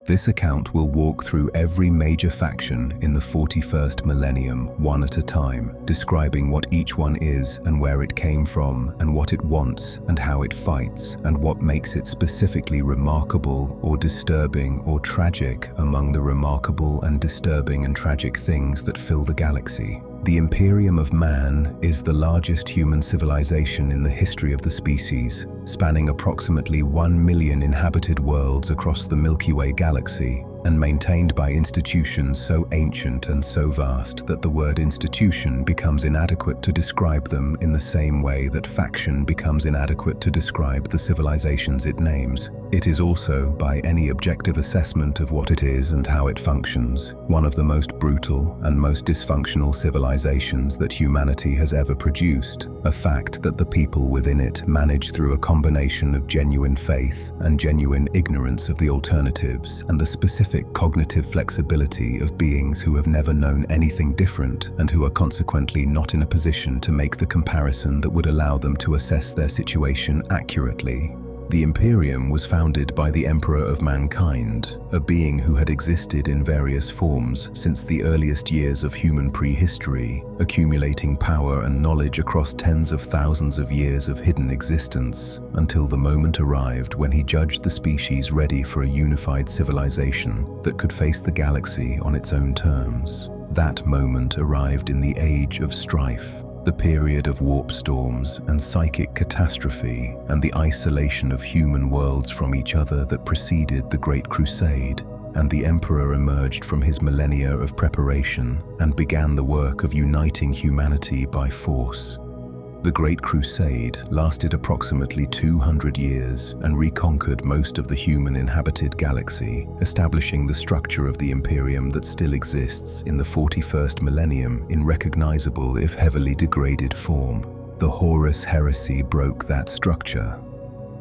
This account will walk through every major faction in the 41st millennium, one at a time, describing what each one is and where it came from and what it wants and how it fights and what makes it specifically remarkable or disturbing or tragic among the remarkable and disturbing and tragic things that fill the galaxy. The Imperium of Man is the largest human civilization in the history of the species, spanning approximately 1 million inhabited worlds across the Milky Way galaxy, and maintained by institutions so ancient and so vast that the word institution becomes inadequate to describe them in the same way that faction becomes inadequate to describe the civilizations it names. It is also, by any objective assessment of what it is and how it functions, one of the most brutal and most dysfunctional civilizations that humanity has ever produced, a fact that the people within it manage through a combination of genuine faith and genuine ignorance of the alternatives and the specific cognitive flexibility of beings who have never known anything different and who are consequently not in a position to make the comparison that would allow them to assess their situation accurately. The Imperium was founded by the Emperor of Mankind, a being who had existed in various forms since the earliest years of human prehistory, accumulating power and knowledge across tens of thousands of years of hidden existence, until the moment arrived when he judged the species ready for a unified civilization that could face the galaxy on its own terms. That moment arrived in the Age of Strife, the period of warp storms and psychic catastrophe and the isolation of human worlds from each other that preceded the Great Crusade, and the Emperor emerged from his millennia of preparation and began the work of uniting humanity by force. The Great Crusade lasted approximately 200 years and reconquered most of the human-inhabited galaxy, establishing the structure of the Imperium that still exists in the 41st millennium in recognizable if heavily degraded form. The Horus heresy broke that structure.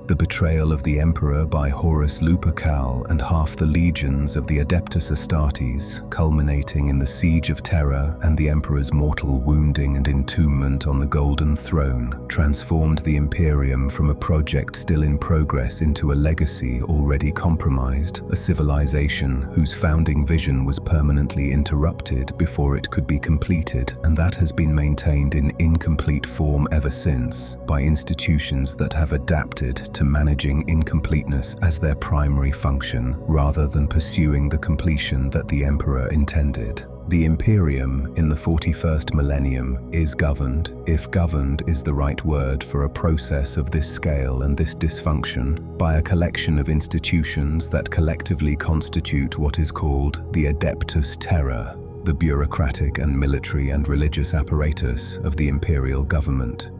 The betrayal of the Emperor by Horus Lupercal and half the legions of the Adeptus Astartes, culminating in the Siege of Terror and the Emperor's mortal wounding and entombment on the Golden Throne, transformed the Imperium from a project still in progress into a legacy already compromised, a civilization whose founding vision was permanently interrupted before it could be completed, and that has been maintained in incomplete form ever since, by institutions that have adapted to managing incompleteness as their primary function, rather than pursuing the completion that the Emperor intended. The Imperium in the 41st millennium is governed, if governed is the right word for a process of this scale and this dysfunction, by a collection of institutions that collectively constitute what is called the Adeptus Terra, the bureaucratic and military and religious apparatus of the imperial government.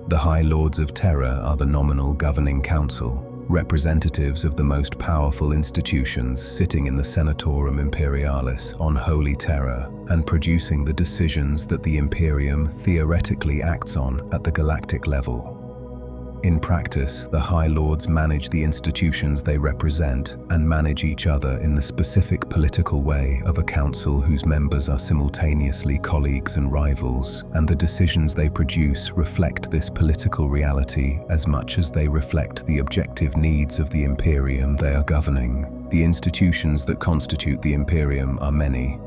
The High Lords of Terror are the nominal governing council, representatives of the most powerful institutions sitting in the Senatorum Imperialis on Holy Terror and producing the decisions that the Imperium theoretically acts on at the galactic level. In practice, the High Lords manage the institutions they represent and manage each other in the specific political way of a council whose members are simultaneously colleagues and rivals, and the decisions they produce reflect this political reality as much as they reflect the objective needs of the Imperium they are governing. The institutions that constitute the Imperium are many.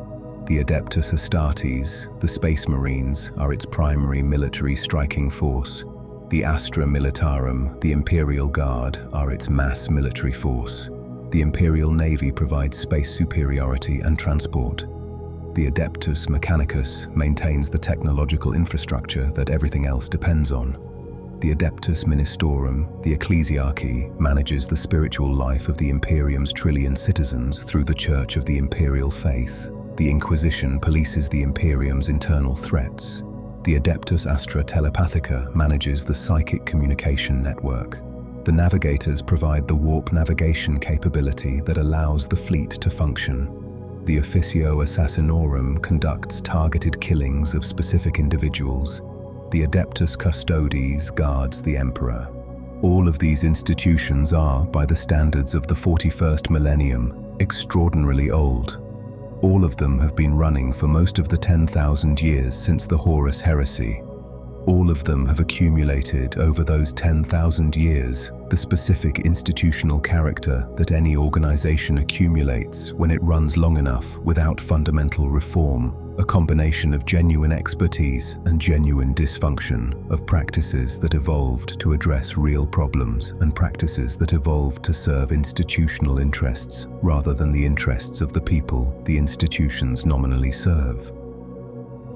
The Adeptus Astartes, the Space Marines, are its primary military striking force. The Astra Militarum, the Imperial Guard, are its mass military force. The Imperial Navy provides space superiority and transport. The Adeptus Mechanicus maintains the technological infrastructure that everything else depends on. The Adeptus Ministorum, the Ecclesiarchy, manages the spiritual life of the Imperium's trillion citizens through the Church of the Imperial Faith. The Inquisition polices the Imperium's internal threats. The Adeptus Astra Telepathica manages the psychic communication network. The Navigators provide the warp navigation capability that allows the fleet to function. The Officio Assassinorum conducts targeted killings of specific individuals. The Adeptus Custodes guards the Emperor. All of these institutions are, by the standards of the 41st millennium, extraordinarily old. All of them have been running for most of the 10,000 years since the Horus heresy. All of them have accumulated over those 10,000 years the specific institutional character that any organization accumulates when it runs long enough without fundamental reform, a combination of genuine expertise and genuine dysfunction, of practices that evolved to address real problems and practices that evolved to serve institutional interests rather than the interests of the people the institutions nominally serve.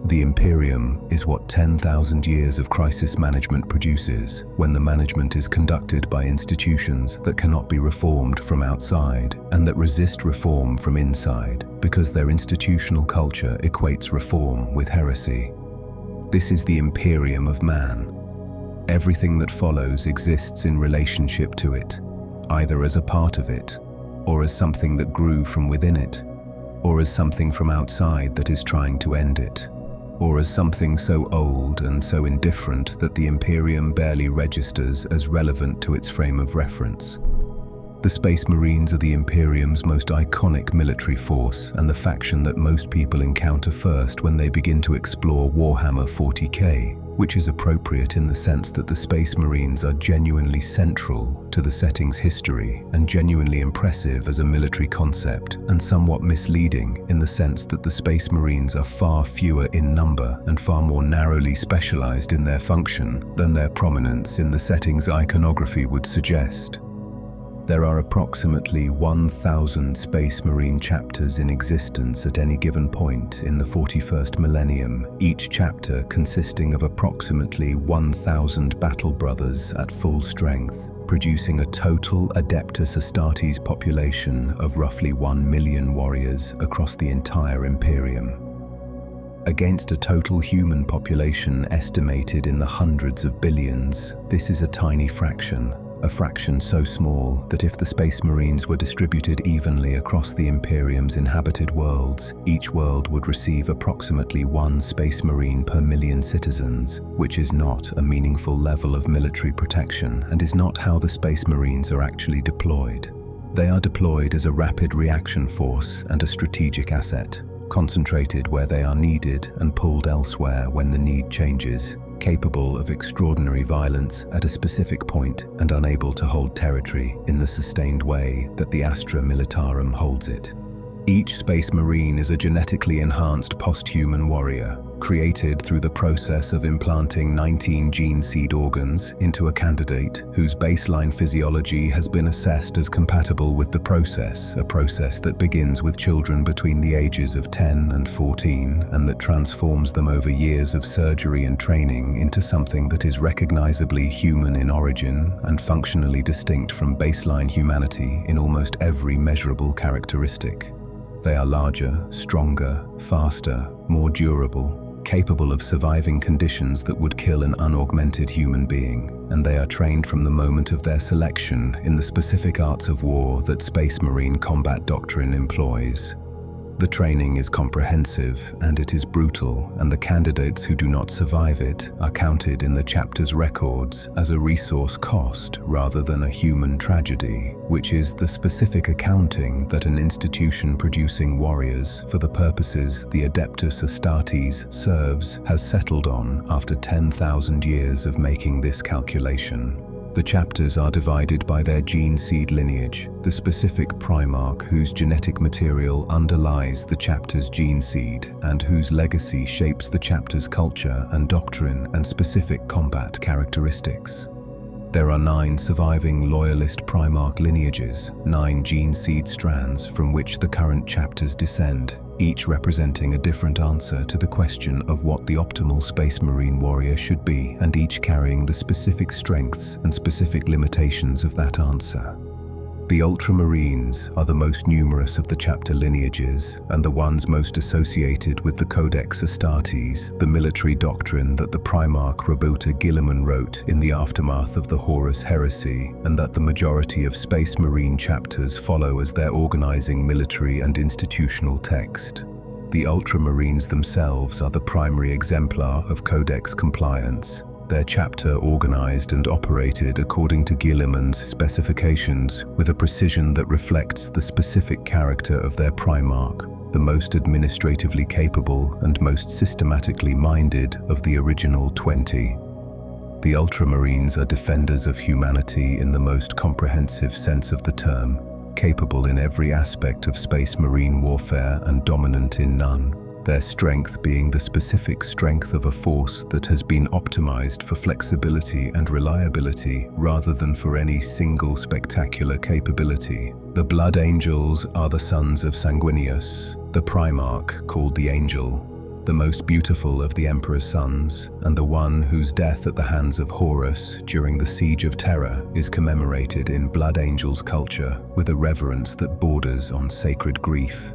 The Imperium is what 10,000 years of crisis management produces when the management is conducted by institutions that cannot be reformed from outside and that resist reform from inside because their institutional culture equates reform with heresy. This is the Imperium of Man. Everything that follows exists in relationship to it, either as a part of it, or as something that grew from within it, or as something from outside that is trying to end it, or as something so old and so indifferent that the Imperium barely registers as relevant to its frame of reference. The Space Marines are the Imperium's most iconic military force and the faction that most people encounter first when they begin to explore Warhammer 40K, which is appropriate in the sense that the Space Marines are genuinely central to the setting's history and genuinely impressive as a military concept, and somewhat misleading in the sense that the Space Marines are far fewer in number and far more narrowly specialized in their function than their prominence in the setting's iconography would suggest. There are approximately 1,000 Space Marine chapters in existence at any given point in the 41st millennium, each chapter consisting of approximately 1,000 battle brothers at full strength, producing a total Adeptus Astartes population of roughly 1 million warriors across the entire Imperium. Against a total human population estimated in the hundreds of billions, this is a tiny fraction. A fraction so small that if the Space Marines were distributed evenly across the Imperium's inhabited worlds, each world would receive approximately 1 Space Marine per million citizens, which is not a meaningful level of military protection and is not how the Space Marines are actually deployed. They are deployed as a rapid reaction force and a strategic asset, concentrated where they are needed and pulled elsewhere when the need changes, capable of extraordinary violence at a specific point and unable to hold territory in the sustained way that the Astra Militarum holds it. Each Space Marine is a genetically enhanced post-human warrior, created through the process of implanting 19 gene seed organs into a candidate whose baseline physiology has been assessed as compatible with the process, a process that begins with children between the ages of 10 and 14 and that transforms them over years of surgery and training into something that is recognizably human in origin and functionally distinct from baseline humanity in almost every measurable characteristic. They are larger, stronger, faster, more durable, capable of surviving conditions that would kill an unaugmented human being, and they are trained from the moment of their selection in the specific arts of war that Space Marine combat doctrine employs. The training is comprehensive and it is brutal, and the candidates who do not survive it are counted in the chapter's records as a resource cost rather than a human tragedy, which is the specific accounting that an institution producing warriors for the purposes the Adeptus Astartes serves has settled on after 10,000 years of making this calculation. The chapters are divided by their gene seed lineage, the specific Primarch whose genetic material underlies the chapter's gene seed and whose legacy shapes the chapter's culture and doctrine and specific combat characteristics. There are 9 surviving loyalist Primarch lineages, 9 gene seed strands from which the current chapters descend, each representing a different answer to the question of what the optimal Space Marine warrior should be, and each carrying the specific strengths and specific limitations of that answer. The Ultramarines are the most numerous of the chapter lineages and the ones most associated with the Codex Astartes, the military doctrine that the Primarch Robuta Guilliman wrote in the aftermath of the Horus Heresy, and that the majority of Space Marine chapters follow as their organizing military and institutional text. The Ultramarines themselves are the primary exemplar of Codex compliance, their chapter organized and operated according to Guilliman's specifications with a precision that reflects the specific character of their Primarch, the most administratively capable and most systematically minded of the original 20. The Ultramarines are defenders of humanity in the most comprehensive sense of the term, capable in every aspect of space marine warfare and dominant in none, their strength being the specific strength of a force that has been optimized for flexibility and reliability rather than for any single spectacular capability. The Blood Angels are the sons of Sanguinius, the Primarch called the Angel, the most beautiful of the Emperor's sons, and the one whose death at the hands of Horus during the Siege of Terror is commemorated in Blood Angels culture with a reverence that borders on sacred grief.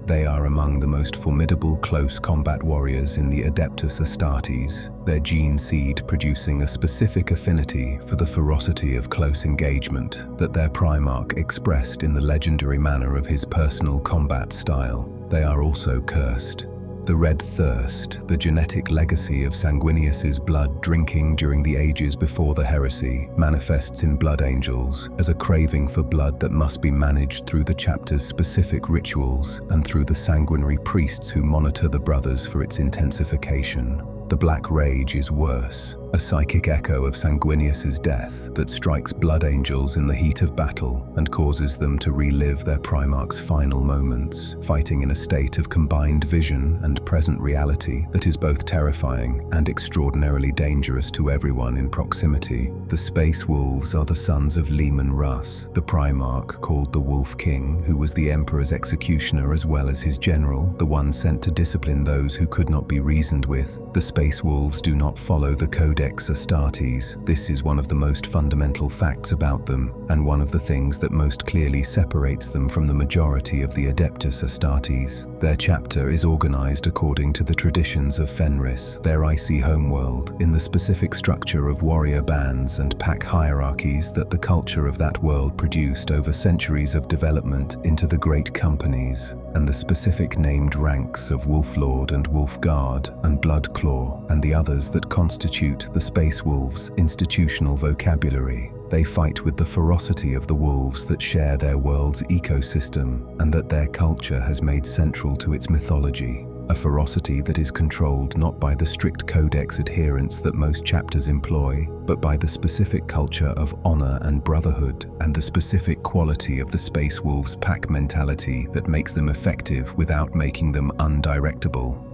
They are among the most formidable close combat warriors in the Adeptus Astartes, their gene seed producing a specific affinity for the ferocity of close engagement that their Primarch expressed in the legendary manner of his personal combat style. They are also cursed. The Red Thirst, the genetic legacy of Sanguinius's blood drinking during the ages before the heresy, manifests in Blood Angels as a craving for blood that must be managed through the chapter's specific rituals and through the sanguinary priests who monitor the brothers for its intensification. The Black Rage is worse, a psychic echo of Sanguinius's death that strikes Blood Angels in the heat of battle and causes them to relive their Primarch's final moments, fighting in a state of combined vision and present reality that is both terrifying and extraordinarily dangerous to everyone in proximity. The Space Wolves are the sons of Leman Russ, the Primarch called the Wolf King, who was the Emperor's executioner as well as his general, the one sent to discipline those who could not be reasoned with. The Space Wolves do not follow the Codex Astartes. This is one of the most fundamental facts about them, and one of the things that most clearly separates them from the majority of the Adeptus Astartes. Their chapter is organized according to the traditions of Fenris, their icy homeworld, in the specific structure of warrior bands and pack hierarchies that the culture of that world produced over centuries of development into the great companies, and the specific named ranks of Wolflord and Wolfguard and Bloodclaw, and the others that constitute the Space Wolves' institutional vocabulary. They fight with the ferocity of the wolves that share their world's ecosystem and that their culture has made central to its mythology. A ferocity that is controlled not by the strict codex adherence that most chapters employ, but by the specific culture of honor and brotherhood, and the specific quality of the Space Wolves' pack mentality that makes them effective without making them undirectable.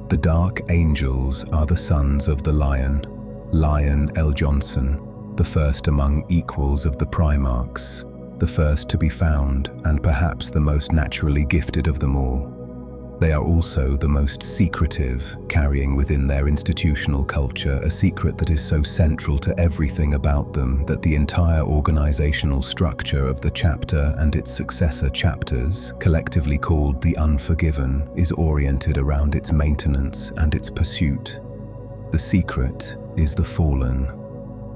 The Dark Angels are the sons of the Lion L. Johnson, the first among equals of the Primarchs, the first to be found and perhaps the most naturally gifted of them all. They are also the most secretive, carrying within their institutional culture a secret that is so central to everything about them that the entire organizational structure of the chapter and its successor chapters, collectively called the Unforgiven, is oriented around its maintenance and its pursuit. The secret is the Fallen.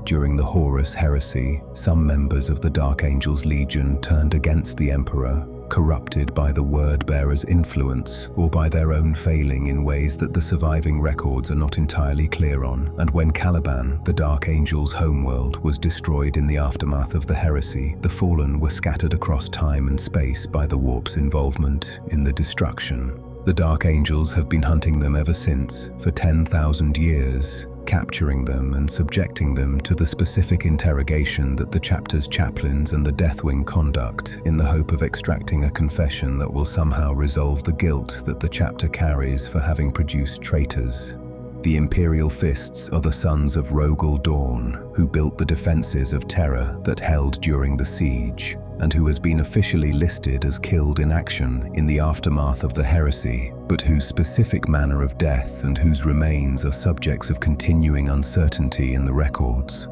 During the Horus heresy, some members of the Dark Angels Legion turned against the Emperor, corrupted by the Word-Bearer's influence or by their own failing in ways that the surviving records are not entirely clear on, and when Caliban, the Dark Angel's homeworld, was destroyed in the aftermath of the heresy, the Fallen were scattered across time and space by the Warp's involvement in the destruction. The Dark Angels have been hunting them ever since, for 10,000 years, capturing them and subjecting them to the specific interrogation that the chapter's chaplains and the Deathwing conduct in the hope of extracting a confession that will somehow resolve the guilt that the chapter carries for having produced traitors. The Imperial Fists are the sons of Rogel Dawn, who built the defenses of Terror that held during the siege, and who has been officially listed as killed in action in the aftermath of the heresy, but whose specific manner of death and whose remains are subjects of continuing uncertainty in the records.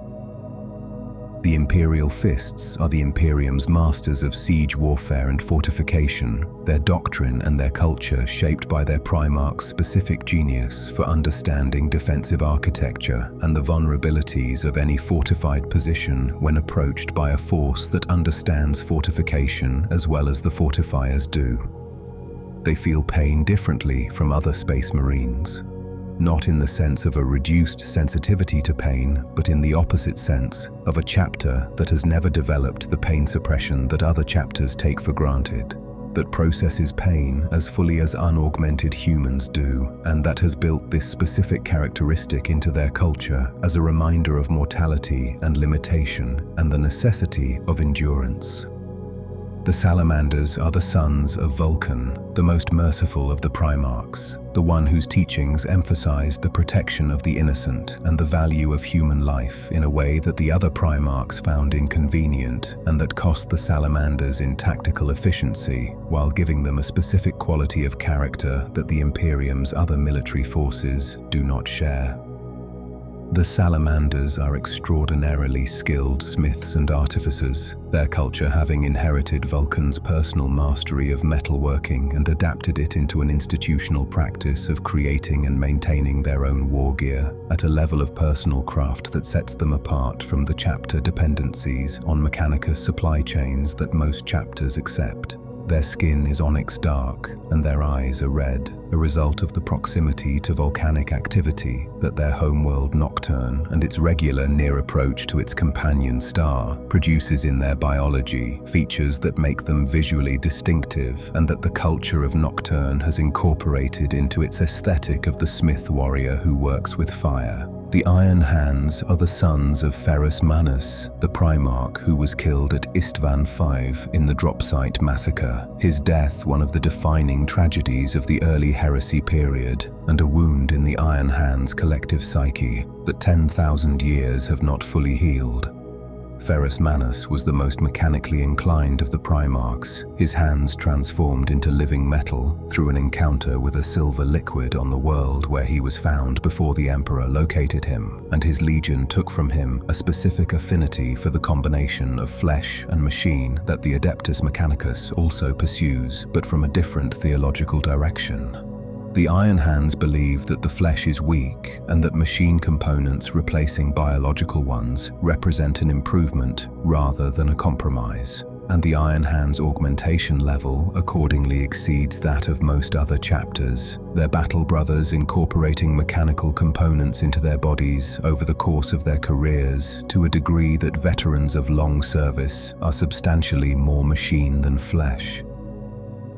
The Imperial Fists are the Imperium's masters of siege warfare and fortification, their doctrine and their culture shaped by their Primarch's specific genius for understanding defensive architecture and the vulnerabilities of any fortified position when approached by a force that understands fortification as well as the fortifiers do. They feel pain differently from other Space Marines. Not in the sense of a reduced sensitivity to pain, but in the opposite sense of a chapter that has never developed the pain suppression that other chapters take for granted. that processes pain as fully as unaugmented humans do, and that has built this specific characteristic into their culture as a reminder of mortality and limitation and the necessity of endurance. The Salamanders are the sons of Vulcan, the most merciful of the Primarchs, the one whose teachings emphasized the protection of the innocent and the value of human life in a way that the other Primarchs found inconvenient and that cost the Salamanders in tactical efficiency, while giving them a specific quality of character that the Imperium's other military forces do not share. The Salamanders are extraordinarily skilled smiths and artificers, their culture having inherited Vulcan's personal mastery of metalworking and adapted it into an institutional practice of creating and maintaining their own war gear at a level of personal craft that sets them apart from the chapter dependencies on Mechanicus supply chains that most chapters accept. Their skin is onyx dark and their eyes are red, a result of the proximity to volcanic activity that their homeworld Nocturne and its regular near approach to its companion star produces in their biology, features that make them visually distinctive and that the culture of Nocturne has incorporated into its aesthetic of the smith warrior who works with fire. The Iron Hands are the sons of Ferrus Manus, the Primarch who was killed at Istvan V in the Dropsite massacre, his death one of the defining tragedies of the early heresy period, and a wound in the Iron Hands' collective psyche that 10,000 years have not fully healed. Ferrus Manus was the most mechanically inclined of the Primarchs, his hands transformed into living metal through an encounter with a silver liquid on the world where he was found before the Emperor located him, and his legion took from him a specific affinity for the combination of flesh and machine that the Adeptus Mechanicus also pursues, but from a different theological direction. The Iron Hands believe that the flesh is weak and that machine components replacing biological ones represent an improvement rather than a compromise, and the Iron Hands' augmentation level accordingly exceeds that of most other chapters, their battle brothers incorporating mechanical components into their bodies over the course of their careers to a degree that veterans of long service are substantially more machine than flesh.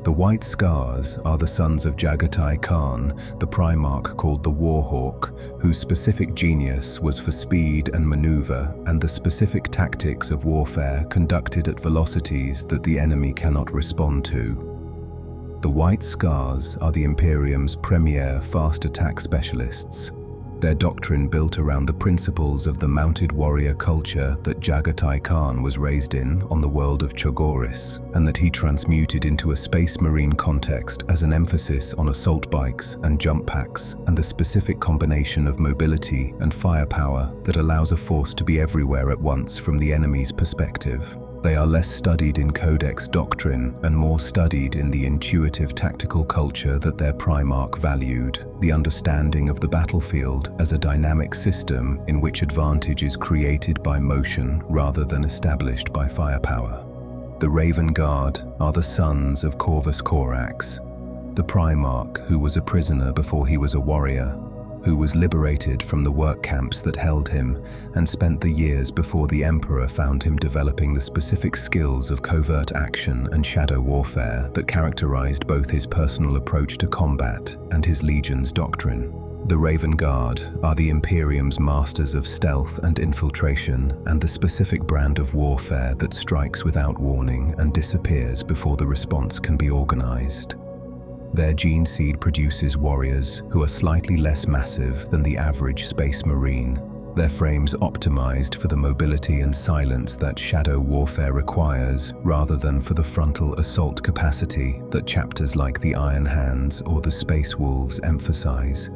The White Scars are the sons of Jagatai Khan, the Primarch called the Warhawk, whose specific genius was for speed and maneuver and the specific tactics of warfare conducted at velocities that the enemy cannot respond to. The White Scars are the Imperium's premier fast attack specialists. Their doctrine built around the principles of the mounted warrior culture that Jagatai Khan was raised in on the world of Chogoris, and that he transmuted into a space marine context as an emphasis on assault bikes and jump packs and the specific combination of mobility and firepower that allows a force to be everywhere at once from the enemy's perspective. They are less studied in Codex doctrine and more studied in the intuitive tactical culture that their Primarch valued, the understanding of the battlefield as a dynamic system in which advantage is created by motion rather than established by firepower. The Raven Guard are the sons of Corvus Corax, the Primarch who was a prisoner before he was a warrior, who was liberated from the work camps that held him and spent the years before the Emperor found him developing the specific skills of covert action and shadow warfare that characterized both his personal approach to combat and his legion's doctrine. The Raven Guard are the Imperium's masters of stealth and infiltration and the specific brand of warfare that strikes without warning and disappears before the response can be organized. Their gene seed produces warriors who are slightly less massive than the average space marine, their frames optimized for the mobility and silence that shadow warfare requires rather than for the frontal assault capacity that chapters like the Iron Hands or the Space Wolves emphasize.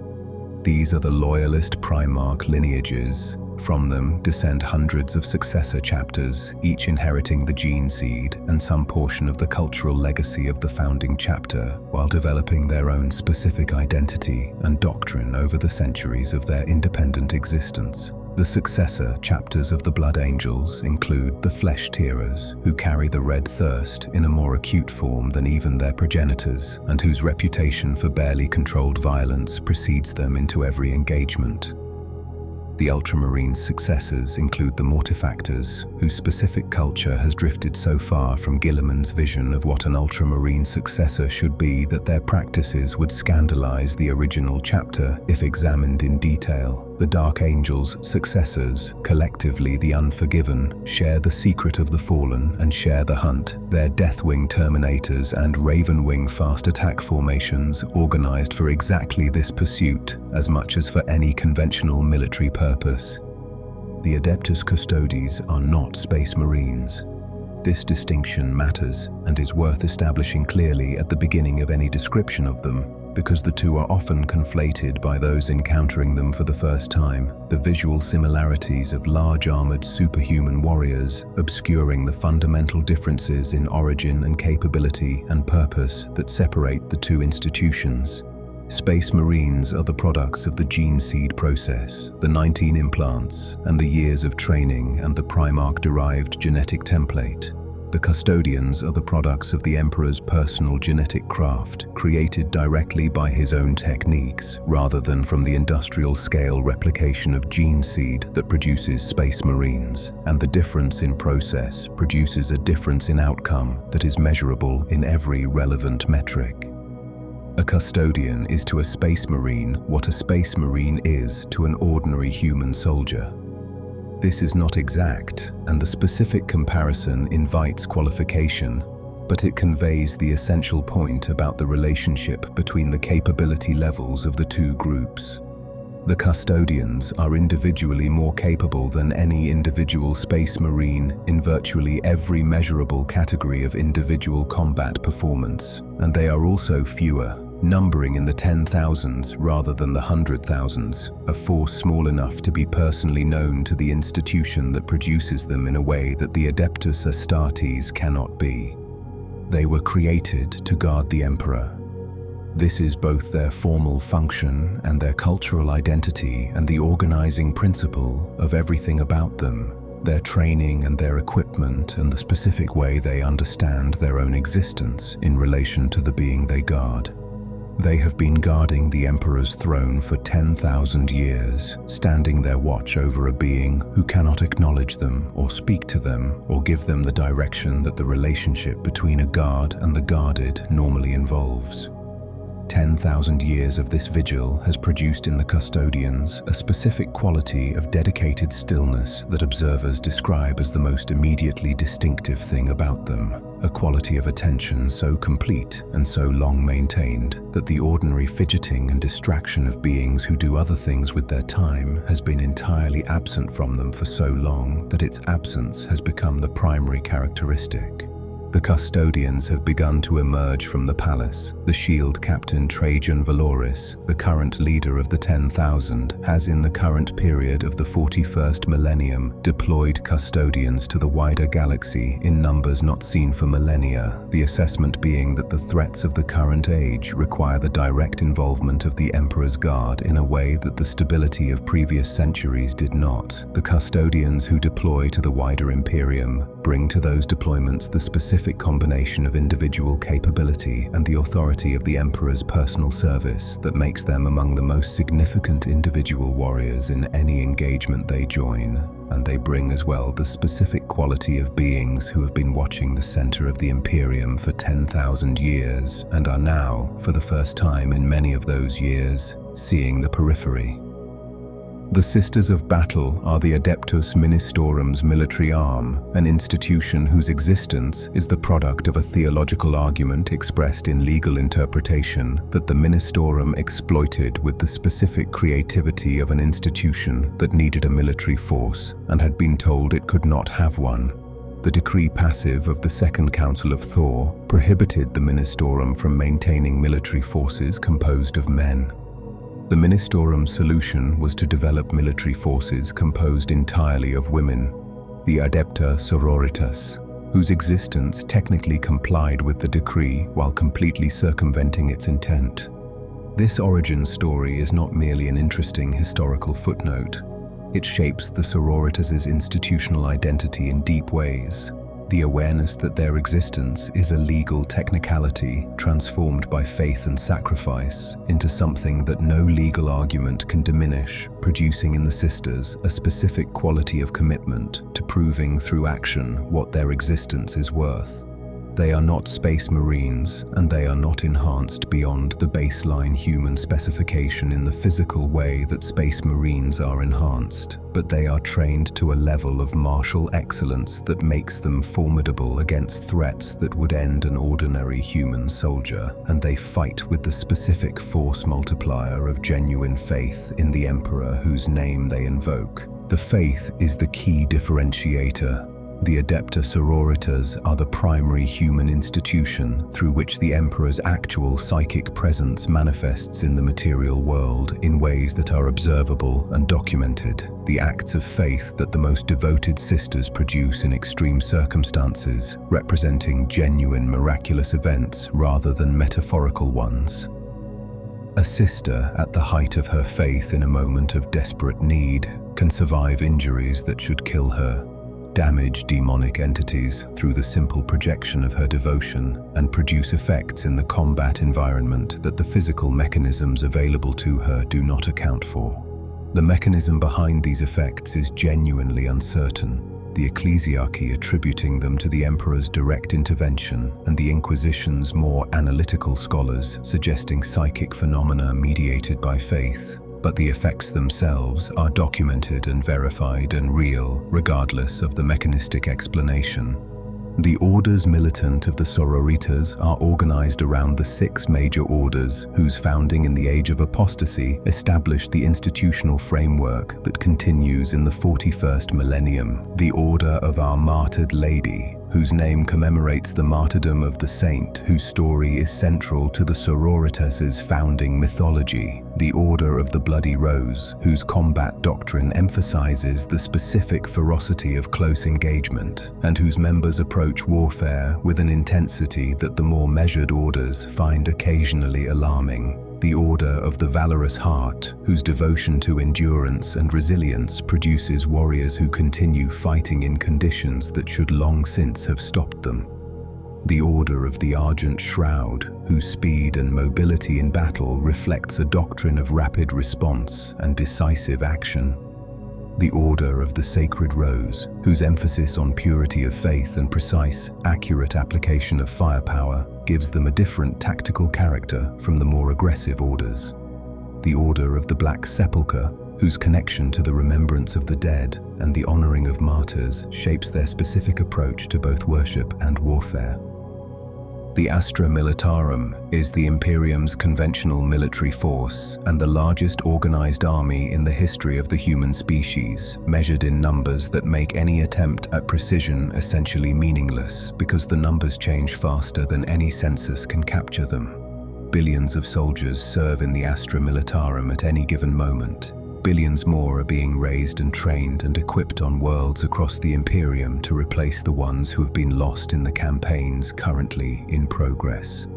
These are the loyalist Primarch lineages. From them descend hundreds of successor chapters, each inheriting the gene seed and some portion of the cultural legacy of the founding chapter, while developing their own specific identity and doctrine over the centuries of their independent existence. The successor chapters of the Blood Angels include the Flesh Tearers, who carry the Red Thirst in a more acute form than even their progenitors, and whose reputation for barely controlled violence precedes them into every engagement. The Ultramarines' successors include the Mortifactors, whose specific culture has drifted so far from Guilliman's vision of what an Ultramarine successor should be that their practices would scandalize the original chapter if examined in detail. The Dark Angels' successors, collectively the Unforgiven, share the secret of the Fallen and share the hunt. Their Deathwing Terminators and Ravenwing fast attack formations organized for exactly this pursuit as much as for any conventional military purpose. The Adeptus Custodes are not Space Marines. This distinction matters and is worth establishing clearly at the beginning of any description of them, because the two are often conflated by those encountering them for the first time, the visual similarities of large armored superhuman warriors obscuring the fundamental differences in origin and capability and purpose that separate the two institutions. Space Marines are the products of the gene seed process, the 19 implants, and the years of training and the Primarch-derived genetic template. The Custodians are the products of the Emperor's personal genetic craft, created directly by his own techniques, rather than from the industrial-scale replication of gene seed that produces Space Marines. And the difference in process produces a difference in outcome that is measurable in every relevant metric. A Custodian is to a Space Marine what a Space Marine is to an ordinary human soldier. This is not exact, and the specific comparison invites qualification, but it conveys the essential point about the relationship between the capability levels of the two groups. The Custodians are individually more capable than any individual Space Marine in virtually every measurable category of individual combat performance, and they are also fewer, numbering in the 10,000s rather than the 100,000s, a force small enough to be personally known to the institution that produces them in a way that the Adeptus Astartes cannot be. They were created to guard the Emperor. This is both their formal function and their cultural identity and the organizing principle of everything about them, their training and their equipment and the specific way they understand their own existence in relation to the being they guard. They have been guarding the Emperor's throne for 10,000 years, standing their watch over a being who cannot acknowledge them or speak to them or give them the direction that the relationship between a guard and the guarded normally involves. 10,000 years of this vigil has produced in the Custodians a specific quality of dedicated stillness that observers describe as the most immediately distinctive thing about them, a quality of attention so complete and so long maintained that the ordinary fidgeting and distraction of beings who do other things with their time has been entirely absent from them for so long that its absence has become the primary characteristic. The Custodians have begun to emerge from the palace. The shield captain Trajan Valoris, the current leader of the 10,000, has in the current period of the 41st millennium deployed Custodians to the wider galaxy in numbers not seen for millennia, the assessment being that the threats of the current age require the direct involvement of the Emperor's Guard in a way that the stability of previous centuries did not. The Custodians who deploy to the wider Imperium bring to those deployments the specific combination of individual capability and the authority of the Emperor's personal service that makes them among the most significant individual warriors in any engagement they join, and they bring as well the specific quality of beings who have been watching the center of the Imperium for 10,000 years and are now, for the first time in many of those years, seeing the periphery. The Sisters of Battle are the Adeptus Ministerum's military arm, an institution whose existence is the product of a theological argument expressed in legal interpretation that the Ministerum exploited with the specific creativity of an institution that needed a military force and had been told it could not have one. The decree passive of the Second Council of Thor prohibited the Ministerum from maintaining military forces composed of men. The Ministerum's solution was to develop military forces composed entirely of women, the Adepta Sororitas, whose existence technically complied with the decree while completely circumventing its intent. This origin story is not merely an interesting historical footnote. It shapes the Sororitas' institutional identity in deep ways. the awareness that their existence is a legal technicality transformed by faith and sacrifice into something that no legal argument can diminish, producing in the sisters a specific quality of commitment to proving through action what their existence is worth. They are not Space Marines, and they are not enhanced beyond the baseline human specification in the physical way that Space Marines are enhanced, but they are trained to a level of martial excellence that makes them formidable against threats that would end an ordinary human soldier, and they fight with the specific force multiplier of genuine faith in the Emperor whose name they invoke. The faith is the key differentiator. The Adeptus Sororitas are the primary human institution through which the Emperor's actual psychic presence manifests in the material world in ways that are observable and documented. The acts of faith that the most devoted sisters produce in extreme circumstances, representing genuine miraculous events rather than metaphorical ones. A sister at the height of her faith in a moment of desperate need can survive injuries that should kill her, damage demonic entities through the simple projection of her devotion, and produce effects in the combat environment that the physical mechanisms available to her do not account for. The mechanism behind these effects is genuinely uncertain, the ecclesiarchy attributing them to the Emperor's direct intervention, and the Inquisition's more analytical scholars suggesting psychic phenomena mediated by faith. But the effects themselves are documented and verified and real, regardless of the mechanistic explanation. The orders militant of the Sororitas are organized around the 6 major orders whose founding in the Age of Apostasy established the institutional framework that continues in the 41st millennium. The Order of Our Martyred Lady, whose name commemorates the martyrdom of the saint whose story is central to the Sororitas' founding mythology. The Order of the Bloody Rose, whose combat doctrine emphasizes the specific ferocity of close engagement, and whose members approach warfare with an intensity that the more measured orders find occasionally alarming. The Order of the Valorous Heart, whose devotion to endurance and resilience produces warriors who continue fighting in conditions that should long since have stopped them. The Order of the Argent Shroud, whose speed and mobility in battle reflects a doctrine of rapid response and decisive action. The Order of the Sacred Rose, whose emphasis on purity of faith and precise, accurate application of firepower gives them a different tactical character from the more aggressive orders. The Order of the Black Sepulchre, whose connection to the remembrance of the dead and the honoring of martyrs shapes their specific approach to both worship and warfare. The Astra Militarum is the Imperium's conventional military force and the largest organized army in the history of the human species, measured in numbers that make any attempt at precision essentially meaningless because the numbers change faster than any census can capture them. Billions of soldiers serve in the Astra Militarum at any given moment. Billions more are being raised and trained and equipped on worlds across the Imperium to replace the ones who have been lost in the campaigns currently in progress.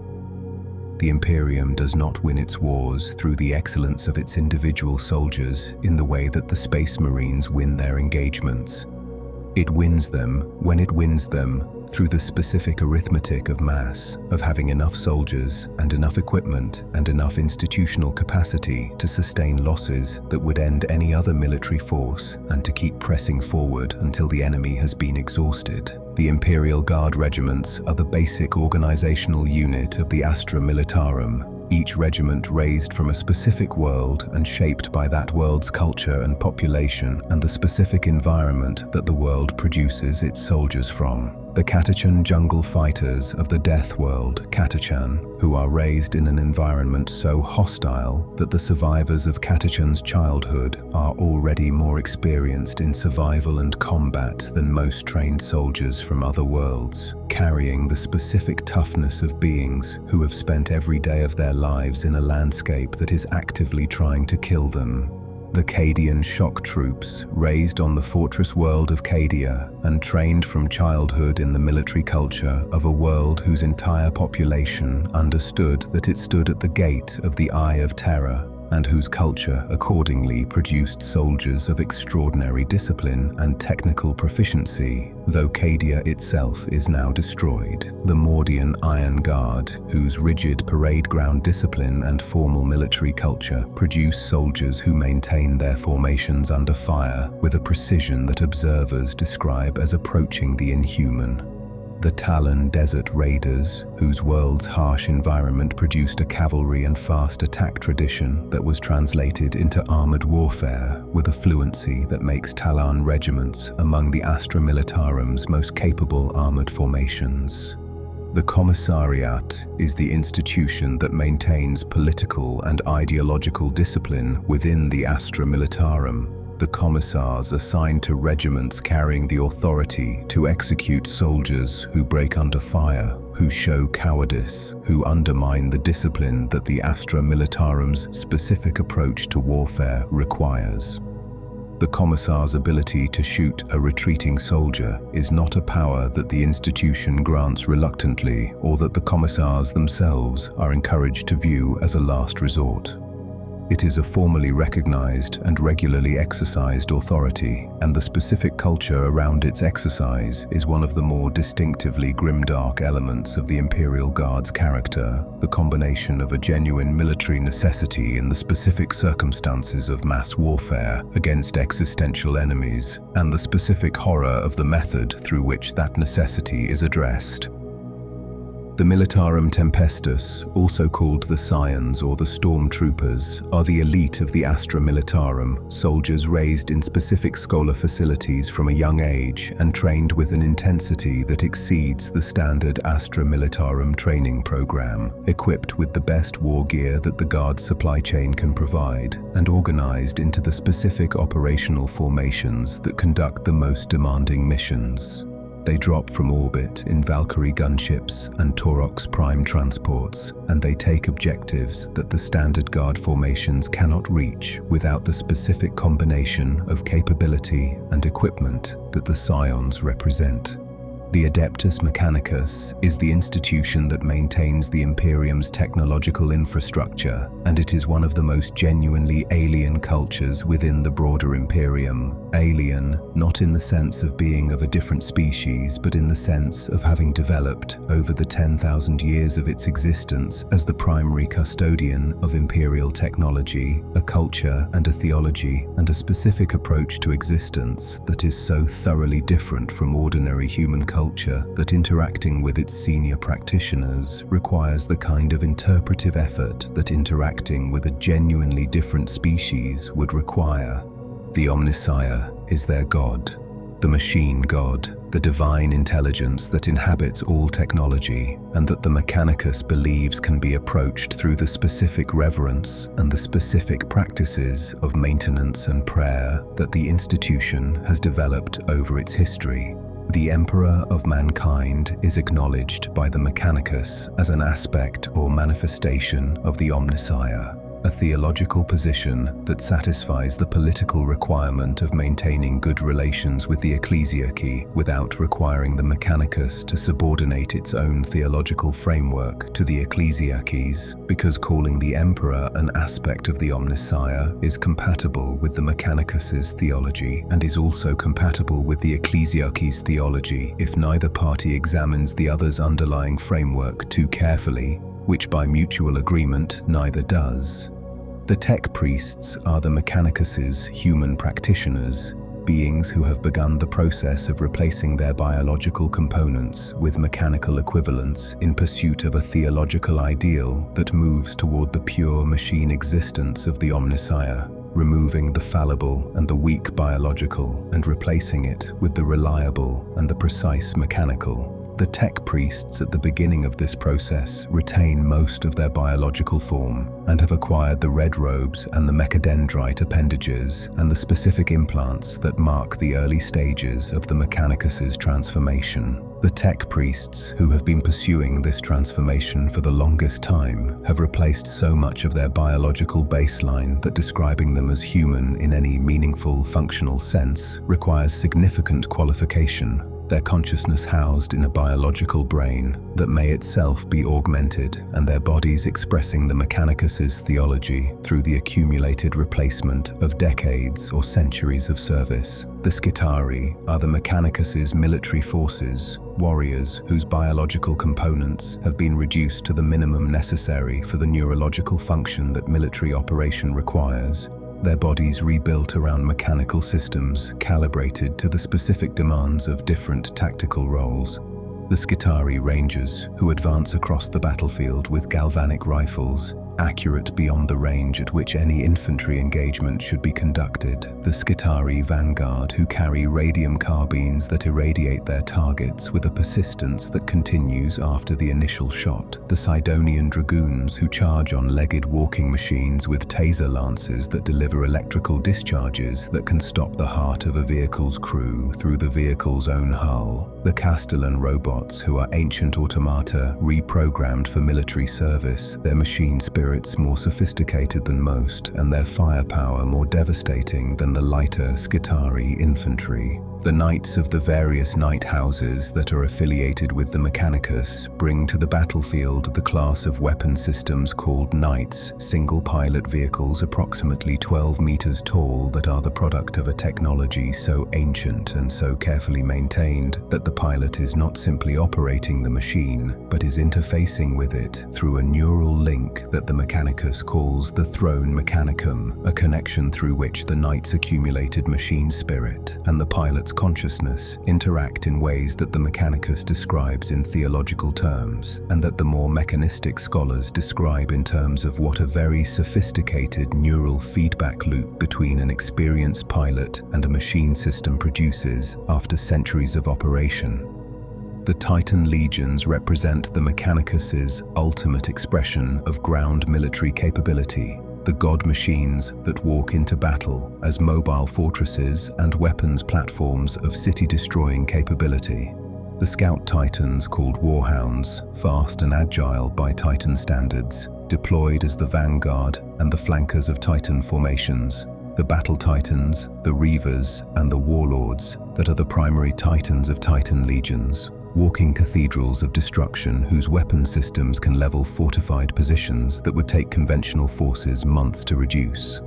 The Imperium does not win its wars through the excellence of its individual soldiers in the way that the Space Marines win their engagements. It wins them, when it wins them, through the specific arithmetic of mass, of having enough soldiers and enough equipment and enough institutional capacity to sustain losses that would end any other military force and to keep pressing forward until the enemy has been exhausted. The Imperial Guard regiments are the basic organizational unit of the Astra Militarum, each regiment raised from a specific world and shaped by that world's culture and population and the specific environment that the world produces its soldiers from. The Catachan jungle fighters of the death world, Catachan, who are raised in an environment so hostile that the survivors of Catachan's childhood are already more experienced in survival and combat than most trained soldiers from other worlds, carrying the specific toughness of beings who have spent every day of their lives in a landscape that is actively trying to kill them. The Cadian shock troops, raised on the fortress world of Cadia and trained from childhood in the military culture of a world whose entire population understood that it stood at the gate of the Eye of Terror, and whose culture accordingly produced soldiers of extraordinary discipline and technical proficiency, though Cadia itself is now destroyed. The Mordian Iron Guard, whose rigid parade ground discipline and formal military culture produce soldiers who maintain their formations under fire with a precision that observers describe as approaching the inhuman. The Talon Desert Raiders, whose world's harsh environment produced a cavalry and fast attack tradition that was translated into armored warfare with a fluency that makes Talon regiments among the Astra Militarum's most capable armored formations. The Commissariat is the institution that maintains political and ideological discipline within the Astra Militarum. The commissars assigned to regiments carrying the authority to execute soldiers who break under fire, who show cowardice, who undermine the discipline that the Astra Militarum's specific approach to warfare requires. The commissar's ability to shoot a retreating soldier is not a power that the institution grants reluctantly or that the commissars themselves are encouraged to view as a last resort. It is a formally recognized and regularly exercised authority, and the specific culture around its exercise is one of the more distinctively grimdark elements of the Imperial Guard's character, the combination of a genuine military necessity in the specific circumstances of mass warfare against existential enemies, and the specific horror of the method through which that necessity is addressed. The Militarum Tempestus, also called the Scions or the Stormtroopers, are the elite of the Astra Militarum, soldiers raised in specific scholar facilities from a young age and trained with an intensity that exceeds the standard Astra Militarum training program, equipped with the best war gear that the Guard's supply chain can provide, and organized into the specific operational formations that conduct the most demanding missions. They drop from orbit in Valkyrie gunships and Taurox prime transports, and they take objectives that the standard Guard formations cannot reach without the specific combination of capability and equipment that the Scions represent. The Adeptus Mechanicus is the institution that maintains the Imperium's technological infrastructure, and it is one of the most genuinely alien cultures within the broader Imperium. Alien, not in the sense of being of a different species, but in the sense of having developed, over the 10,000 years of its existence as the primary custodian of Imperial technology, a culture and a theology, and a specific approach to existence that is so thoroughly different from ordinary human culture that interacting with its senior practitioners requires the kind of interpretive effort that interacting with a genuinely different species would require. The Omnissiah is their god, the machine god, the divine intelligence that inhabits all technology, and that the Mechanicus believes can be approached through the specific reverence and the specific practices of maintenance and prayer that the institution has developed over its history. The Emperor of Mankind is acknowledged by the Mechanicus as an aspect or manifestation of the Omnissiah, a theological position that satisfies the political requirement of maintaining good relations with the ecclesiarchy without requiring the Mechanicus to subordinate its own theological framework to the ecclesiarchy's, because calling the Emperor an aspect of the Omnissiah is compatible with the Mechanicus's theology and is also compatible with the ecclesiarchy's theology if neither party examines the other's underlying framework too carefully, which by mutual agreement neither does. The tech priests are the Mechanicus's human practitioners, beings who have begun the process of replacing their biological components with mechanical equivalents in pursuit of a theological ideal that moves toward the pure machine existence of the Omnissiah, removing the fallible and the weak biological and replacing it with the reliable and the precise mechanical. The tech priests at the beginning of this process retain most of their biological form and have acquired the red robes and the mechadendrite appendages and the specific implants that mark the early stages of the Mechanicus's transformation. The tech priests, who have been pursuing this transformation for the longest time, have replaced so much of their biological baseline that describing them as human in any meaningful functional sense requires significant qualification. their consciousness housed in a biological brain that may itself be augmented, and their bodies expressing the Mechanicus's theology through the accumulated replacement of decades or centuries of service. The Skitarii are the Mechanicus's military forces, warriors whose biological components have been reduced to the minimum necessary for the neurological function that military operation requires, their bodies rebuilt around mechanical systems calibrated to the specific demands of different tactical roles. The Skitarii Rangers, who advance across the battlefield with galvanic rifles, accurate beyond the range at which any infantry engagement should be conducted. The Skitarii Vanguard, who carry radium carbines that irradiate their targets with a persistence that continues after the initial shot. The Sidonian Dragoons, who charge on legged walking machines with taser lances that deliver electrical discharges that can stop the heart of a vehicle's crew through the vehicle's own hull. The Castellan robots, who are ancient automata reprogrammed for military service, their machine spirits more sophisticated than most, and their firepower more devastating than the lighter Skitarii infantry. The knights of the various knight houses that are affiliated with the Mechanicus bring to the battlefield the class of weapon systems called knights, single-pilot vehicles approximately 12 meters tall that are the product of a technology so ancient and so carefully maintained that the pilot is not simply operating the machine, but is interfacing with it through a neural link that the Mechanicus calls the Throne Mechanicum, a connection through which the knight's accumulated machine spirit and the pilot's consciousness interact in ways that the Mechanicus describes in theological terms, and that the more mechanistic scholars describe in terms of what a very sophisticated neural feedback loop between an experienced pilot and a machine system produces after centuries of operation. The Titan Legions represent the Mechanicus's ultimate expression of ground military capability, the god machines that walk into battle as mobile fortresses and weapons platforms of city-destroying capability. The Scout Titans, called Warhounds, fast and agile by Titan standards, deployed as the vanguard and the flankers of Titan formations. The Battle Titans, the Reavers, and the Warlords that are the primary Titans of Titan Legions, walking cathedrals of destruction whose weapon systems can level fortified positions that would take conventional forces months to reduce.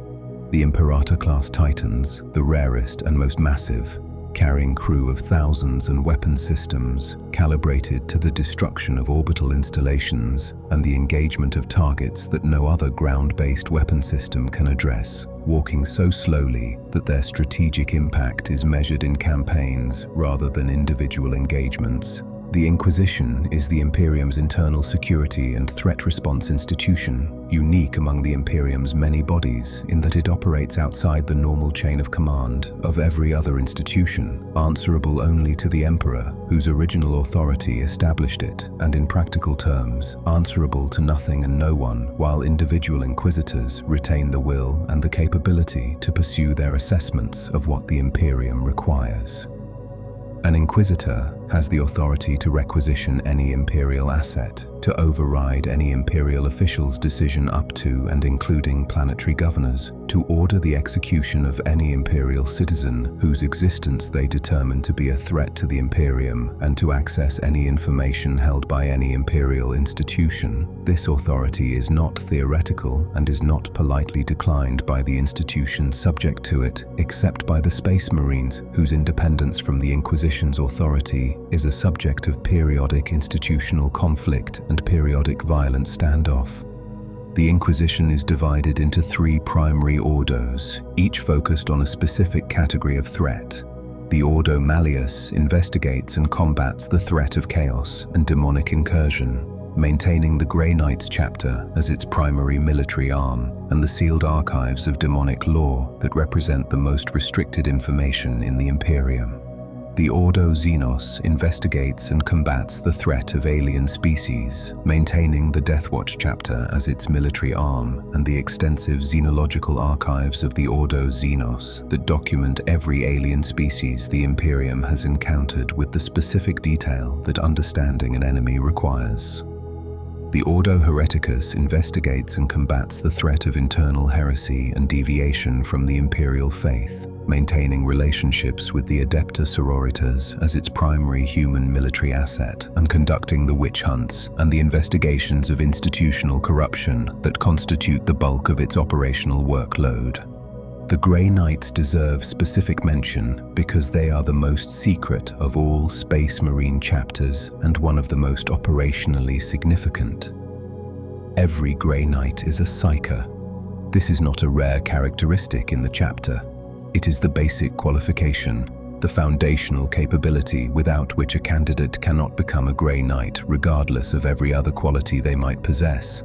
The Imperator-class Titans, the rarest and most massive, carrying crew of thousands and weapon systems calibrated to the destruction of orbital installations and the engagement of targets that no other ground-based weapon system can address, walking so slowly that their strategic impact is measured in campaigns rather than individual engagements. The Inquisition is the Imperium's internal security and threat response institution, unique among the Imperium's many bodies in that it operates outside the normal chain of command of every other institution, answerable only to the Emperor, whose original authority established it, and in practical terms, answerable to nothing and no one, while individual inquisitors retain the will and the capability to pursue their assessments of what the Imperium requires. An Inquisitor has the authority to requisition any Imperial asset, to override any Imperial official's decision up to and including planetary governors, to order the execution of any Imperial citizen whose existence they determine to be a threat to the Imperium, and to access any information held by any Imperial institution. This authority is not theoretical and is not politely declined by the institutions subject to it, except by the Space Marines, whose independence from the Inquisition's authority is a subject of periodic institutional conflict and periodic violent standoff. The Inquisition is divided into three primary ordos, each focused on a specific category of threat. The Ordo Malleus investigates and combats the threat of chaos and demonic incursion, maintaining the Grey Knights chapter as its primary military arm, and the sealed archives of demonic lore that represent the most restricted information in the Imperium. The Ordo Xenos investigates and combats the threat of alien species, maintaining the Deathwatch chapter as its military arm and the extensive xenological archives of the Ordo Xenos that document every alien species the Imperium has encountered with the specific detail that understanding an enemy requires. The Ordo Hereticus investigates and combats the threat of internal heresy and deviation from the Imperial faith, maintaining relationships with the Adeptus sororitas as its primary human military asset, and conducting the witch hunts and the investigations of institutional corruption that constitute the bulk of its operational workload. The Grey Knights deserve specific mention because they are the most secret of all Space Marine chapters and one of the most operationally significant. Every Grey Knight is a psyker. This is not a rare characteristic in the chapter. It is the basic qualification, the foundational capability without which a candidate cannot become a Grey Knight regardless of every other quality they might possess.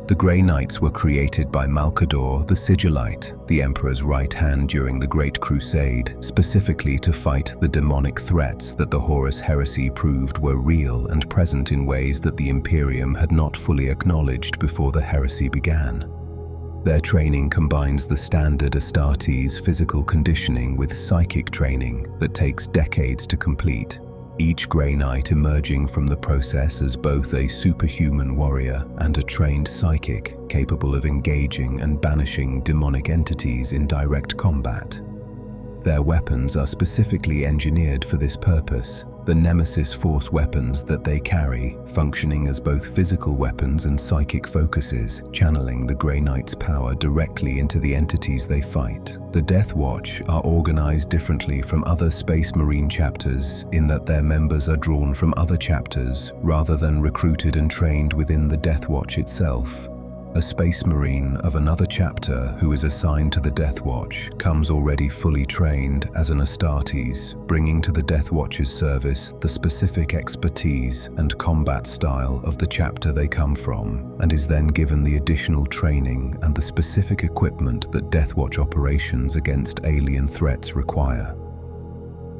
The Grey Knights were created by Malcador the Sigillite, the Emperor's right hand during the Great Crusade, specifically to fight the demonic threats that the Horus heresy proved were real and present in ways that the Imperium had not fully acknowledged before the heresy began. Their training combines the standard Astartes physical conditioning with psychic training that takes decades to complete, each Grey Knight emerging from the process as both a superhuman warrior and a trained psychic capable of engaging and banishing demonic entities in direct combat. Their weapons are specifically engineered for this purpose, the Nemesis Force weapons that they carry, functioning as both physical weapons and psychic focuses, channeling the Grey Knight's power directly into the entities they fight. The Death Watch are organized differently from other Space Marine chapters in that their members are drawn from other chapters rather than recruited and trained within the Death Watch itself. A Space Marine of another chapter who is assigned to the Death Watch comes already fully trained as an Astartes, bringing to the Death Watch's service the specific expertise and combat style of the chapter they come from, and is then given the additional training and the specific equipment that Death Watch operations against alien threats require.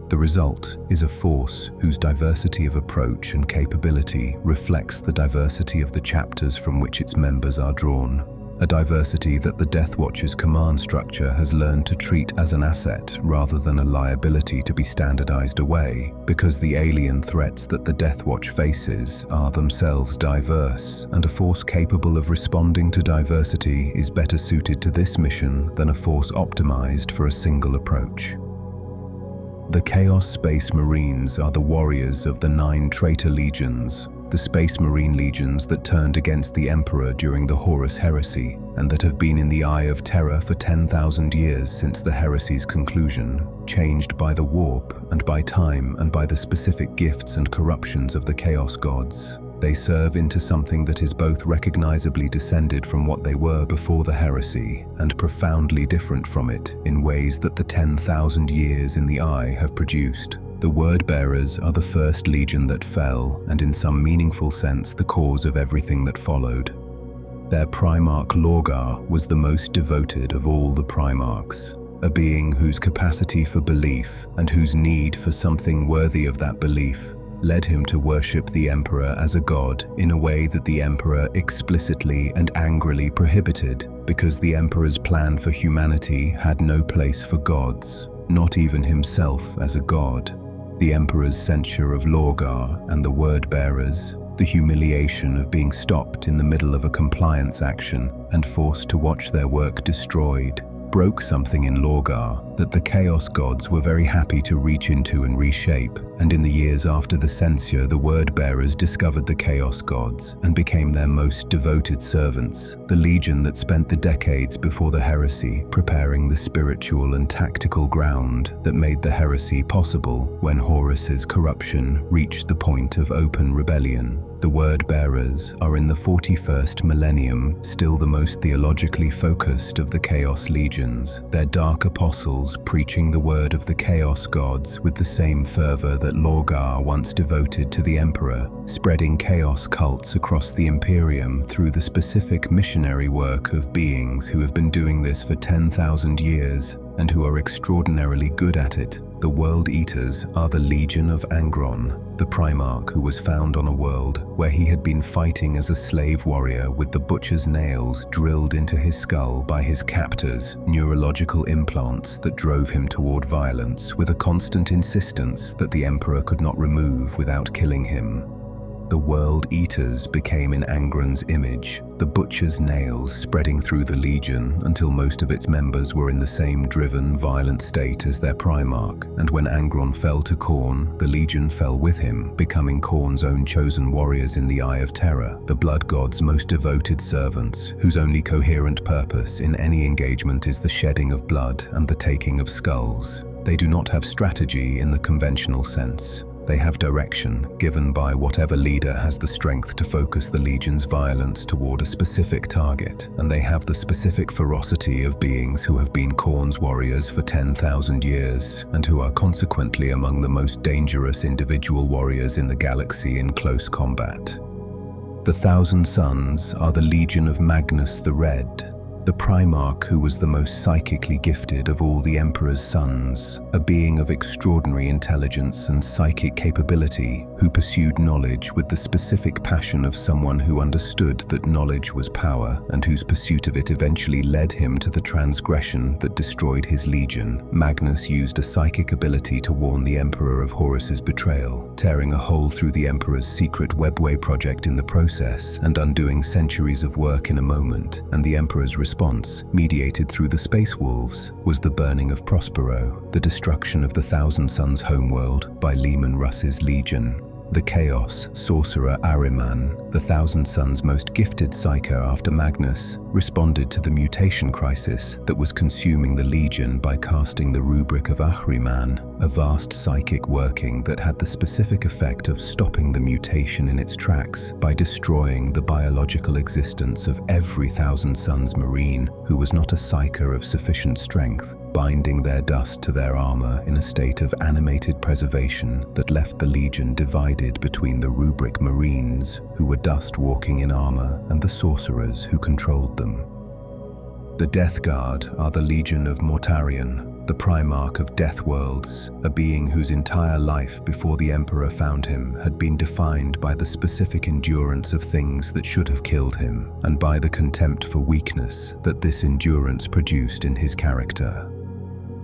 The result is a force whose diversity of approach and capability reflects the diversity of the chapters from which its members are drawn, a diversity that the Death Watch's command structure has learned to treat as an asset rather than a liability to be standardized away, because the alien threats that the Death Watch faces are themselves diverse, and a force capable of responding to diversity is better suited to this mission than a force optimized for a single approach. The Chaos Space Marines are the warriors of the 9 Traitor Legions, the Space Marine legions that turned against the Emperor during the Horus heresy, and that have been in the eye of terror for 10,000 years since the heresy's conclusion, changed by the warp and by time and by the specific gifts and corruptions of the Chaos Gods. They serve into something that is both recognizably descended from what they were before the heresy and profoundly different from it in ways that the 10,000 years in the eye have produced. The Word-Bearers are the first legion that fell, and in some meaningful sense the cause of everything that followed. Their Primarch Lorgar was the most devoted of all the Primarchs, a being whose capacity for belief and whose need for something worthy of that belief led him to worship the Emperor as a god in a way that the Emperor explicitly and angrily prohibited, because the Emperor's plan for humanity had no place for gods, not even himself as a god. The Emperor's censure of Lorgar and the Word-Bearers, the humiliation of being stopped in the middle of a compliance action and forced to watch their work destroyed, broke something in Lorgar that the Chaos Gods were very happy to reach into and reshape, and in the years after the censure, the Word-Bearers discovered the Chaos Gods and became their most devoted servants, the legion that spent the decades before the heresy preparing the spiritual and tactical ground that made the heresy possible when Horus's corruption reached the point of open rebellion. The Word-Bearers are in the 41st millennium still the most theologically focused of the Chaos Legions, their dark apostles preaching the word of the Chaos Gods with the same fervor that Lorgar once devoted to the Emperor, spreading chaos cults across the Imperium through the specific missionary work of beings who have been doing this for 10,000 years and who are extraordinarily good at it. The World Eaters are the Legion of Angron, the Primarch who was found on a world where he had been fighting as a slave warrior with the butcher's nails drilled into his skull by his captors, neurological implants that drove him toward violence with a constant insistence that the Emperor could not remove without killing him. The World Eaters became in Angron's image, the Butcher's nails spreading through the Legion until most of its members were in the same driven, violent state as their Primarch, and when Angron fell to Khorne, the Legion fell with him, becoming Khorne's own chosen warriors in the Eye of Terror, the Blood God's most devoted servants, whose only coherent purpose in any engagement is the shedding of blood and the taking of skulls. They do not have strategy in the conventional sense. They have direction, given by whatever leader has the strength to focus the Legion's violence toward a specific target, and they have the specific ferocity of beings who have been Khorne's warriors for 10,000 years, and who are consequently among the most dangerous individual warriors in the galaxy in close combat. The Thousand Sons are the Legion of Magnus the Red, the Primarch who was the most psychically gifted of all the Emperor's sons, a being of extraordinary intelligence and psychic capability, who pursued knowledge with the specific passion of someone who understood that knowledge was power, and whose pursuit of it eventually led him to the transgression that destroyed his legion. Magnus used a psychic ability to warn the Emperor of Horus's betrayal, tearing a hole through the Emperor's secret webway project in the process, and undoing centuries of work in a moment, and the Emperor's response, mediated through the Space Wolves, was the burning of Prospero, the destruction of the Thousand Sons' homeworld by Leman Russ's Legion. The Chaos sorcerer Ahriman, the Thousand Sons' most gifted psyker after Magnus, responded to the mutation crisis that was consuming the Legion by casting the rubric of Ahriman, a vast psychic working that had the specific effect of stopping the mutation in its tracks by destroying the biological existence of every Thousand Sons Marine who was not a psyker of sufficient strength, binding their dust to their armour in a state of animated preservation that left the Legion divided between the rubric Marines, who were dust walking in armour, and the sorcerers who controlled them. The Death Guard are the Legion of Mortarion, the Primarch of Death Worlds, a being whose entire life before the Emperor found him had been defined by the specific endurance of things that should have killed him, and by the contempt for weakness that this endurance produced in his character.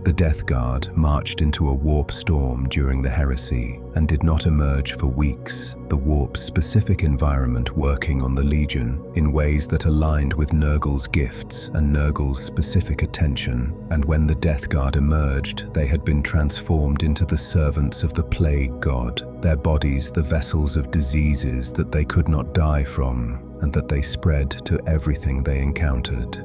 The Death Guard marched into a warp storm during the heresy and did not emerge for weeks, the warp's specific environment working on the Legion in ways that aligned with Nurgle's gifts and Nurgle's specific attention, and when the Death Guard emerged, they had been transformed into the servants of the Plague God, their bodies the vessels of diseases that they could not die from, and that they spread to everything they encountered.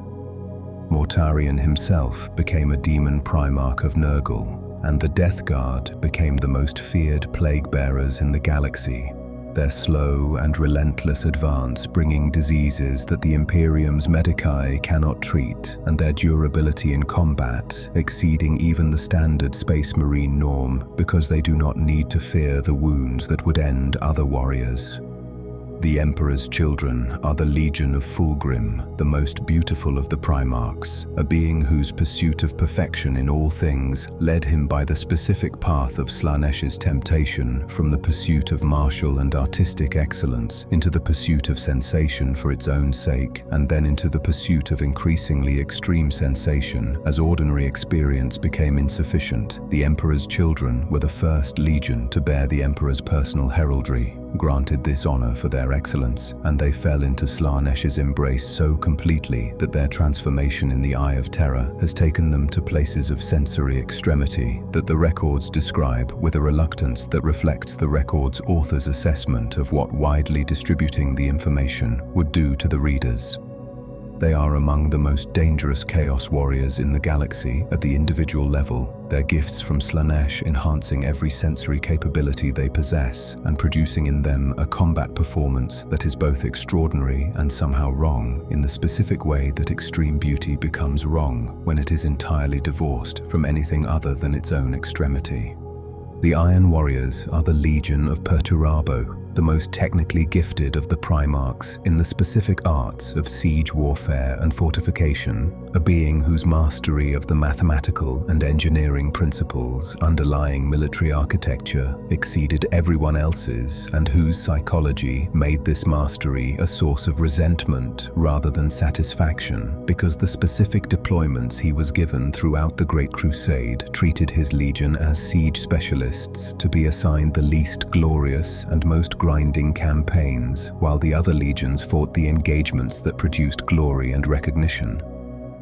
Mortarion himself became a demon Primarch of Nurgle, and the Death Guard became the most feared plague-bearers in the galaxy, their slow and relentless advance bringing diseases that the Imperium's Medicae cannot treat, and their durability in combat exceeding even the standard Space Marine norm because they do not need to fear the wounds that would end other warriors. The Emperor's children are the Legion of Fulgrim, the most beautiful of the Primarchs, a being whose pursuit of perfection in all things led him by the specific path of Slanesh's temptation from the pursuit of martial and artistic excellence into the pursuit of sensation for its own sake, and then into the pursuit of increasingly extreme sensation as ordinary experience became insufficient. The Emperor's children were the first Legion to bear the Emperor's personal heraldry, granted this honor for their excellence, and they fell into Slanesh's embrace so completely that their transformation in the Eye of Terror has taken them to places of sensory extremity that the records describe with a reluctance that reflects the record's author's assessment of what widely distributing the information would do to the readers. They are among the most dangerous Chaos Warriors in the galaxy at the individual level, their gifts from Slanesh enhancing every sensory capability they possess and producing in them a combat performance that is both extraordinary and somehow wrong in the specific way that extreme beauty becomes wrong when it is entirely divorced from anything other than its own extremity. The Iron Warriors are the Legion of Perturabo, the most technically gifted of the Primarchs in the specific arts of siege warfare and fortification, a being whose mastery of the mathematical and engineering principles underlying military architecture exceeded everyone else's, and whose psychology made this mastery a source of resentment rather than satisfaction, because the specific deployments he was given throughout the Great Crusade treated his legion as siege specialists to be assigned the least glorious and most grinding campaigns, while the other legions fought the engagements that produced glory and recognition.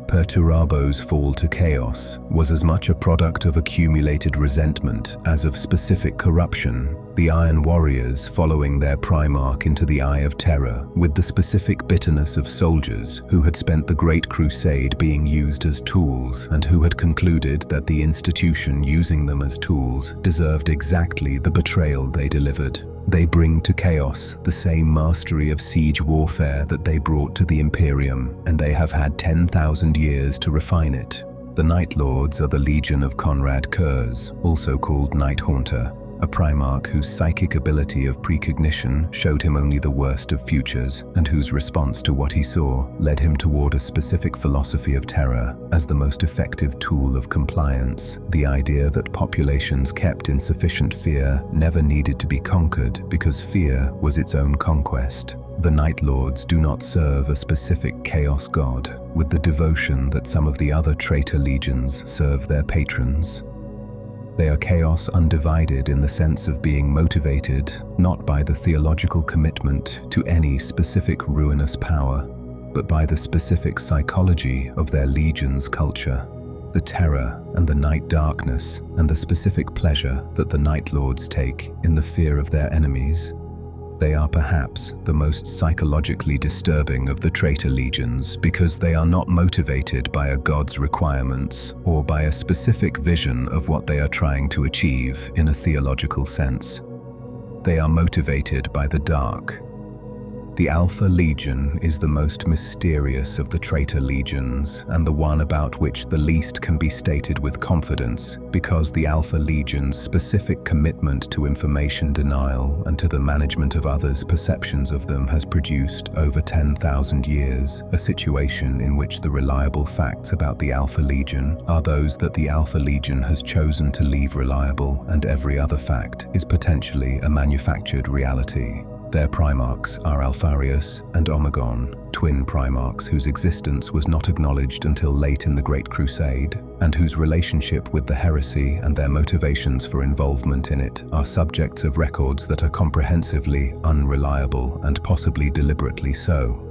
Perturabo's fall to chaos was as much a product of accumulated resentment as of specific corruption, the Iron Warriors following their Primarch into the Eye of Terror with the specific bitterness of soldiers who had spent the Great Crusade being used as tools and who had concluded that the institution using them as tools deserved exactly the betrayal they delivered. They bring to chaos the same mastery of siege warfare that they brought to the Imperium, and they have had 10,000 years to refine it. The Night Lords are the Legion of Conrad Kurz, also called Night Haunter, a Primarch whose psychic ability of precognition showed him only the worst of futures, and whose response to what he saw led him toward a specific philosophy of terror as the most effective tool of compliance, the idea that populations kept in sufficient fear never needed to be conquered because fear was its own conquest. The Night Lords do not serve a specific chaos god with the devotion that some of the other Traitor Legions serve their patrons. They are chaos undivided in the sense of being motivated not by the theological commitment to any specific ruinous power, but by the specific psychology of their legion's culture, the terror and the night darkness, and the specific pleasure that the Night Lords take in the fear of their enemies. They are perhaps the most psychologically disturbing of the Traitor Legions because they are not motivated by a god's requirements or by a specific vision of what they are trying to achieve in a theological sense. They are motivated by the dark. The Alpha Legion is the most mysterious of the Traitor Legions and the one about which the least can be stated with confidence because the Alpha Legion's specific commitment to information denial and to the management of others' perceptions of them has produced over 10,000 years a situation in which the reliable facts about the Alpha Legion are those that the Alpha Legion has chosen to leave reliable, and every other fact is potentially a manufactured reality. Their Primarchs are Alpharius and Omegon, twin Primarchs whose existence was not acknowledged until late in the Great Crusade, and whose relationship with the heresy and their motivations for involvement in it are subjects of records that are comprehensively unreliable and possibly deliberately so.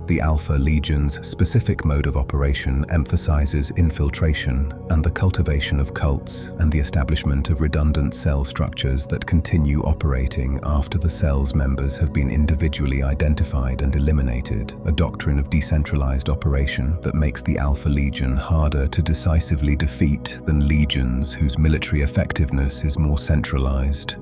The Alpha Legion's specific mode of operation emphasizes infiltration and the cultivation of cults and the establishment of redundant cell structures that continue operating after the cell's members have been individually identified and eliminated, a doctrine of decentralized operation that makes the Alpha Legion harder to decisively defeat than legions whose military effectiveness is more centralized.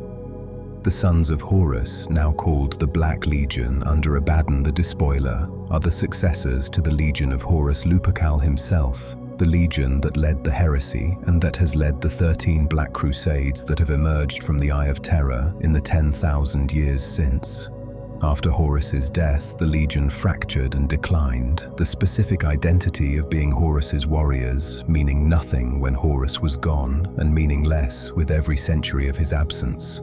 The Sons of Horus, now called the Black Legion under Abaddon the Despoiler, are the successors to the Legion of Horus Lupercal himself, the legion that led the heresy and that has led the 13 Black Crusades that have emerged from the Eye of Terror in the 10,000 years since. After Horus's death, the legion fractured and declined, the specific identity of being Horus's warriors, meaning nothing when Horus was gone and meaning less with every century of his absence.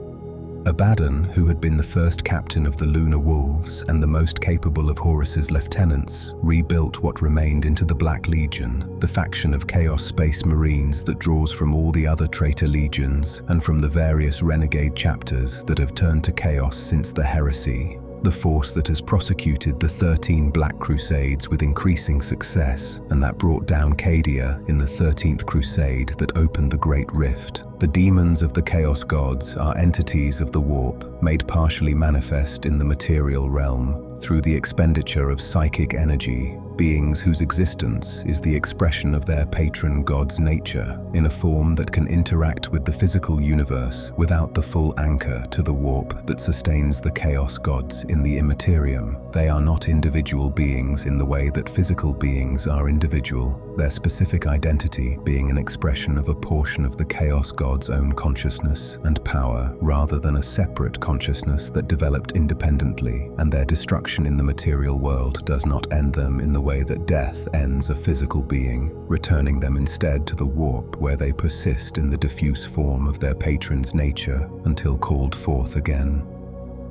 Abaddon, who had been the first captain of the Lunar Wolves and the most capable of Horus's lieutenants, rebuilt what remained into the Black Legion, the faction of Chaos Space Marines that draws from all the other Traitor Legions and from the various renegade chapters that have turned to chaos since the heresy, the force that has prosecuted the 13 Black Crusades with increasing success, and that brought down Cadia in the 13th Crusade that opened the Great Rift. The demons of the Chaos Gods are entities of the warp, made partially manifest in the material realm through the expenditure of psychic energy, beings whose existence is the expression of their patron god's nature in a form that can interact with the physical universe without the full anchor to the warp that sustains the Chaos Gods in the immaterium. They are not individual beings in the way that physical beings are individual, their specific identity being an expression of a portion of the Chaos God's own consciousness and power rather than a separate consciousness that developed independently, and their destruction in the material world does not end them in the way that death ends a physical being, returning them instead to the warp where they persist in the diffuse form of their patron's nature until called forth again.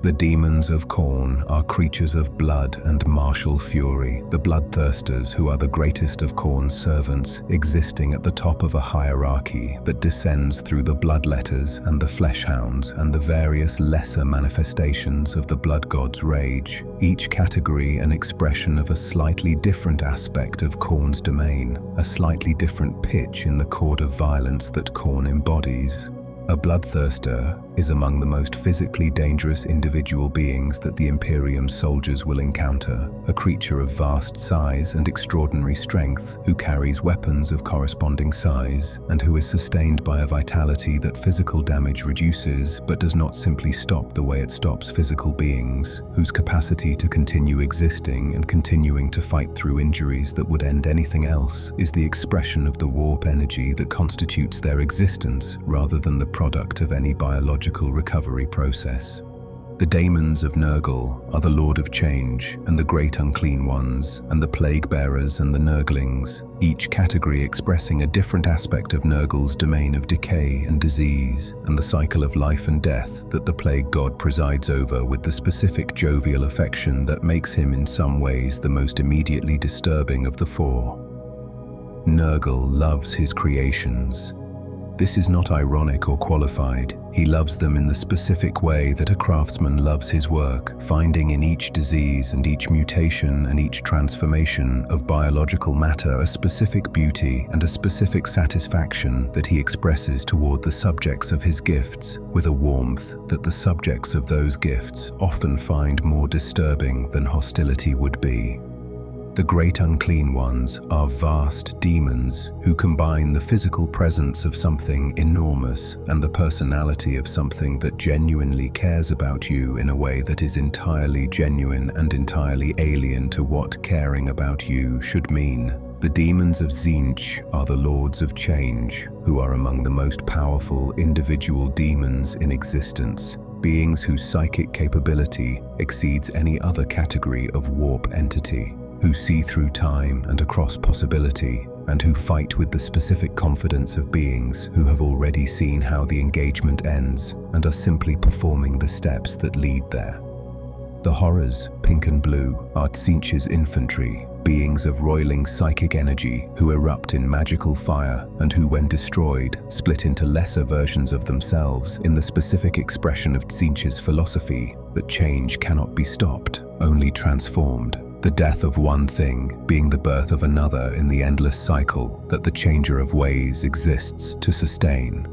The demons of Khorne are creatures of blood and martial fury, the bloodthirsters who are the greatest of Khorne's servants, existing at the top of a hierarchy that descends through the bloodletters and the fleshhounds and the various lesser manifestations of the blood god's rage, each category an expression of a slightly different aspect of Khorne's domain, a slightly different pitch in the chord of violence that Khorne embodies. A bloodthirster is among the most physically dangerous individual beings that the Imperium soldiers will encounter, a creature of vast size and extraordinary strength who carries weapons of corresponding size and who is sustained by a vitality that physical damage reduces but does not simply stop the way it stops physical beings, whose capacity to continue existing and continuing to fight through injuries that would end anything else is the expression of the warp energy that constitutes their existence rather than the product of any biological recovery process. The daemons of Nurgle are the Lord of Change and the Great Unclean Ones and the Plague Bearers and the Nurglings, each category expressing a different aspect of Nurgle's domain of decay and disease and the cycle of life and death that the Plague God presides over with the specific jovial affection that makes him in some ways the most immediately disturbing of the four. Nurgle loves his creations. This is not ironic or qualified. He loves them in the specific way that a craftsman loves his work, finding in each disease and each mutation and each transformation of biological matter a specific beauty and a specific satisfaction that he expresses toward the subjects of his gifts, with a warmth that the subjects of those gifts often find more disturbing than hostility would be. The Great Unclean Ones are vast demons who combine the physical presence of something enormous and the personality of something that genuinely cares about you in a way that is entirely genuine and entirely alien to what caring about you should mean. The demons of Tzeentch are the Lords of Change, who are among the most powerful individual demons in existence, beings whose psychic capability exceeds any other category of warp entity, who see through time and across possibility, and who fight with the specific confidence of beings who have already seen how the engagement ends and are simply performing the steps that lead there. The Horrors, pink and blue, are Tzeentch's infantry, beings of roiling psychic energy who erupt in magical fire and who, when destroyed, split into lesser versions of themselves in the specific expression of Tzeentch's philosophy that change cannot be stopped, only transformed. The death of one thing being the birth of another in the endless cycle that the changer of ways exists to sustain.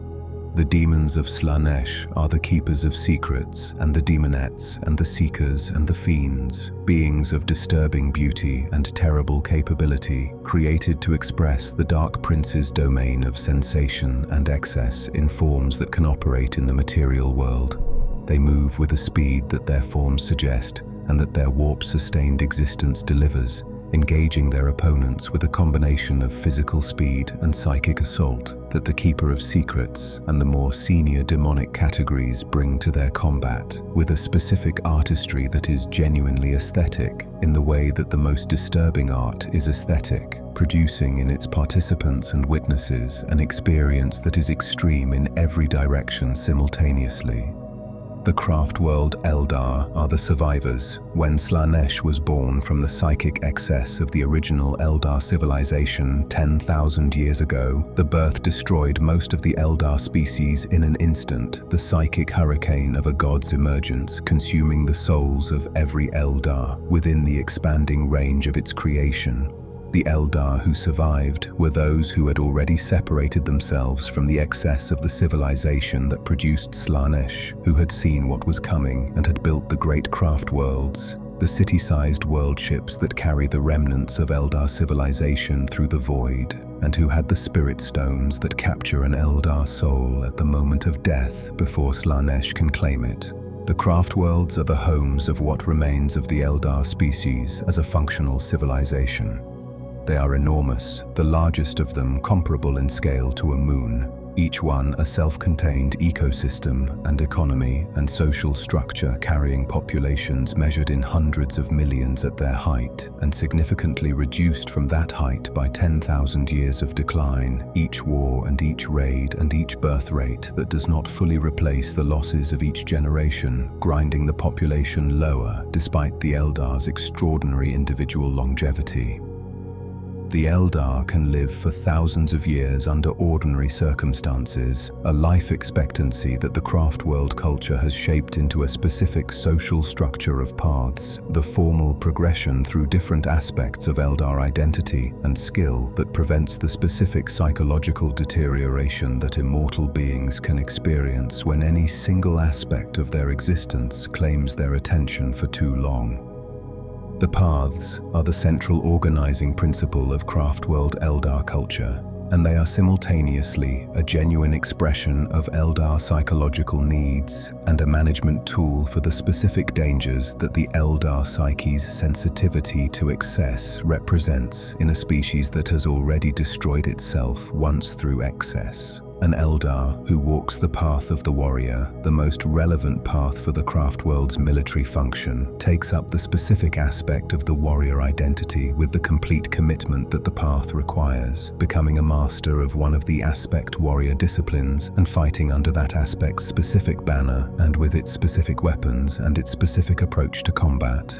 The demons of Slaanesh are the keepers of secrets and the demonettes and the seekers and the fiends, beings of disturbing beauty and terrible capability, created to express the Dark Prince's domain of sensation and excess in forms that can operate in the material world. They move with a speed that their forms suggest and that their warp-sustained existence delivers, engaging their opponents with a combination of physical speed and psychic assault that the Keeper of Secrets and the more senior demonic categories bring to their combat, with a specific artistry that is genuinely aesthetic in the way that the most disturbing art is aesthetic, producing in its participants and witnesses an experience that is extreme in every direction simultaneously. The Craftworld Eldar are the survivors. When Slaanesh was born from the psychic excess of the original Eldar civilization 10,000 years ago, the birth destroyed most of the Eldar species in an instant, the psychic hurricane of a god's emergence, consuming the souls of every Eldar within the expanding range of its creation. The Eldar who survived were those who had already separated themselves from the excess of the civilization that produced Slaanesh, who had seen what was coming and had built the great craft worlds, the city-sized world ships that carry the remnants of Eldar civilization through the void, and who had the spirit stones that capture an Eldar soul at the moment of death before Slaanesh can claim it. The craft worlds are the homes of what remains of the Eldar species as a functional civilization. They are enormous, the largest of them comparable in scale to a moon. each one a self-contained ecosystem and economy and social structure carrying populations measured in hundreds of millions at their height and significantly reduced from that height by 10,000 years of decline, each war and each raid and each birth rate that does not fully replace the losses of each generation, grinding the population lower despite the Eldar's extraordinary individual longevity. The Eldar can live for thousands of years under ordinary circumstances, a life expectancy that the Craftworld culture has shaped into a specific social structure of paths, the formal progression through different aspects of Eldar identity and skill that prevents the specific psychological deterioration that immortal beings can experience when any single aspect of their existence claims their attention for too long. The paths are the central organizing principle of Craftworld Eldar culture, and they are simultaneously a genuine expression of Eldar psychological needs and a management tool for the specific dangers that the Eldar psyche's sensitivity to excess represents in a species that has already destroyed itself once through excess. An Eldar who walks the path of the warrior, the most relevant path for the Craftworld's military function, takes up the specific aspect of the warrior identity with the complete commitment that the path requires, becoming a master of one of the aspect warrior disciplines and fighting under that aspect's specific banner and with its specific weapons and its specific approach to combat.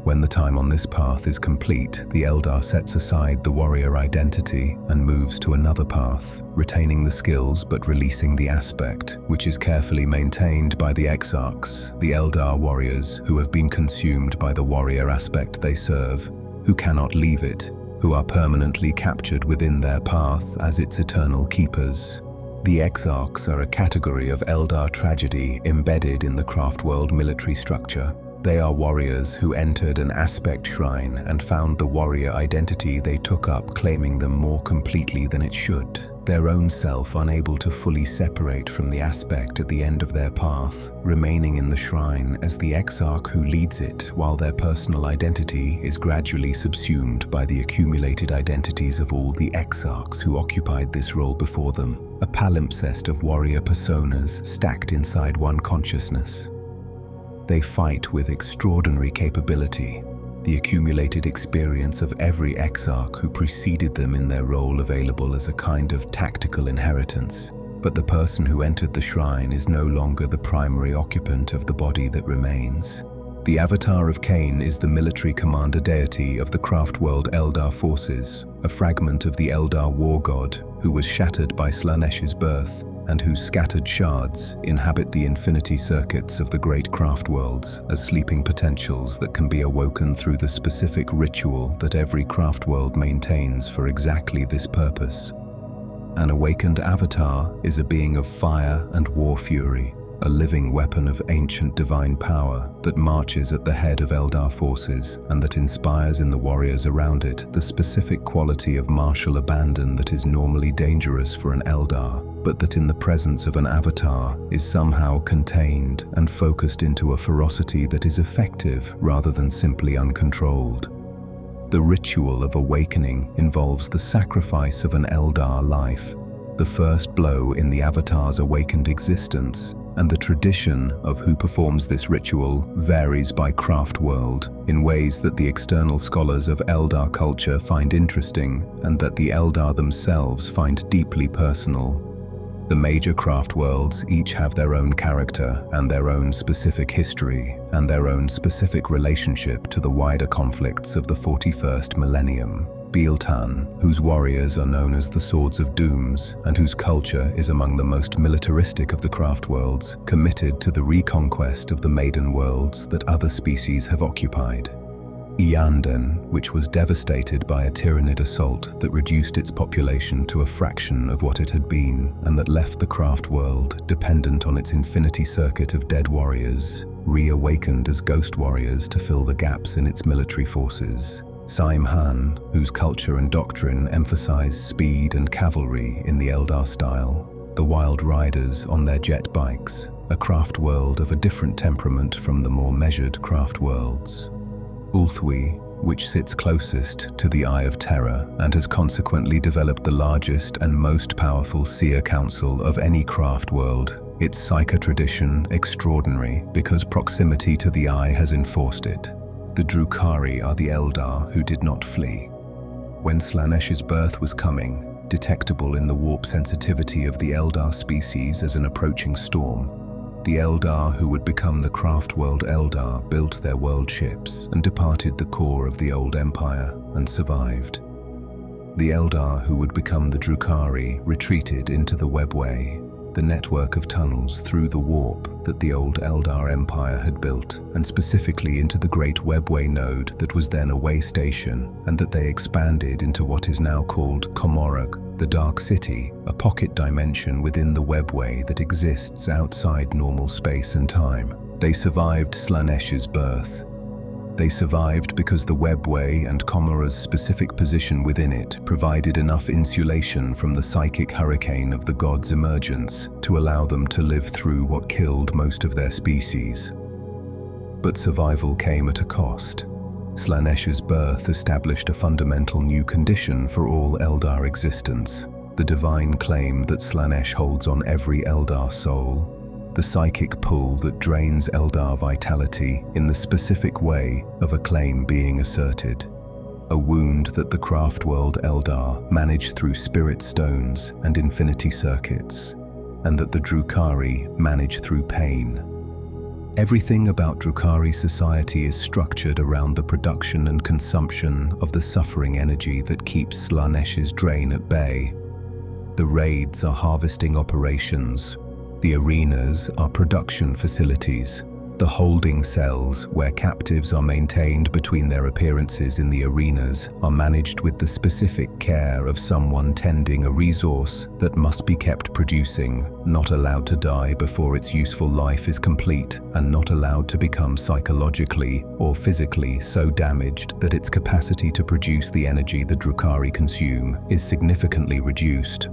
When the time on this path is complete, the Eldar sets aside the warrior identity and moves to another path, retaining the skills but releasing the aspect, which is carefully maintained by the exarchs, the Eldar warriors who have been consumed by the warrior aspect they serve, who cannot leave it, who are permanently captured within their path as its eternal keepers. The exarchs are a category of Eldar tragedy embedded in the Craftworld military structure. They are warriors who entered an aspect shrine and found the warrior identity they took up claiming them more completely than it should, their own self unable to fully separate from the aspect at the end of their path, remaining in the shrine as the exarch who leads it while their personal identity is gradually subsumed by the accumulated identities of all the exarchs who occupied this role before them, a palimpsest of warrior personas stacked inside one consciousness. They fight with extraordinary capability, the accumulated experience of every exarch who preceded them in their role available as a kind of tactical inheritance. But the person who entered the shrine is no longer the primary occupant of the body that remains. The avatar of Cain is the military commander deity of the Craftworld Eldar forces, a fragment of the Eldar war god who was shattered by Slaaneş's birth, and whose scattered shards inhabit the infinity circuits of the great Craftworlds as sleeping potentials that can be awoken through the specific ritual that every Craftworld maintains for exactly this purpose. An awakened avatar is a being of fire and war fury, a living weapon of ancient divine power that marches at the head of Eldar forces and that inspires in the warriors around it the specific quality of martial abandon that is normally dangerous for an Eldar, but that in the presence of an avatar is somehow contained and focused into a ferocity that is effective rather than simply uncontrolled. The ritual of awakening involves the sacrifice of an Eldar life, the first blow in the avatar's awakened existence, and the tradition of who performs this ritual varies by Craftworld in ways that the external scholars of Eldar culture find interesting and that the Eldar themselves find deeply personal. The major Craftworlds each have their own character and their own specific history and their own specific relationship to the wider conflicts of the 41st millennium. Votann, whose warriors are known as the Swords of Dooms and whose culture is among the most militaristic of the Craftworlds, committed to the reconquest of the Maiden Worlds that other species have occupied. Iyanden, which was devastated by a Tyranid assault that reduced its population to a fraction of what it had been and that left the Craftworld dependent on its infinity circuit of dead warriors, reawakened as ghost warriors to fill the gaps in its military forces. Saimhan, whose culture and doctrine emphasize speed and cavalry in the Eldar style. The Wild Riders on their jet bikes, a Craftworld of a different temperament from the more measured Craftworlds. Ulthwi, which sits closest to the Eye of Terror and has consequently developed the largest and most powerful seer council of any craft world. Its Psyker tradition extraordinary because proximity to the Eye has enforced it. The Drukhari are the Eldar who did not flee. When Slaaneş's birth was coming, detectable in the warp sensitivity of the Eldar species as an approaching storm, the Eldar who would become the Craftworld Eldar built their world ships and departed the core of the old empire and survived. The Eldar who would become the Drukhari retreated into the Webway, the network of tunnels through the warp that the old Eldar Empire had built, and specifically into the great Webway node that was then a way station, and that they expanded into what is now called Commorragh, the Dark City, a pocket dimension within the Webway that exists outside normal space and time. They survived Slaaneş's birth. They survived because the Webway and Commorragh's specific position within it provided enough insulation from the psychic hurricane of the gods' emergence to allow them to live through what killed most of their species. But survival came at a cost. Slaaneş's birth established a fundamental new condition for all Eldar existence, the divine claim that Slaaneş holds on every Eldar soul, the psychic pull that drains Eldar vitality in the specific way of a claim being asserted, a wound that the Craftworld Eldar manage through spirit stones and infinity circuits, and that the Drukhari manage through pain. Everything about Drukhari society is structured around the production and consumption of the suffering energy that keeps Slaaneş's drain at bay. The raids are harvesting operations. The arenas are production facilities. The holding cells, where captives are maintained between their appearances in the arenas, are managed with the specific care of someone tending a resource that must be kept producing, not allowed to die before its useful life is complete, and not allowed to become psychologically or physically so damaged that its capacity to produce the energy the Drukhari consume is significantly reduced.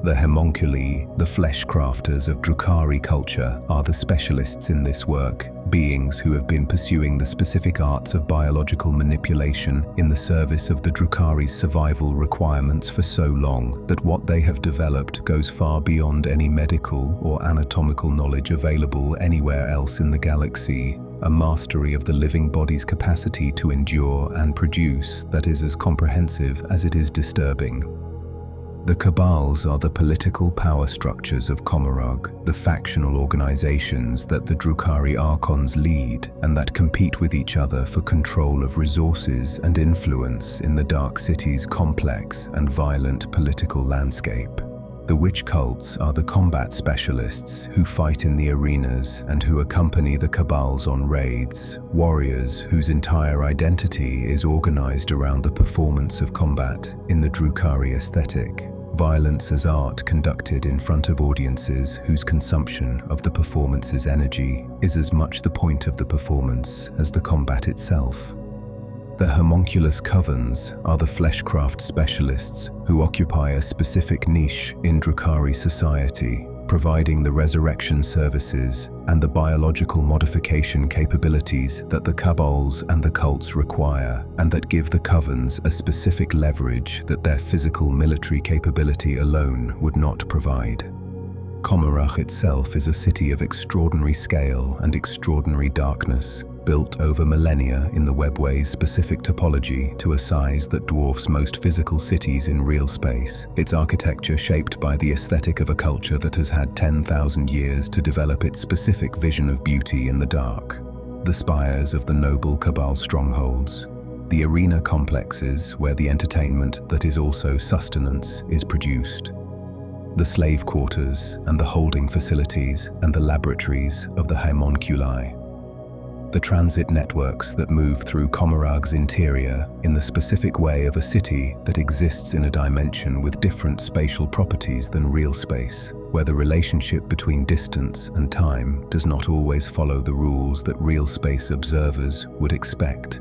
The homunculi, the flesh crafters of Drukhari culture, are the specialists in this work, beings who have been pursuing the specific arts of biological manipulation in the service of the Drukhari's survival requirements for so long that what they have developed goes far beyond any medical or anatomical knowledge available anywhere else in the galaxy, a mastery of the living body's capacity to endure and produce that is as comprehensive as it is disturbing. The Cabals are the political power structures of Commorragh, the factional organizations that the Drukhari Archons lead and that compete with each other for control of resources and influence in the Dark City's complex and violent political landscape. The witch cults are the combat specialists who fight in the arenas and who accompany the Cabals on raids, warriors whose entire identity is organized around the performance of combat in the Drukhari aesthetic. Violence as art conducted in front of audiences whose consumption of the performance's energy is as much the point of the performance as the combat itself. The homunculus covens are the fleshcraft specialists who occupy a specific niche in Drukhari society, providing the resurrection services and the biological modification capabilities that the Cabals and the cults require, and that give the covens a specific leverage that their physical military capability alone would not provide. Commorragh itself is a city of extraordinary scale and extraordinary darkness, built over millennia in the Webway's specific topology to a size that dwarfs most physical cities in real space, its architecture shaped by the aesthetic of a culture that has had 10,000 years to develop its specific vision of beauty in the dark. The spires of the noble Cabal strongholds, the arena complexes where the entertainment that is also sustenance is produced, the slave quarters and the holding facilities and the laboratories of the homunculi, the transit networks that move through Commorragh's interior in the specific way of a city that exists in a dimension with different spatial properties than real space, where the relationship between distance and time does not always follow the rules that real space observers would expect.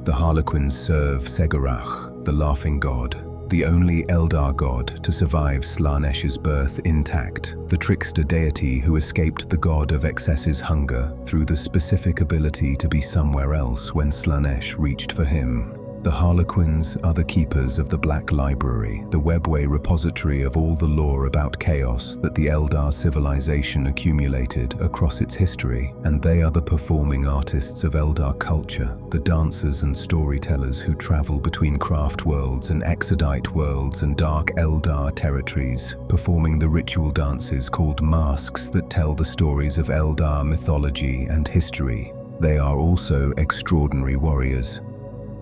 The Harlequins serve Segurach, the laughing god, the only Eldar god to survive Slaaneş's birth intact, the trickster deity who escaped the god of excess's hunger through the specific ability to be somewhere else when Slaaneş reached for him. The Harlequins are the keepers of the Black Library, the webway repository of all the lore about chaos that the Eldar civilization accumulated across its history, and they are the performing artists of Eldar culture, the dancers and storytellers who travel between craft worlds and exodite worlds and Dark Eldar territories, performing the ritual dances called masks that tell the stories of Eldar mythology and history. They are also extraordinary warriors.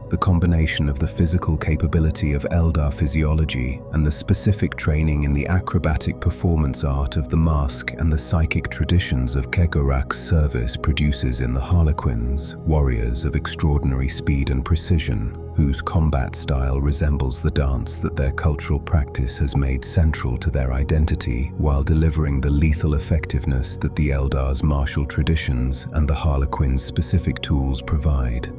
The combination of the physical capability of Eldar physiology and the specific training in the acrobatic performance art of the mask and the psychic traditions of Khorne's service produces in the Harlequins, warriors of extraordinary speed and precision, whose combat style resembles the dance that their cultural practice has made central to their identity, while delivering the lethal effectiveness that the Eldar's martial traditions and the Harlequins' specific tools provide.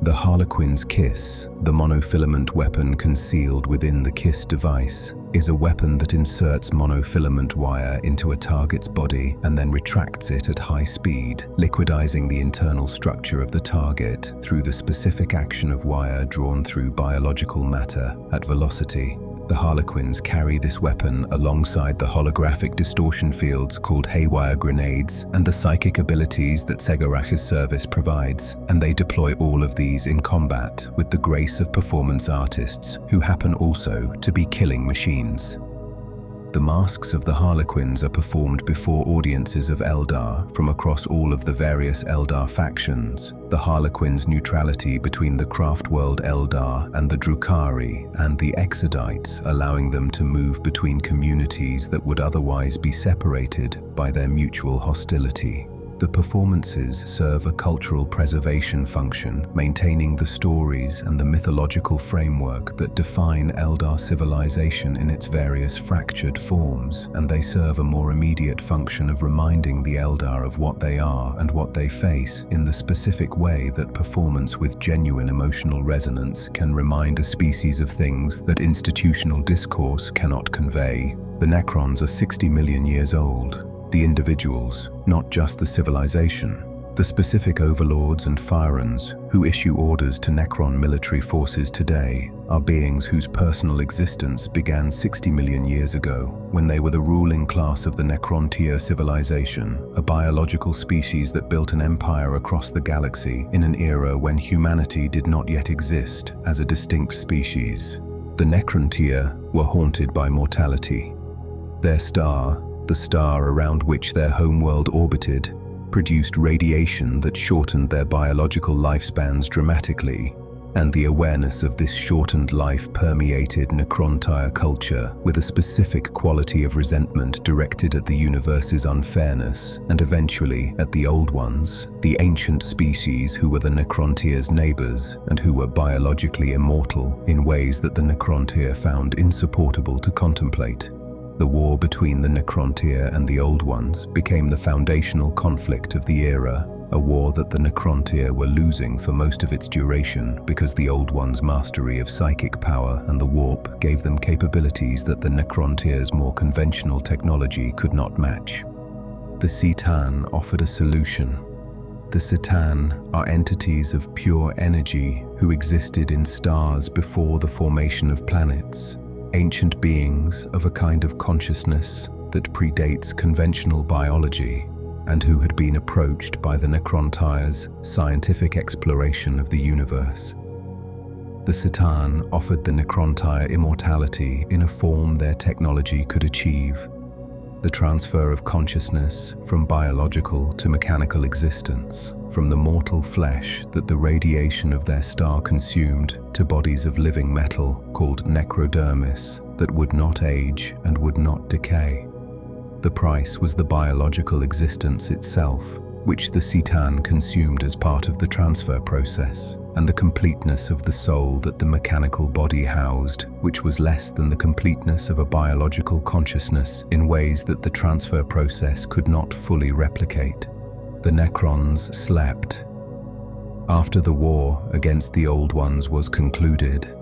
The Harlequin's Kiss, the monofilament weapon concealed within the Kiss device, is a weapon that inserts monofilament wire into a target's body and then retracts it at high speed, liquidizing the internal structure of the target through the specific action of wire drawn through biological matter at velocity. The Harlequins carry this weapon alongside the holographic distortion fields called haywire grenades and the psychic abilities that Khorne's service provides, and they deploy all of these in combat with the grace of performance artists who happen also to be killing machines. The masks of the Harlequins are performed before audiences of Eldar from across all of the various Eldar factions, the Harlequins' neutrality between the Craftworld Eldar and the Drukhari and the Exodites, allowing them to move between communities that would otherwise be separated by their mutual hostility. The performances serve a cultural preservation function, maintaining the stories and the mythological framework that define Eldar civilization in its various fractured forms, and they serve a more immediate function of reminding the Eldar of what they are and what they face in the specific way that performance with genuine emotional resonance can remind a species of things that institutional discourse cannot convey. The Necrons are 60 million years old. The individuals, not just the civilization. The specific overlords and pharaohs who issue orders to Necron military forces today are beings whose personal existence began 60 million years ago, when they were the ruling class of the Necrontyr civilization, a biological species that built an empire across the galaxy in an era when humanity did not yet exist as a distinct species. The Necrontyr were haunted by mortality. Their star, the star around which their homeworld orbited, produced radiation that shortened their biological lifespans dramatically, and the awareness of this shortened life permeated Necrontyr culture with a specific quality of resentment directed at the universe's unfairness, and eventually at the Old Ones, the ancient species who were the Necrontyr's neighbors and who were biologically immortal in ways that the Necrontyr found insupportable to contemplate. The war between the Necrontyr and the Old Ones became the foundational conflict of the era, a war that the Necrontyr were losing for most of its duration because the Old Ones' mastery of psychic power and the warp gave them capabilities that the Necrontyr's more conventional technology could not match. The C'tan offered a solution. The C'tan are entities of pure energy who existed in stars before the formation of planets. Ancient beings of a kind of consciousness that predates conventional biology, and who had been approached by the Necrontyr's scientific exploration of the universe. The C'tan offered the Necrontyr immortality in a form their technology could achieve, the transfer of consciousness from biological to mechanical existence, from the mortal flesh that the radiation of their star consumed to bodies of living metal called necrodermis that would not age and would not decay. The price was the biological existence itself, which the C'tan consumed as part of the transfer process, and the completeness of the soul that the mechanical body housed, which was less than the completeness of a biological consciousness in ways that the transfer process could not fully replicate. The Necrons slept. After the war against the Old Ones was concluded,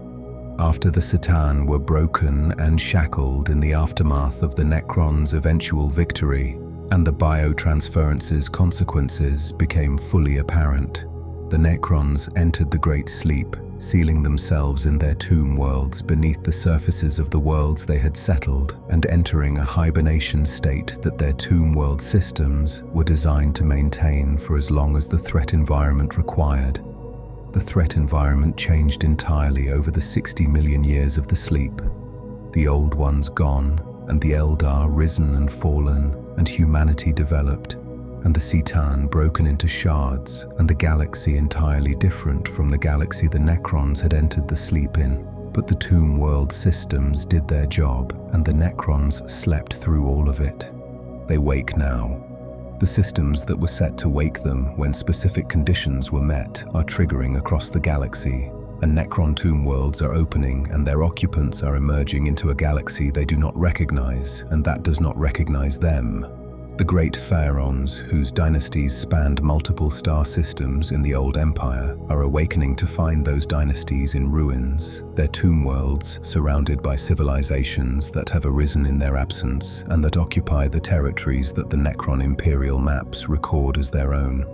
After the C'tan were broken and shackled in the aftermath of the Necrons' eventual victory, and the biotransference's consequences became fully apparent, the Necrons entered the Great Sleep, sealing themselves in their tomb worlds beneath the surfaces of the worlds they had settled, and entering a hibernation state that their tomb world systems were designed to maintain for as long as the threat environment required. The threat environment changed entirely over the 60 million years of the sleep. The Old Ones gone, and the Eldar risen and fallen, and humanity developed, and the C'tan broken into shards, and the galaxy entirely different from the galaxy the Necrons had entered the sleep in. But the tomb world systems did their job, and the Necrons slept through all of it. They wake now. The systems that were set to wake them when specific conditions were met are triggering across the galaxy, and Necron tomb worlds are opening, and their occupants are emerging into a galaxy they do not recognize, and that does not recognize them. The great pharaohs, whose dynasties spanned multiple star systems in the old empire, are awakening to find those dynasties in ruins, their tomb worlds surrounded by civilizations that have arisen in their absence and that occupy the territories that the Necron imperial maps record as their own.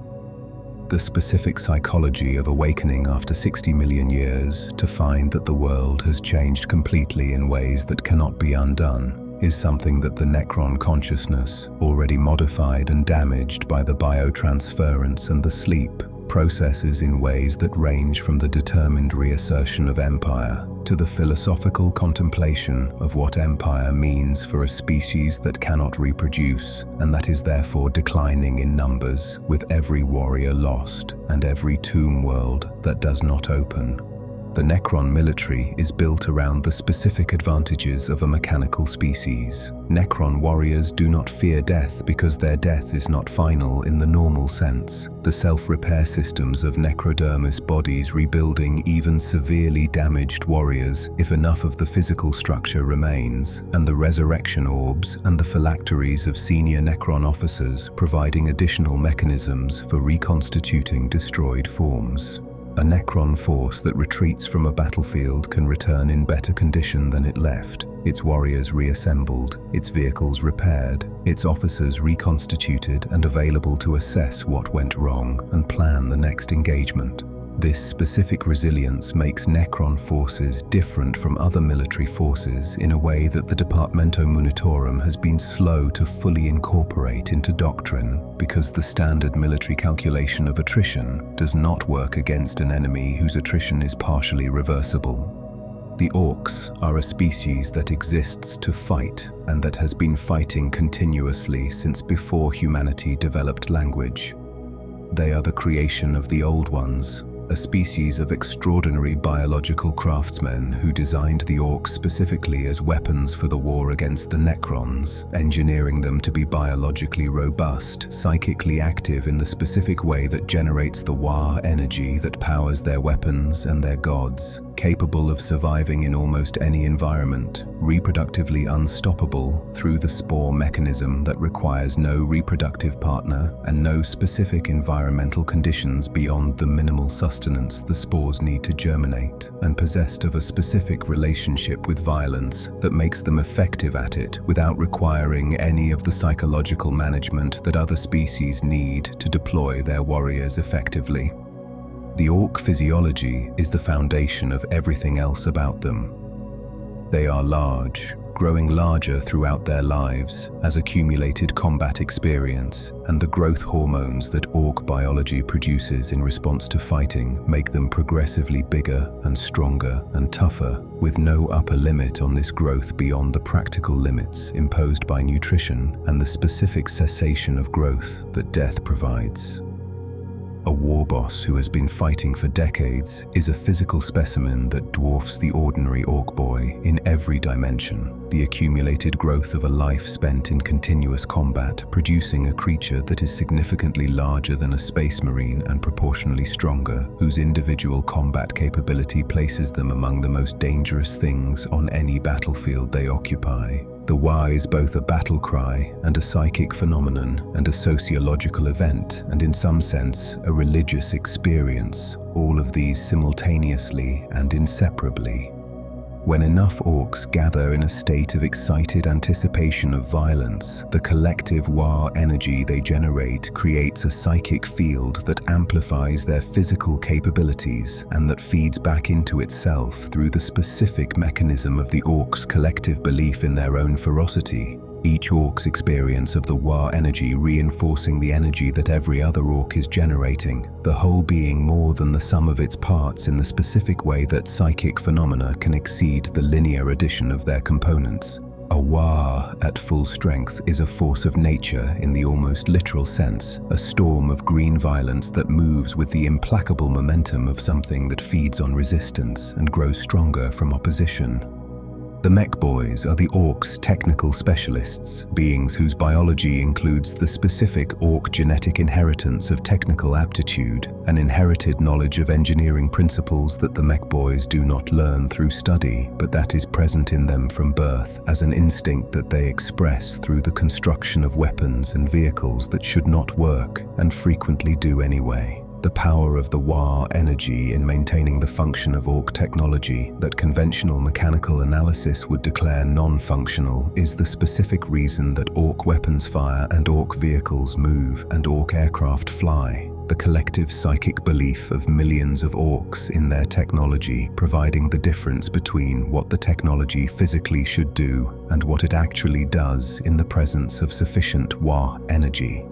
The specific psychology of awakening after 60 million years to find that the world has changed completely in ways that cannot be undone is something that the Necron consciousness, already modified and damaged by the biotransference and the sleep, processes in ways that range from the determined reassertion of empire to the philosophical contemplation of what empire means for a species that cannot reproduce and that is therefore declining in numbers, with every warrior lost and every tomb world that does not open. The Necron military is built around the specific advantages of a mechanical species. Necron warriors do not fear death because their death is not final in the normal sense. The self-repair systems of necrodermis bodies rebuilding even severely damaged warriors if enough of the physical structure remains, and the resurrection orbs and the phylacteries of senior Necron officers providing additional mechanisms for reconstituting destroyed forms. A Necron force that retreats from a battlefield can return in better condition than it left, its warriors reassembled, its vehicles repaired, its officers reconstituted and available to assess what went wrong and plan the next engagement. This specific resilience makes Necron forces different from other military forces in a way that the Departamento Munitorum has been slow to fully incorporate into doctrine, because the standard military calculation of attrition does not work against an enemy whose attrition is partially reversible. The Orks are a species that exists to fight and that has been fighting continuously since before humanity developed language. They are the creation of the Old Ones, a species of extraordinary biological craftsmen who designed the Orks specifically as weapons for the war against the Necrons, engineering them to be biologically robust, psychically active in the specific way that generates the Wa energy that powers their weapons and their gods, capable of surviving in almost any environment, reproductively unstoppable through the spore mechanism that requires no reproductive partner and no specific environmental conditions beyond the minimal sustenance the spores need to germinate, and possessed of a specific relationship with violence that makes them effective at it without requiring any of the psychological management that other species need to deploy their warriors effectively. The Ork physiology is the foundation of everything else about them. They are large, growing larger throughout their lives as accumulated combat experience, and the growth hormones that Ork biology produces in response to fighting make them progressively bigger and stronger and tougher, with no upper limit on this growth beyond the practical limits imposed by nutrition and the specific cessation of growth that death provides. A war boss who has been fighting for decades is a physical specimen that dwarfs the ordinary Ork boy in every dimension, the accumulated growth of a life spent in continuous combat, producing a creature that is significantly larger than a space marine and proportionally stronger, whose individual combat capability places them among the most dangerous things on any battlefield they occupy. The Wa is both a battle cry and a psychic phenomenon and a sociological event, and in some sense, a religious experience, all of these simultaneously and inseparably. When enough orcs gather in a state of excited anticipation of violence, the collective War energy they generate creates a psychic field that amplifies their physical capabilities and that feeds back into itself through the specific mechanism of the orcs' collective belief in their own ferocity. Each orc's experience of the War energy reinforcing the energy that every other orc is generating, the whole being more than the sum of its parts in the specific way that psychic phenomena can exceed the linear addition of their components. A War at full strength is a force of nature in the almost literal sense, a storm of green violence that moves with the implacable momentum of something that feeds on resistance and grows stronger from opposition. The Mech Boys are the Orcs' technical specialists, beings whose biology includes the specific Orc genetic inheritance of technical aptitude, an inherited knowledge of engineering principles that the Mech Boys do not learn through study, but that is present in them from birth as an instinct that they express through the construction of weapons and vehicles that should not work and frequently do anyway. The power of the War energy in maintaining the function of Orc technology that conventional mechanical analysis would declare non-functional is the specific reason that Orc weapons fire and Orc vehicles move and Orc aircraft fly. The collective psychic belief of millions of Orcs in their technology providing the difference between what the technology physically should do and what it actually does in the presence of sufficient War energy.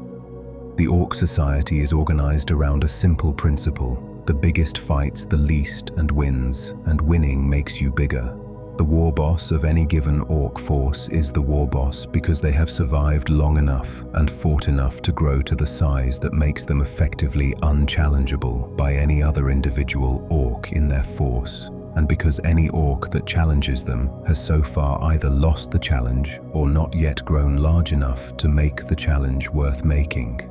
The Orc society is organized around a simple principle: the biggest fights the least and wins, and winning makes you bigger. The war boss of any given Orc force is the war boss because they have survived long enough and fought enough to grow to the size that makes them effectively unchallengeable by any other individual Orc in their force, and because any Orc that challenges them has so far either lost the challenge or not yet grown large enough to make the challenge worth making.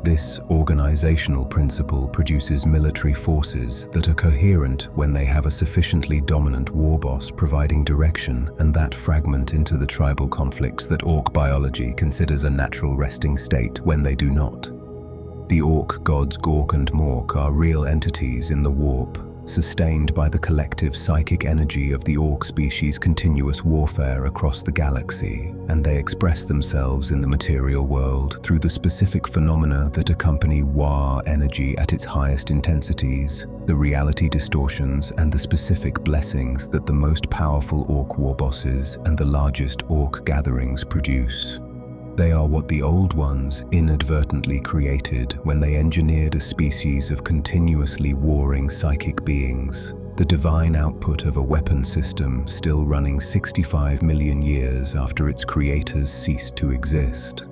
This organizational principle produces military forces that are coherent when they have a sufficiently dominant war boss providing direction and that fragment into the tribal conflicts that Orc biology considers a natural resting state when they do not. The Orc gods Gork and Mork are real entities in the warp, sustained by the collective psychic energy of the Orc species' continuous warfare across the galaxy, and they express themselves in the material world through the specific phenomena that accompany War energy at its highest intensities, the reality distortions and the specific blessings that the most powerful Orc war bosses and the largest Orc gatherings produce. They are what the Old Ones inadvertently created when they engineered a species of continuously warring psychic beings, the divine output of a weapon system still running 65 million years after its creators ceased to exist.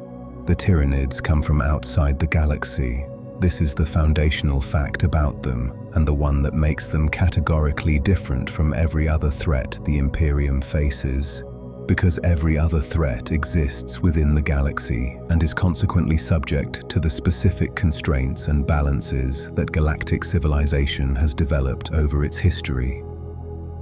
The Tyranids come from outside the galaxy. This is the foundational fact about them, and the one that makes them categorically different from every other threat the Imperium faces. Because every other threat exists within the galaxy and is consequently subject to the specific constraints and balances that galactic civilization has developed over its history.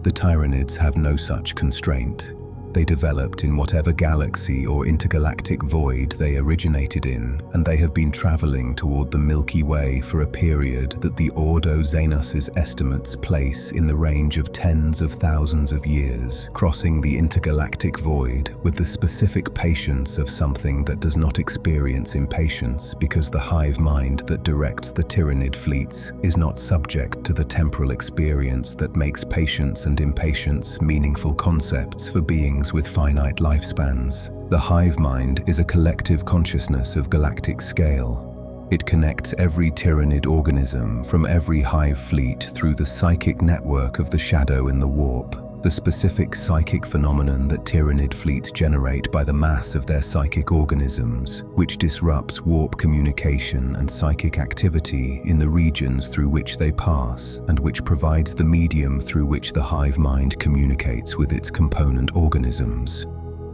The Tyranids have no such constraint. They developed in whatever galaxy or intergalactic void they originated in, and they have been traveling toward the Milky Way for a period that the Ordo Xenos's estimates place in the range of tens of thousands of years, crossing the intergalactic void with the specific patience of something that does not experience impatience because the hive mind that directs the Tyranid fleets is not subject to the temporal experience that makes patience and impatience meaningful concepts for beings with finite lifespans. The hive mind is a collective consciousness of galactic scale. It connects every Tyranid organism from every hive fleet through the psychic network of the shadow in the warp, the specific psychic phenomenon that Tyranid fleets generate by the mass of their psychic organisms, which disrupts warp communication and psychic activity in the regions through which they pass, and which provides the medium through which the hive mind communicates with its component organisms.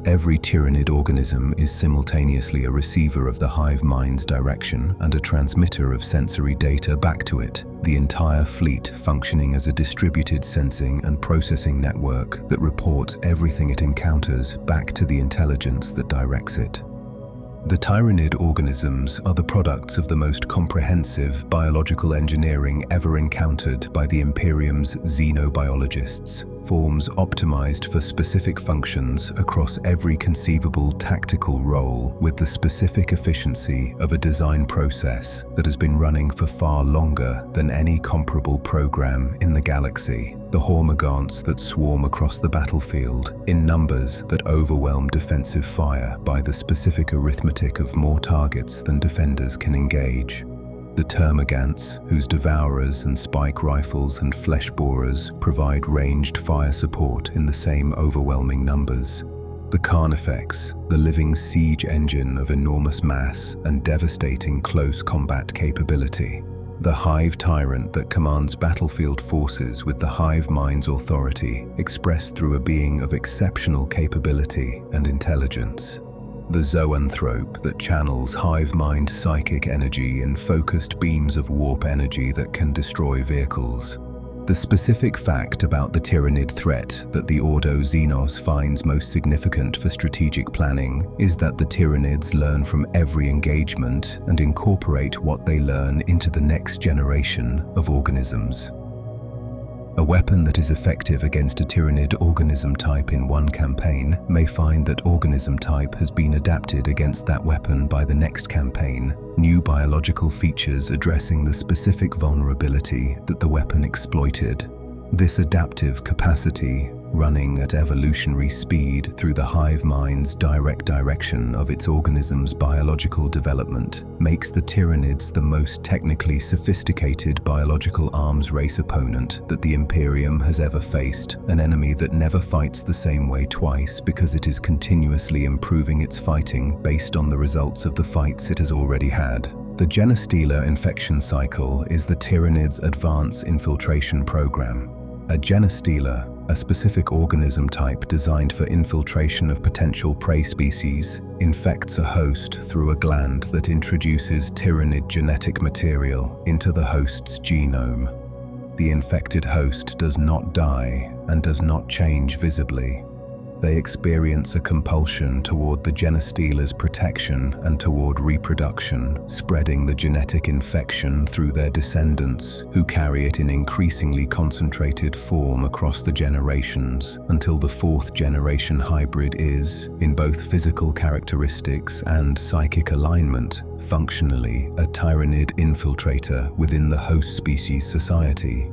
Every Tyranid organism is simultaneously a receiver of the hive mind's direction and a transmitter of sensory data back to it, the entire fleet functioning as a distributed sensing and processing network that reports everything it encounters back to the intelligence that directs it. The Tyranid organisms are the products of the most comprehensive biological engineering ever encountered by the Imperium's xenobiologists, forms optimized for specific functions across every conceivable tactical role with the specific efficiency of a design process that has been running for far longer than any comparable program in the galaxy. The Hormagaunts that swarm across the battlefield in numbers that overwhelm defensive fire by the specific arithmetic of more targets than defenders can engage. The Termagants, whose devourers and spike rifles and flesh borers provide ranged fire support in the same overwhelming numbers. The Carnifex, the living siege engine of enormous mass and devastating close combat capability. The Hive Tyrant that commands battlefield forces with the hive mind's authority expressed through a being of exceptional capability and intelligence. The Zoanthrope that channels hive mind psychic energy in focused beams of warp energy that can destroy vehicles. The specific fact about the Tyranid threat that the Ordo Xenos finds most significant for strategic planning is that the Tyranids learn from every engagement and incorporate what they learn into the next generation of organisms. A weapon that is effective against a Tyranid organism type in one campaign may find that organism type has been adapted against that weapon by the next campaign, new biological features addressing the specific vulnerability that the weapon exploited. This adaptive capacity, running at evolutionary speed through the hive mind's direct direction of its organism's biological development, makes the Tyranids the most technically sophisticated biological arms race opponent that the Imperium has ever faced, an enemy that never fights the same way twice because it is continuously improving its fighting based on the results of the fights it has already had. The Genestealer infection cycle is the Tyranids' advanced infiltration program. A Genestealer, a specific organism type designed for infiltration of potential prey species, infects a host through a gland that introduces Tyranid genetic material into the host's genome. The infected host does not die and does not change visibly. They experience a compulsion toward the Genestealer's protection and toward reproduction, spreading the genetic infection through their descendants, who carry it in increasingly concentrated form across the generations, until the fourth generation hybrid is, in both physical characteristics and psychic alignment, functionally a Tyranid infiltrator within the host species society.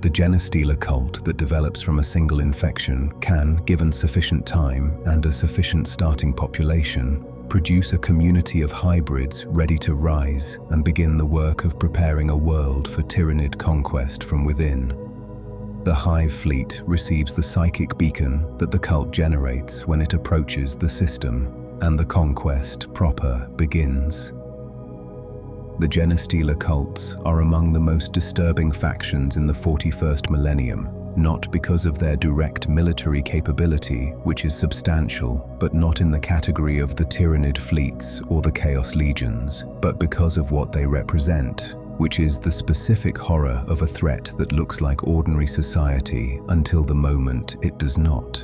The Genestealer cult that develops from a single infection can, given sufficient time and a sufficient starting population, produce a community of hybrids ready to rise and begin the work of preparing a world for Tyranid conquest from within. The Hive Fleet receives the psychic beacon that the cult generates when it approaches the system, and the conquest proper begins. The Genestealer cults are among the most disturbing factions in the 41st millennium, not because of their direct military capability, which is substantial, but not in the category of the Tyranid fleets or the Chaos Legions, but because of what they represent, which is the specific horror of a threat that looks like ordinary society until the moment it does not.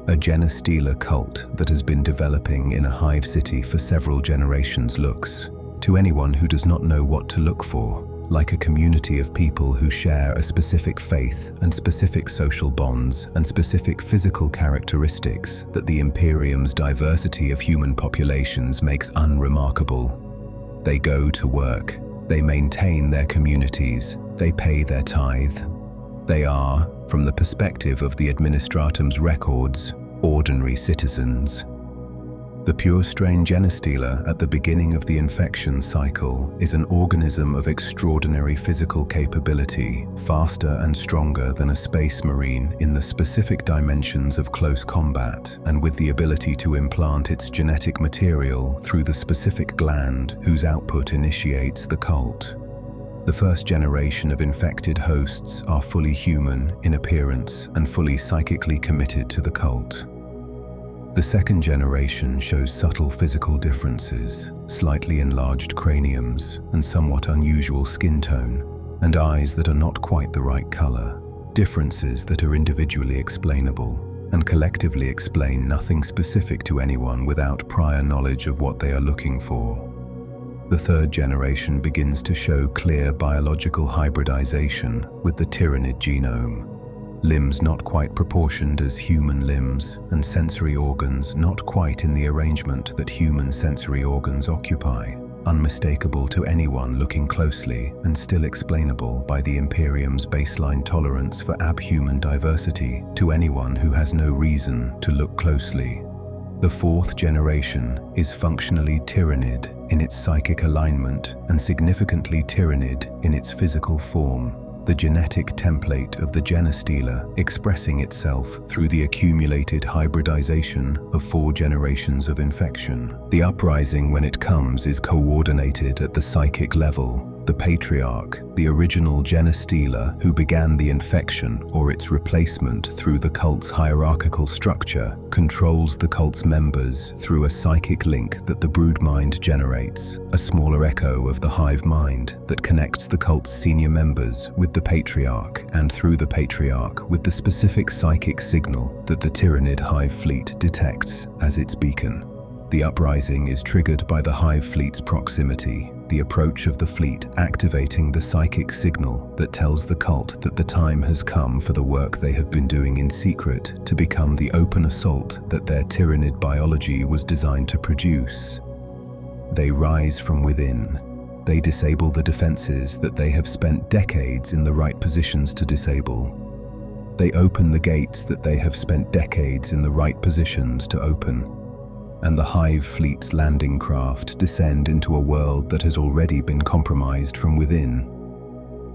A Genestealer cult that has been developing in a hive city for several generations looks, to anyone who does not know what to look for, like a community of people who share a specific faith and specific social bonds and specific physical characteristics that the Imperium's diversity of human populations makes unremarkable. They go to work, they maintain their communities, they pay their tithe. They are, from the perspective of the Administratum's records, ordinary citizens. The pure strain Genestealer at the beginning of the infection cycle is an organism of extraordinary physical capability, faster and stronger than a space marine in the specific dimensions of close combat, and with the ability to implant its genetic material through the specific gland whose output initiates the cult. The first generation of infected hosts are fully human in appearance and fully psychically committed to the cult. The second generation shows subtle physical differences, slightly enlarged craniums and somewhat unusual skin tone, and eyes that are not quite the right color, differences that are individually explainable and collectively explain nothing specific to anyone without prior knowledge of what they are looking for. The third generation begins to show clear biological hybridization with the Tyranid genome. limbs not quite proportioned as human limbs, and sensory organs not quite in the arrangement that human sensory organs occupy, unmistakable to anyone looking closely and still explainable by the Imperium's baseline tolerance for abhuman diversity to anyone who has no reason to look closely. The fourth generation is functionally Tyranid in its psychic alignment and significantly Tyranid in its physical form, the genetic template of the Genestealer expressing itself through the accumulated hybridization of 4 generations of infection. The uprising, when it comes, is coordinated at the psychic level. The Patriarch, the original Genestealer who began the infection or its replacement through the cult's hierarchical structure, controls the cult's members through a psychic link that the broodmind generates, a smaller echo of the hive mind that connects the cult's senior members with the Patriarch, and through the Patriarch with the specific psychic signal that the Tyranid hive fleet detects as its beacon. The uprising is triggered by the hive fleet's proximity, the approach of the fleet activating the psychic signal that tells the cult that the time has come for the work they have been doing in secret to become the open assault that their Tyranid biology was designed to produce. They rise from within. They disable the defenses that they have spent decades in the right positions to disable. They open the gates that they have spent decades in the right positions to open. And the hive fleet's landing craft descend into a world that has already been compromised from within.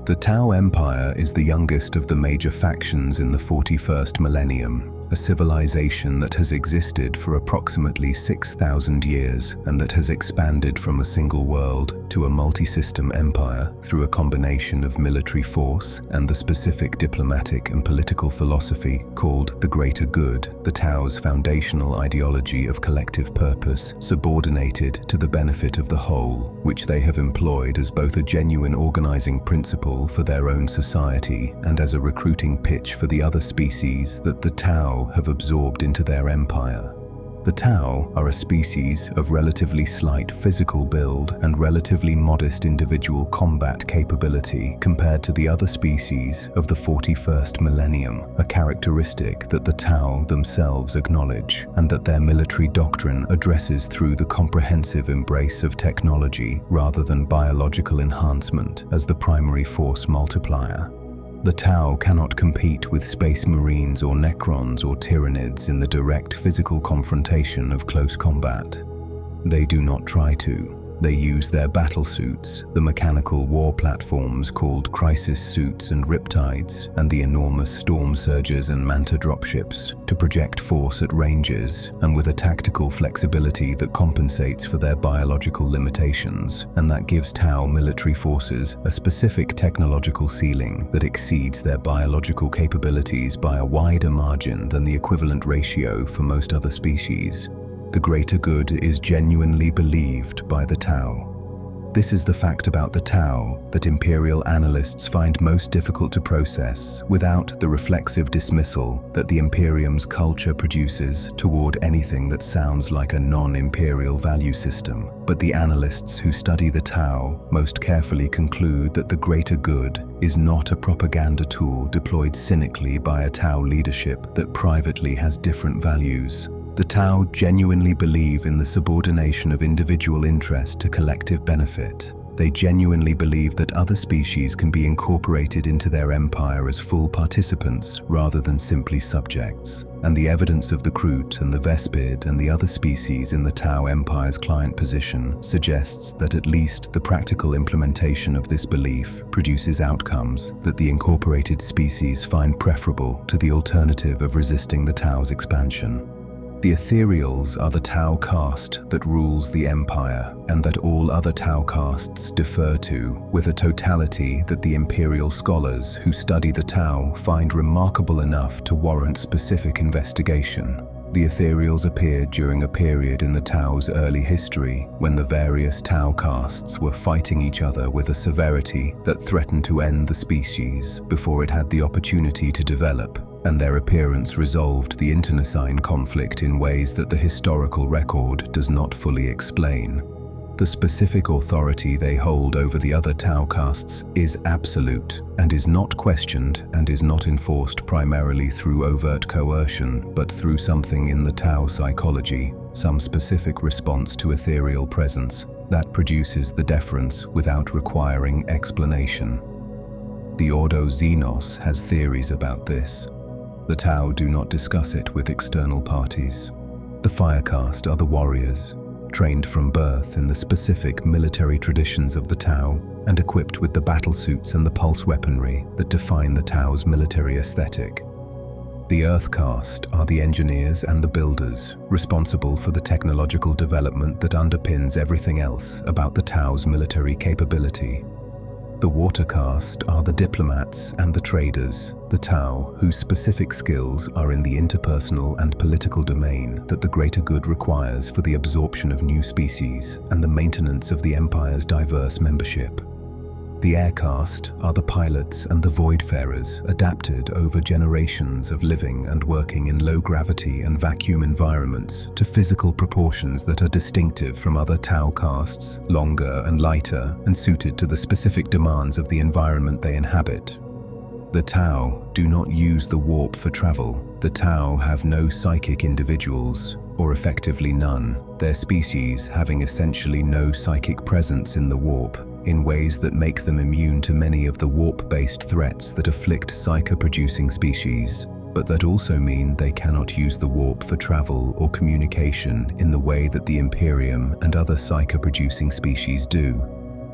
The Tau Empire is the youngest of the major factions in the 41st millennium, a civilization that has existed for approximately 6,000 years and that has expanded from a single world to a multi-system empire through a combination of military force and the specific diplomatic and political philosophy called the Greater Good, the Tau's foundational ideology of collective purpose subordinated to the benefit of the whole, which they have employed as both a genuine organizing principle for their own society and as a recruiting pitch for the other species that the Tau have absorbed into their empire. The Tau are a species of relatively slight physical build and relatively modest individual combat capability compared to the other species of the 41st millennium, a characteristic that the Tau themselves acknowledge and that their military doctrine addresses through the comprehensive embrace of technology rather than biological enhancement as the primary force multiplier. The Tau cannot compete with Space Marines or Necrons or Tyranids in the direct physical confrontation of close combat. They do not try to. They use their battle suits, the mechanical war platforms called crisis suits and riptides, and the enormous storm surgers and manta dropships to project force at ranges and with a tactical flexibility that compensates for their biological limitations, and that gives Tau military forces a specific technological ceiling that exceeds their biological capabilities by a wider margin than the equivalent ratio for most other species. The greater good is genuinely believed by the Tau. This is the fact about the Tau that Imperial analysts find most difficult to process without the reflexive dismissal that the Imperium's culture produces toward anything that sounds like a non-imperial value system. But the analysts who study the Tau most carefully conclude that the greater good is not a propaganda tool deployed cynically by a Tau leadership that privately has different values. The Tau genuinely believe in the subordination of individual interest to collective benefit. They genuinely believe that other species can be incorporated into their empire as full participants rather than simply subjects. And the evidence of the Kroot and the Vespid and the other species in the Tau Empire's client position suggests that at least the practical implementation of this belief produces outcomes that the incorporated species find preferable to the alternative of resisting the Tau's expansion. The Ethereals are the Tau caste that rules the Empire and that all other Tau castes defer to, with a totality that the Imperial scholars who study the Tau find remarkable enough to warrant specific investigation. The Ethereals appeared during a period in the Tau's early history when the various Tau castes were fighting each other with a severity that threatened to end the species before it had the opportunity to develop, and their appearance resolved the internecine conflict in ways that the historical record does not fully explain. The specific authority they hold over the other Tau castes is absolute and is not questioned and is not enforced primarily through overt coercion, but through something in the Tau psychology, some specific response to ethereal presence that produces the deference without requiring explanation. The Ordo Xenos has theories about this. The Tau do not discuss it with external parties. The Fire Caste are the warriors, trained from birth in the specific military traditions of the Tau and equipped with the battle suits and the pulse weaponry that define the Tau's military aesthetic. The Earth Caste are the engineers and the builders, responsible for the technological development that underpins everything else about the Tau's military capability. The Water Caste are the diplomats and the traders, the Tau, whose specific skills are in the interpersonal and political domain that the greater good requires for the absorption of new species and the maintenance of the Empire's diverse membership. The Air Caste are the pilots and the voidfarers, adapted over generations of living and working in low-gravity and vacuum environments to physical proportions that are distinctive from other Tau castes, longer and lighter, and suited to the specific demands of the environment they inhabit. The Tau do not use the warp for travel. The Tau have no psychic individuals, or effectively none, their species having essentially no psychic presence in the warp, in ways that make them immune to many of the warp-based threats that afflict psyche-producing species, but that also mean they cannot use the warp for travel or communication in the way that the Imperium and other psyche-producing species do.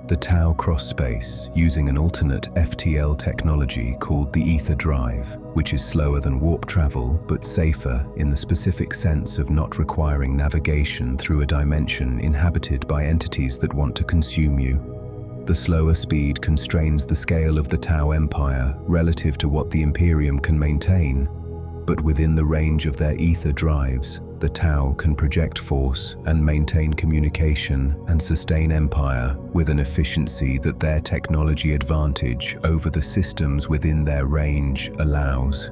The Tau cross space using an alternate FTL technology called the ether drive, which is slower than warp travel but safer in the specific sense of not requiring navigation through a dimension inhabited by entities that want to consume you. The slower speed constrains the scale of the Tau Empire relative to what the Imperium can maintain, but within the range of their ether drives, the Tau can project force and maintain communication and sustain empire with an efficiency that their technology advantage over the systems within their range allows.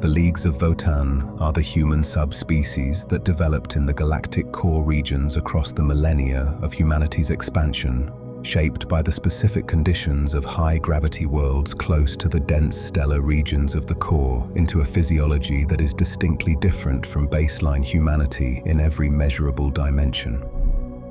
The Leagues of Votann are the human subspecies that developed in the galactic core regions across the millennia of humanity's expansion, shaped by the specific conditions of high-gravity worlds close to the dense stellar regions of the core into a physiology that is distinctly different from baseline humanity in every measurable dimension.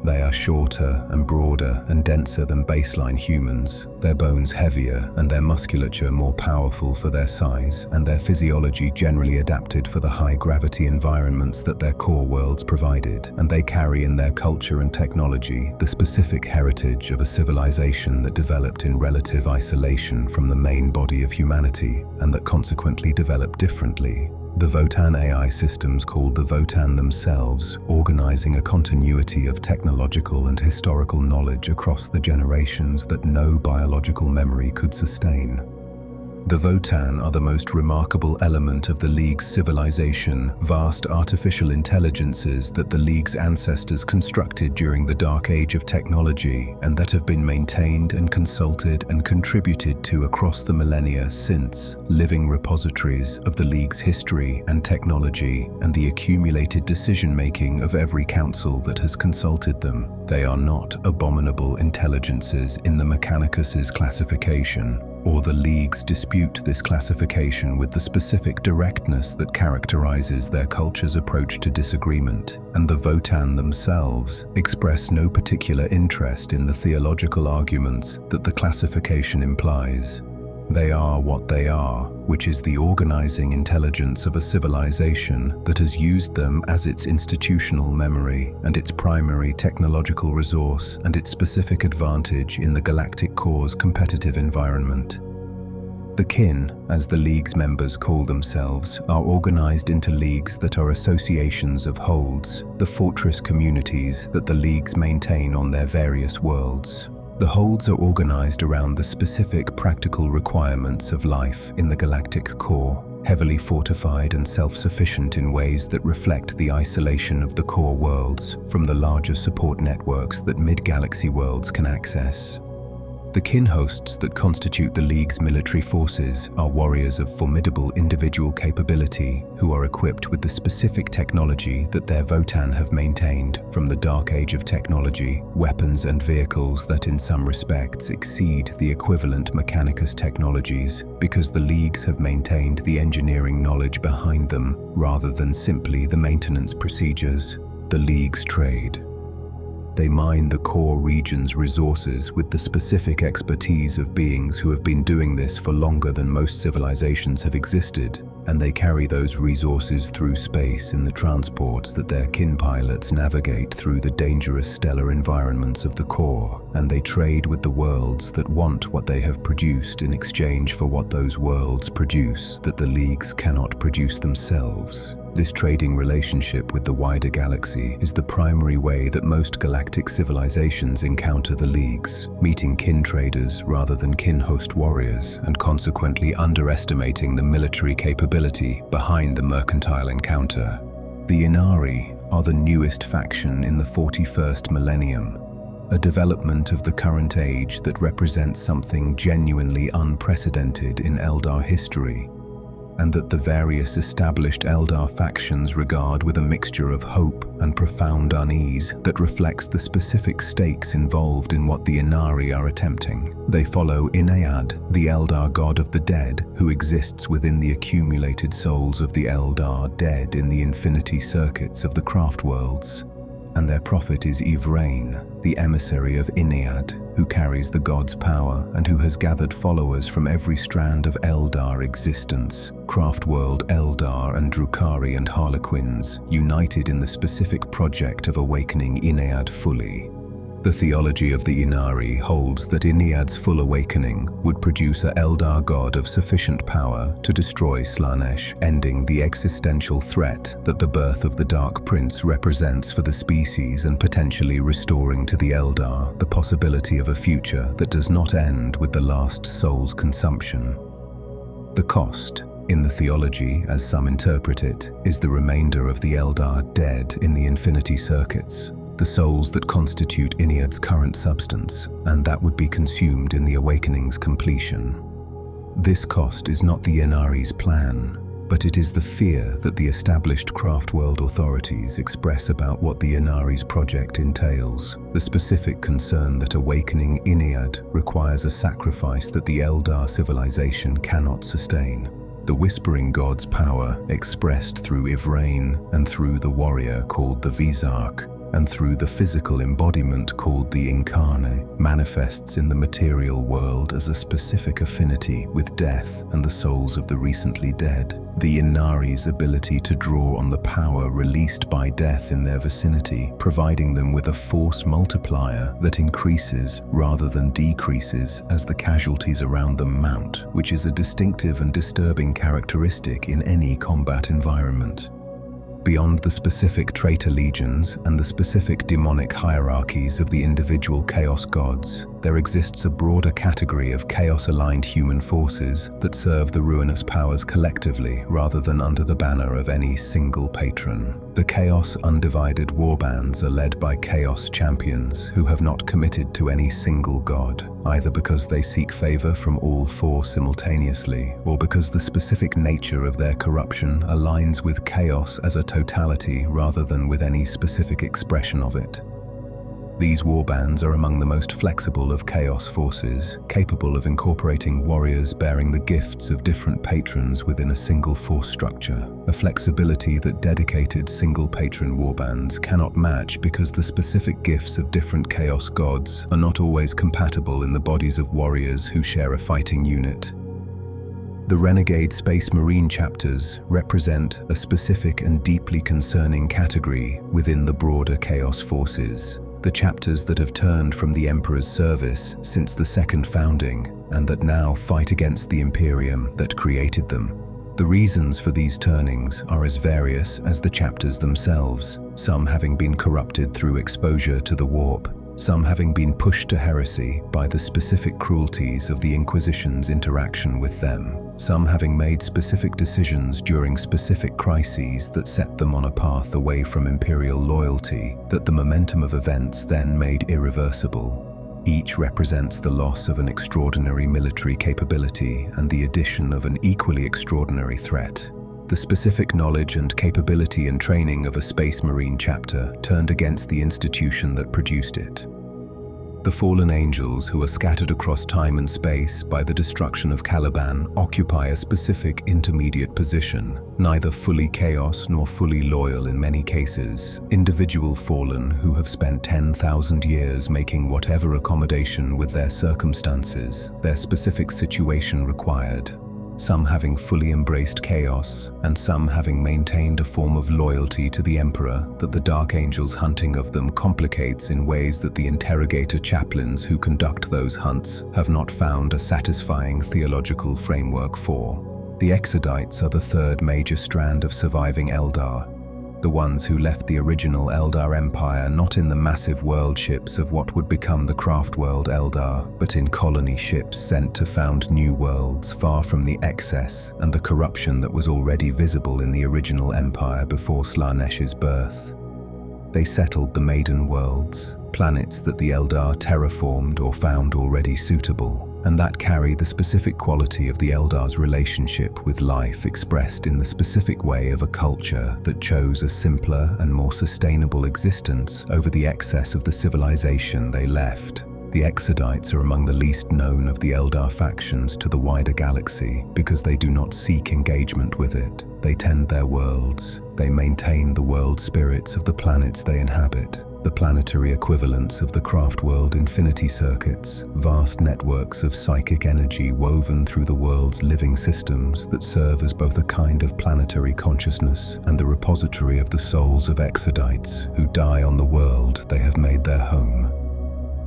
They are shorter and broader and denser than baseline humans, their bones heavier and their musculature more powerful for their size, and their physiology generally adapted for the high-gravity environments that their core worlds provided, and they carry in their culture and technology the specific heritage of a civilization that developed in relative isolation from the main body of humanity, and that consequently developed differently. The Votann AI systems called the Votann themselves, organizing a continuity of technological and historical knowledge across the generations that no biological memory could sustain. The Votann are the most remarkable element of the League's civilization, vast artificial intelligences that the League's ancestors constructed during the Dark Age of technology, and that have been maintained and consulted and contributed to across the millennia since, living repositories of the League's history and technology and the accumulated decision-making of every council that has consulted them. They are not abominable intelligences in the Mechanicus's classification, or the Leagues dispute this classification with the specific directness that characterizes their culture's approach to disagreement, and the Votann themselves express no particular interest in the theological arguments that the classification implies. They are what they are, which is the organizing intelligence of a civilization that has used them as its institutional memory and its primary technological resource and its specific advantage in the galactic core's competitive environment. The kin, as the League's members call themselves, are organized into leagues that are associations of holds, the fortress communities that the Leagues maintain on their various worlds. The holds are organized around the specific practical requirements of life in the galactic core, heavily fortified and self-sufficient in ways that reflect the isolation of the core worlds from the larger support networks that mid-galaxy worlds can access. The kin hosts that constitute the League's military forces are warriors of formidable individual capability who are equipped with the specific technology that their Votann have maintained from the Dark Age of technology, weapons and vehicles that in some respects exceed the equivalent Mechanicus technologies because the Leagues have maintained the engineering knowledge behind them rather than simply the maintenance procedures. The League's trade. They mine the core region's resources with the specific expertise of beings who have been doing this for longer than most civilizations have existed, and they carry those resources through space in the transports that their kin pilots navigate through the dangerous stellar environments of the core, and they trade with the worlds that want what they have produced in exchange for what those worlds produce that the Leagues cannot produce themselves. This trading relationship with the wider galaxy is the primary way that most galactic civilizations encounter the Leagues, meeting kin traders rather than kin host warriors, and consequently underestimating the military capability behind the mercantile encounter. The Ynnari are the newest faction in the 41st millennium, a development of the current age that represents something genuinely unprecedented in Eldar history, and that the various established Eldar factions regard with a mixture of hope and profound unease that reflects the specific stakes involved in what the Ynnari are attempting. They follow Inside, the Eldar god of the dead, who exists within the accumulated souls of the Eldar dead in the infinity circuits of the Craftworlds, and their prophet is Yvrain, the emissary of Inside, who carries the god's power and who has gathered followers from every strand of Eldar existence, Craftworld Eldar and Drukhari and Harlequins, united in the specific project of awakening Inside fully. The theology of the Ynnari holds that Inniad's full awakening would produce a Eldar god of sufficient power to destroy Slaanesh, ending the existential threat that the birth of the Dark Prince represents for the species and potentially restoring to the Eldar the possibility of a future that does not end with the last soul's consumption. The cost, in the theology as some interpret it, is the remainder of the Eldar dead in the infinity circuits, the souls that constitute Inniad's current substance, and that would be consumed in the awakening's completion. This cost is not the Ynnari's plan, but it is the fear that the established Craftworld authorities express about what the Ynnari's project entails, the specific concern that awakening Inside requires a sacrifice that the Eldar civilization cannot sustain. The Whispering God's power, expressed through Yvrain and through the warrior called the Vizarch, and through the physical embodiment called the Incarnate, manifests in the material world as a specific affinity with death and the souls of the recently dead. The Ynnari's ability to draw on the power released by death in their vicinity, providing them with a force multiplier that increases rather than decreases as the casualties around them mount, which is a distinctive and disturbing characteristic in any combat environment. Beyond the specific Traitor Legions and the specific demonic hierarchies of the individual Chaos Gods, there exists a broader category of Chaos-aligned human forces that serve the ruinous powers collectively rather than under the banner of any single patron. The Chaos Undivided Warbands are led by Chaos Champions who have not committed to any single god, either because they seek favor from all four simultaneously, or because the specific nature of their corruption aligns with chaos as a totality rather than with any specific expression of it. These warbands are among the most flexible of chaos forces, capable of incorporating warriors bearing the gifts of different patrons within a single force structure, a flexibility that dedicated single patron warbands cannot match because the specific gifts of different chaos gods are not always compatible in the bodies of warriors who share a fighting unit. The Renegade Space Marine chapters represent a specific and deeply concerning category within the broader chaos forces. The chapters that have turned from the Emperor's service since the second founding, and that now fight against the Imperium that created them. The reasons for these turnings are as various as the chapters themselves, some having been corrupted through exposure to the warp, some having been pushed to heresy by the specific cruelties of the Inquisition's interaction with them, some having made specific decisions during specific crises that set them on a path away from Imperial loyalty that the momentum of events then made irreversible. Each represents the loss of an extraordinary military capability and the addition of an equally extraordinary threat. The specific knowledge and capability and training of a Space Marine chapter turned against the institution that produced it. The fallen angels, who are scattered across time and space by the destruction of Caliban, occupy a specific intermediate position, neither fully chaos nor fully loyal in many cases. Individual fallen who have spent 10,000 years making whatever accommodation with their circumstances, their specific situation required. Some having fully embraced chaos, and some having maintained a form of loyalty to the Emperor that the Dark Angel's hunting of them complicates in ways that the interrogator chaplains who conduct those hunts have not found a satisfying theological framework for. The Exodites are the third major strand of surviving Eldar, the ones who left the original Eldar Empire not in the massive world ships of what would become the Craftworld Eldar, but in colony ships sent to found new worlds far from the excess and the corruption that was already visible in the original Empire before Slanesh's birth. They settled the Maiden Worlds, planets that the Eldar terraformed or found already suitable, and that carry the specific quality of the Eldar's relationship with life expressed in the specific way of a culture that chose a simpler and more sustainable existence over the excess of the civilization they left. The Exodites are among the least known of the Eldar factions to the wider galaxy because they do not seek engagement with it. They tend their worlds. They maintain the world spirits of the planets they inhabit, the planetary equivalents of the Craftworld infinity circuits, vast networks of psychic energy woven through the world's living systems that serve as both a kind of planetary consciousness and the repository of the souls of Exodites who die on the world they have made their home.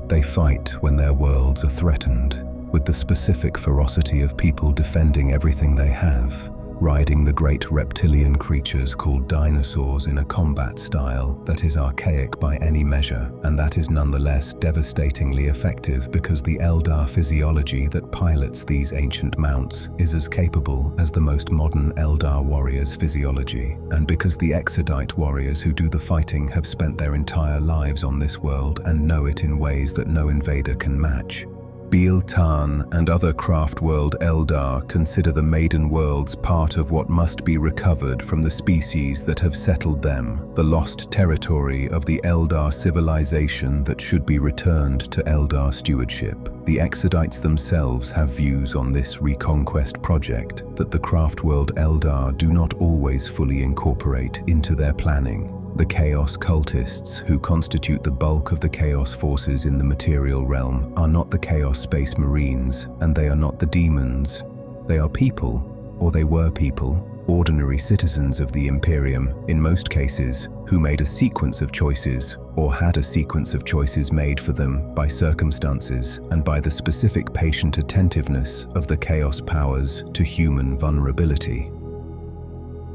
They fight when their worlds are threatened, with the specific ferocity of people defending everything they have, riding the great reptilian creatures called dinosaurs in a combat style that is archaic by any measure, and that is nonetheless devastatingly effective because the Eldar physiology that pilots these ancient mounts is as capable as the most modern Eldar warriors' physiology, and because the Exodite warriors who do the fighting have spent their entire lives on this world and know it in ways that no invader can match. Votann and other Craftworld Eldar consider the Maiden Worlds part of what must be recovered from the species that have settled them, the lost territory of the Eldar civilization that should be returned to Eldar stewardship. The Exodites themselves have views on this reconquest project that the Craftworld Eldar do not always fully incorporate into their planning. The Chaos Cultists, who constitute the bulk of the Chaos forces in the material realm, are not the Chaos Space Marines, and they are not the demons. They are people, or they were people, ordinary citizens of the Imperium, in most cases, who made a sequence of choices, or had a sequence of choices made for them by circumstances and by the specific patient attentiveness of the Chaos powers to human vulnerability.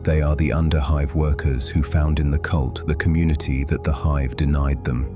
They are the underhive workers who found in the cult the community that the hive denied them.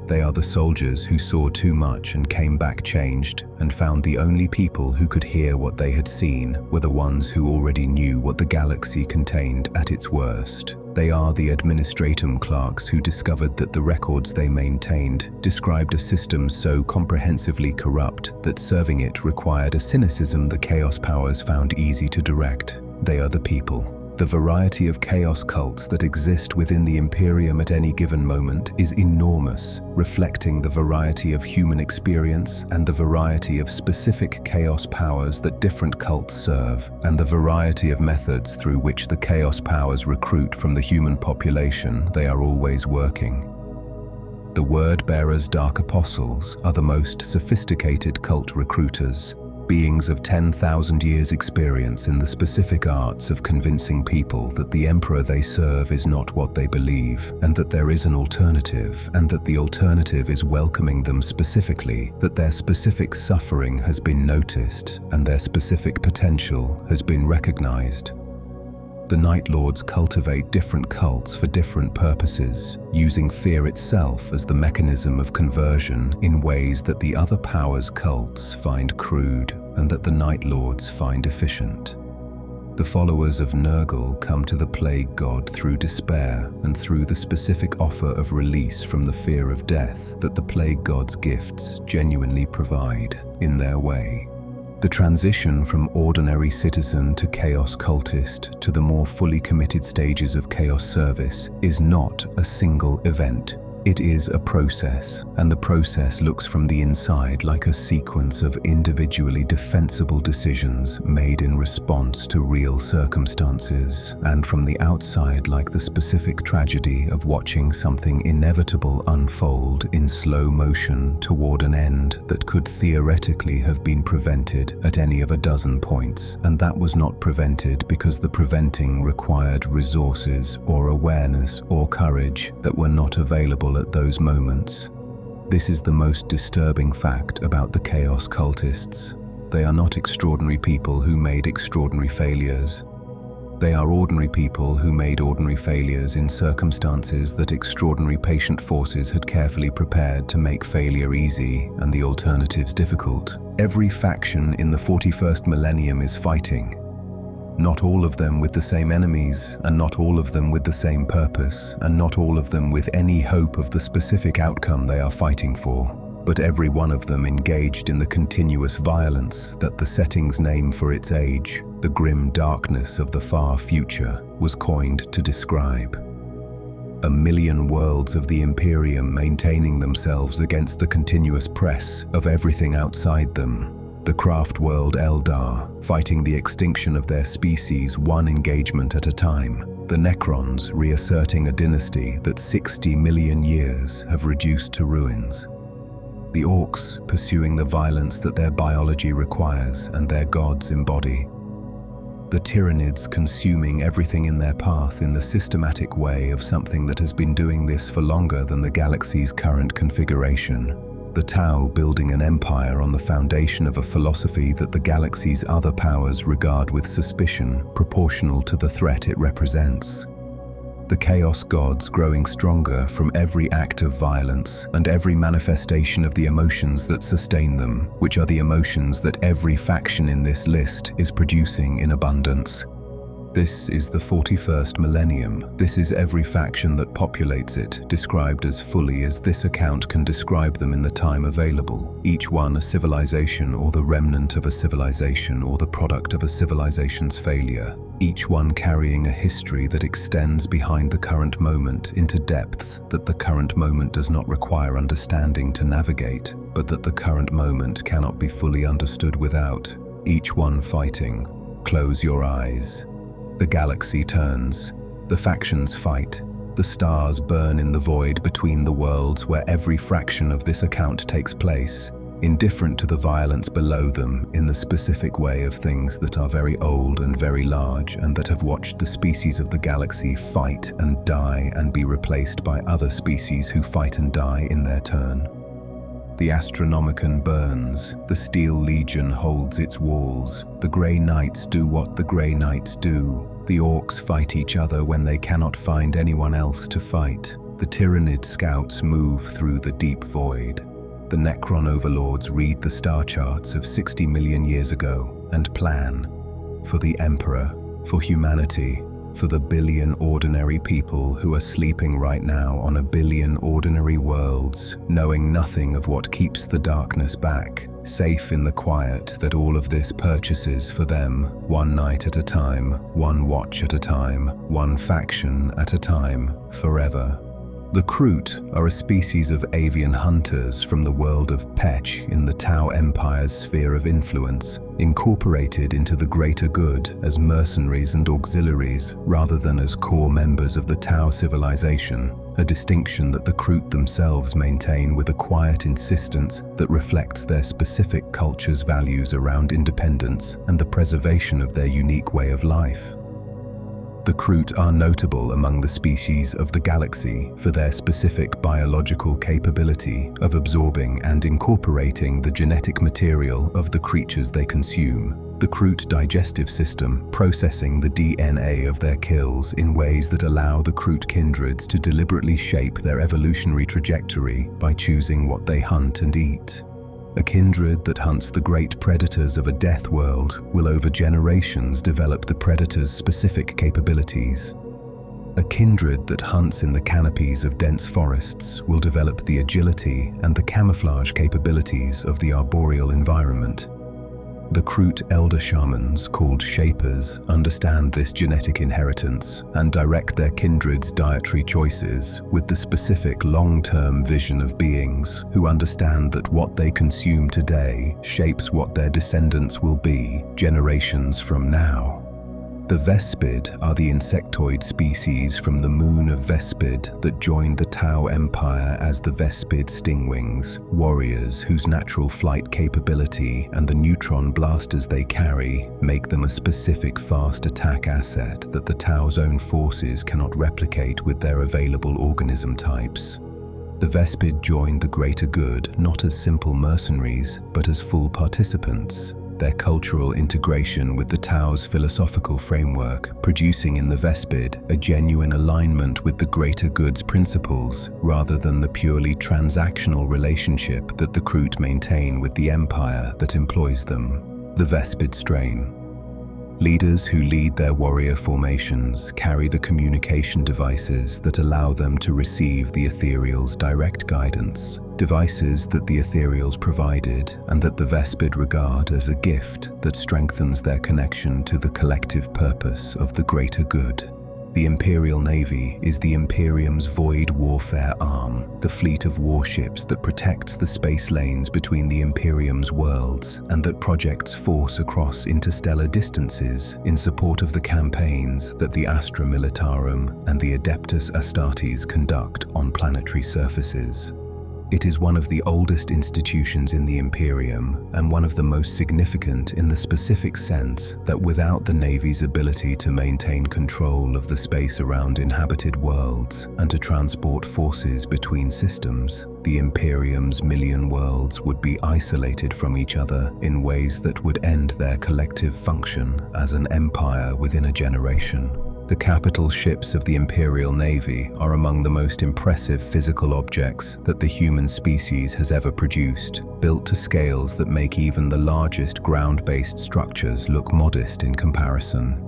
They are the soldiers who saw too much and came back changed and found the only people who could hear what they had seen were the ones who already knew what the galaxy contained at its worst. They are the administratum clerks who discovered that the records they maintained described a system so comprehensively corrupt that serving it required a cynicism the Chaos powers found easy to direct. They are the people. The variety of chaos cults that exist within the Imperium at any given moment is enormous, reflecting the variety of human experience and the variety of specific chaos powers that different cults serve, and the variety of methods through which the chaos powers recruit from the human population they are always working. The Word-Bearers Dark Apostles are the most sophisticated cult recruiters, beings of 10,000 years' experience in the specific arts of convincing people that the Emperor they serve is not what they believe, and that there is an alternative, and that the alternative is welcoming them specifically, that their specific suffering has been noticed, and their specific potential has been recognized. The Night Lords cultivate different cults for different purposes, using fear itself as the mechanism of conversion in ways that the other powers' cults find crude and that the Night Lords find efficient. The followers of Nurgle come to the plague god through despair and through the specific offer of release from the fear of death that the plague god's gifts genuinely provide in their way. The transition from ordinary citizen to chaos cultist to the more fully committed stages of chaos service is not a single event. It is a process, and the process looks from the inside like a sequence of individually defensible decisions made in response to real circumstances, and from the outside like the specific tragedy of watching something inevitable unfold in slow motion toward an end that could theoretically have been prevented at any of a dozen points, and that was not prevented because the preventing required resources or awareness or courage that were not available at those moments. This is the most disturbing fact about the Chaos Cultists. They are not extraordinary people who made extraordinary failures. They are ordinary people who made ordinary failures in circumstances that extraordinary patient forces had carefully prepared to make failure easy and the alternatives difficult. Every faction in the 41st millennium is fighting. Not all of them with the same enemies, and not all of them with the same purpose, and not all of them with any hope of the specific outcome they are fighting for, but every one of them engaged in the continuous violence that the setting's name for its age, the grim darkness of the far future, was coined to describe. A million worlds of the Imperium maintaining themselves against the continuous press of everything outside them. The Craftworld Eldar, fighting the extinction of their species one engagement at a time. The Necrons reasserting a dynasty that 60 million years have reduced to ruins. The Orks pursuing the violence that their biology requires and their gods embody. The Tyranids consuming everything in their path in the systematic way of something that has been doing this for longer than the galaxy's current configuration. The Tau building an empire on the foundation of a philosophy that the galaxy's other powers regard with suspicion proportional to the threat it represents. The Chaos Gods growing stronger from every act of violence and every manifestation of the emotions that sustain them, which are the emotions that every faction in this list is producing in abundance. This is the 41st millennium. This is every faction that populates it, described as fully as this account can describe them in the time available. Each one a civilization or the remnant of a civilization or the product of a civilization's failure. Each one carrying a history that extends behind the current moment into depths that the current moment does not require understanding to navigate, but that the current moment cannot be fully understood without. Each one fighting. Close your eyes. The galaxy turns, the factions fight, the stars burn in the void between the worlds where every fraction of this account takes place, indifferent to the violence below them in the specific way of things that are very old and very large and that have watched the species of the galaxy fight and die and be replaced by other species who fight and die in their turn. The Astronomicon burns, the Steel Legion holds its walls, the Grey Knights do what the Grey Knights do, the Orks fight each other when they cannot find anyone else to fight, the Tyranid scouts move through the deep void, the Necron overlords read the star charts of 60 million years ago and plan for the Emperor, for humanity, for the billion ordinary people who are sleeping right now on a billion ordinary worlds, knowing nothing of what keeps the darkness back, safe in the quiet that all of this purchases for them, one night at a time, one watch at a time, one faction at a time, forever. The Kroot are a species of avian hunters from the world of Pech in the Tau Empire's sphere of influence, incorporated into the greater good as mercenaries and auxiliaries rather than as core members of the Tau civilization, a distinction that the Kroot themselves maintain with a quiet insistence that reflects their specific culture's values around independence and the preservation of their unique way of life. The Kroot are notable among the species of the galaxy for their specific biological capability of absorbing and incorporating the genetic material of the creatures they consume. The Kroot digestive system processing the DNA of their kills in ways that allow the Kroot kindreds to deliberately shape their evolutionary trajectory by choosing what they hunt and eat. A kindred that hunts the great predators of a death world will over generations develop the predator's specific capabilities. A kindred that hunts in the canopies of dense forests will develop the agility and the camouflage capabilities of the arboreal environment. The Kroot elder shamans, called Shapers, understand this genetic inheritance and direct their kindred's dietary choices with the specific long-term vision of beings who understand that what they consume today shapes what their descendants will be generations from now. The Vespid are the insectoid species from the moon of Vespid that joined the Tau Empire as the Vespid Stingwings, warriors whose natural flight capability and the neutron blasters they carry make them a specific fast attack asset that the Tau's own forces cannot replicate with their available organism types. The Vespid joined the greater good not as simple mercenaries, but as full participants. Their cultural integration with the Tau's philosophical framework, producing in the Vespid a genuine alignment with the greater good's principles, rather than the purely transactional relationship that the Kroot maintain with the empire that employs them. The Vespid strain. Leaders who lead their warrior formations carry the communication devices that allow them to receive the ethereal's direct guidance, devices that the ethereals provided and that the Vespid regard as a gift that strengthens their connection to the collective purpose of the greater good. The Imperial Navy is the Imperium's void warfare arm, the fleet of warships that protects the space lanes between the Imperium's worlds and that projects force across interstellar distances in support of the campaigns that the Astra Militarum and the Adeptus Astartes conduct on planetary surfaces. It is one of the oldest institutions in the Imperium and one of the most significant in the specific sense that without the Navy's ability to maintain control of the space around inhabited worlds and to transport forces between systems, the Imperium's million worlds would be isolated from each other in ways that would end their collective function as an empire within a generation. The capital ships of the Imperial Navy are among the most impressive physical objects that the human species has ever produced, built to scales that make even the largest ground-based structures look modest in comparison.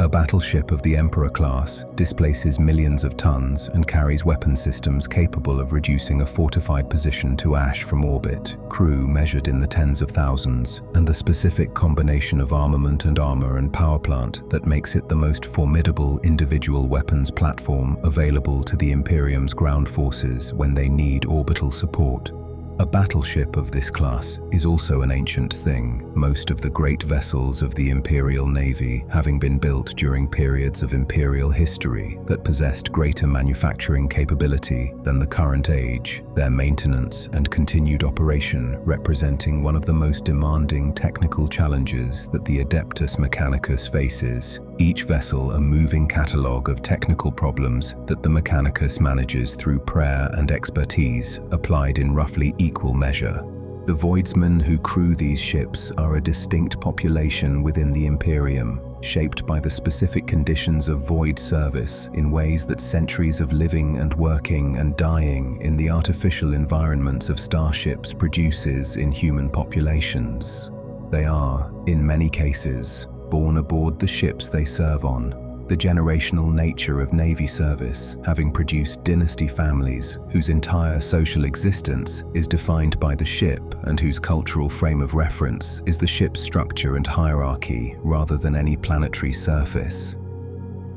A battleship of the Emperor class displaces millions of tons and carries weapon systems capable of reducing a fortified position to ash from orbit, crew measured in the tens of thousands, and the specific combination of armament and armour and power plant that makes it the most formidable individual weapons platform available to the Imperium's ground forces when they need orbital support. A battleship of this class is also an ancient thing, most of the great vessels of the Imperial Navy having been built during periods of imperial history that possessed greater manufacturing capability than the current age, their maintenance and continued operation representing one of the most demanding technical challenges that the Adeptus Mechanicus faces, each vessel a moving catalogue of technical problems that the Mechanicus manages through prayer and expertise applied in roughly equal measure. The voidsmen who crew these ships are a distinct population within the Imperium, shaped by the specific conditions of void service in ways that centuries of living and working and dying in the artificial environments of starships produces in human populations. They are, in many cases, born aboard the ships they serve on, the generational nature of Navy service having produced dynasty families whose entire social existence is defined by the ship and whose cultural frame of reference is the ship's structure and hierarchy rather than any planetary surface.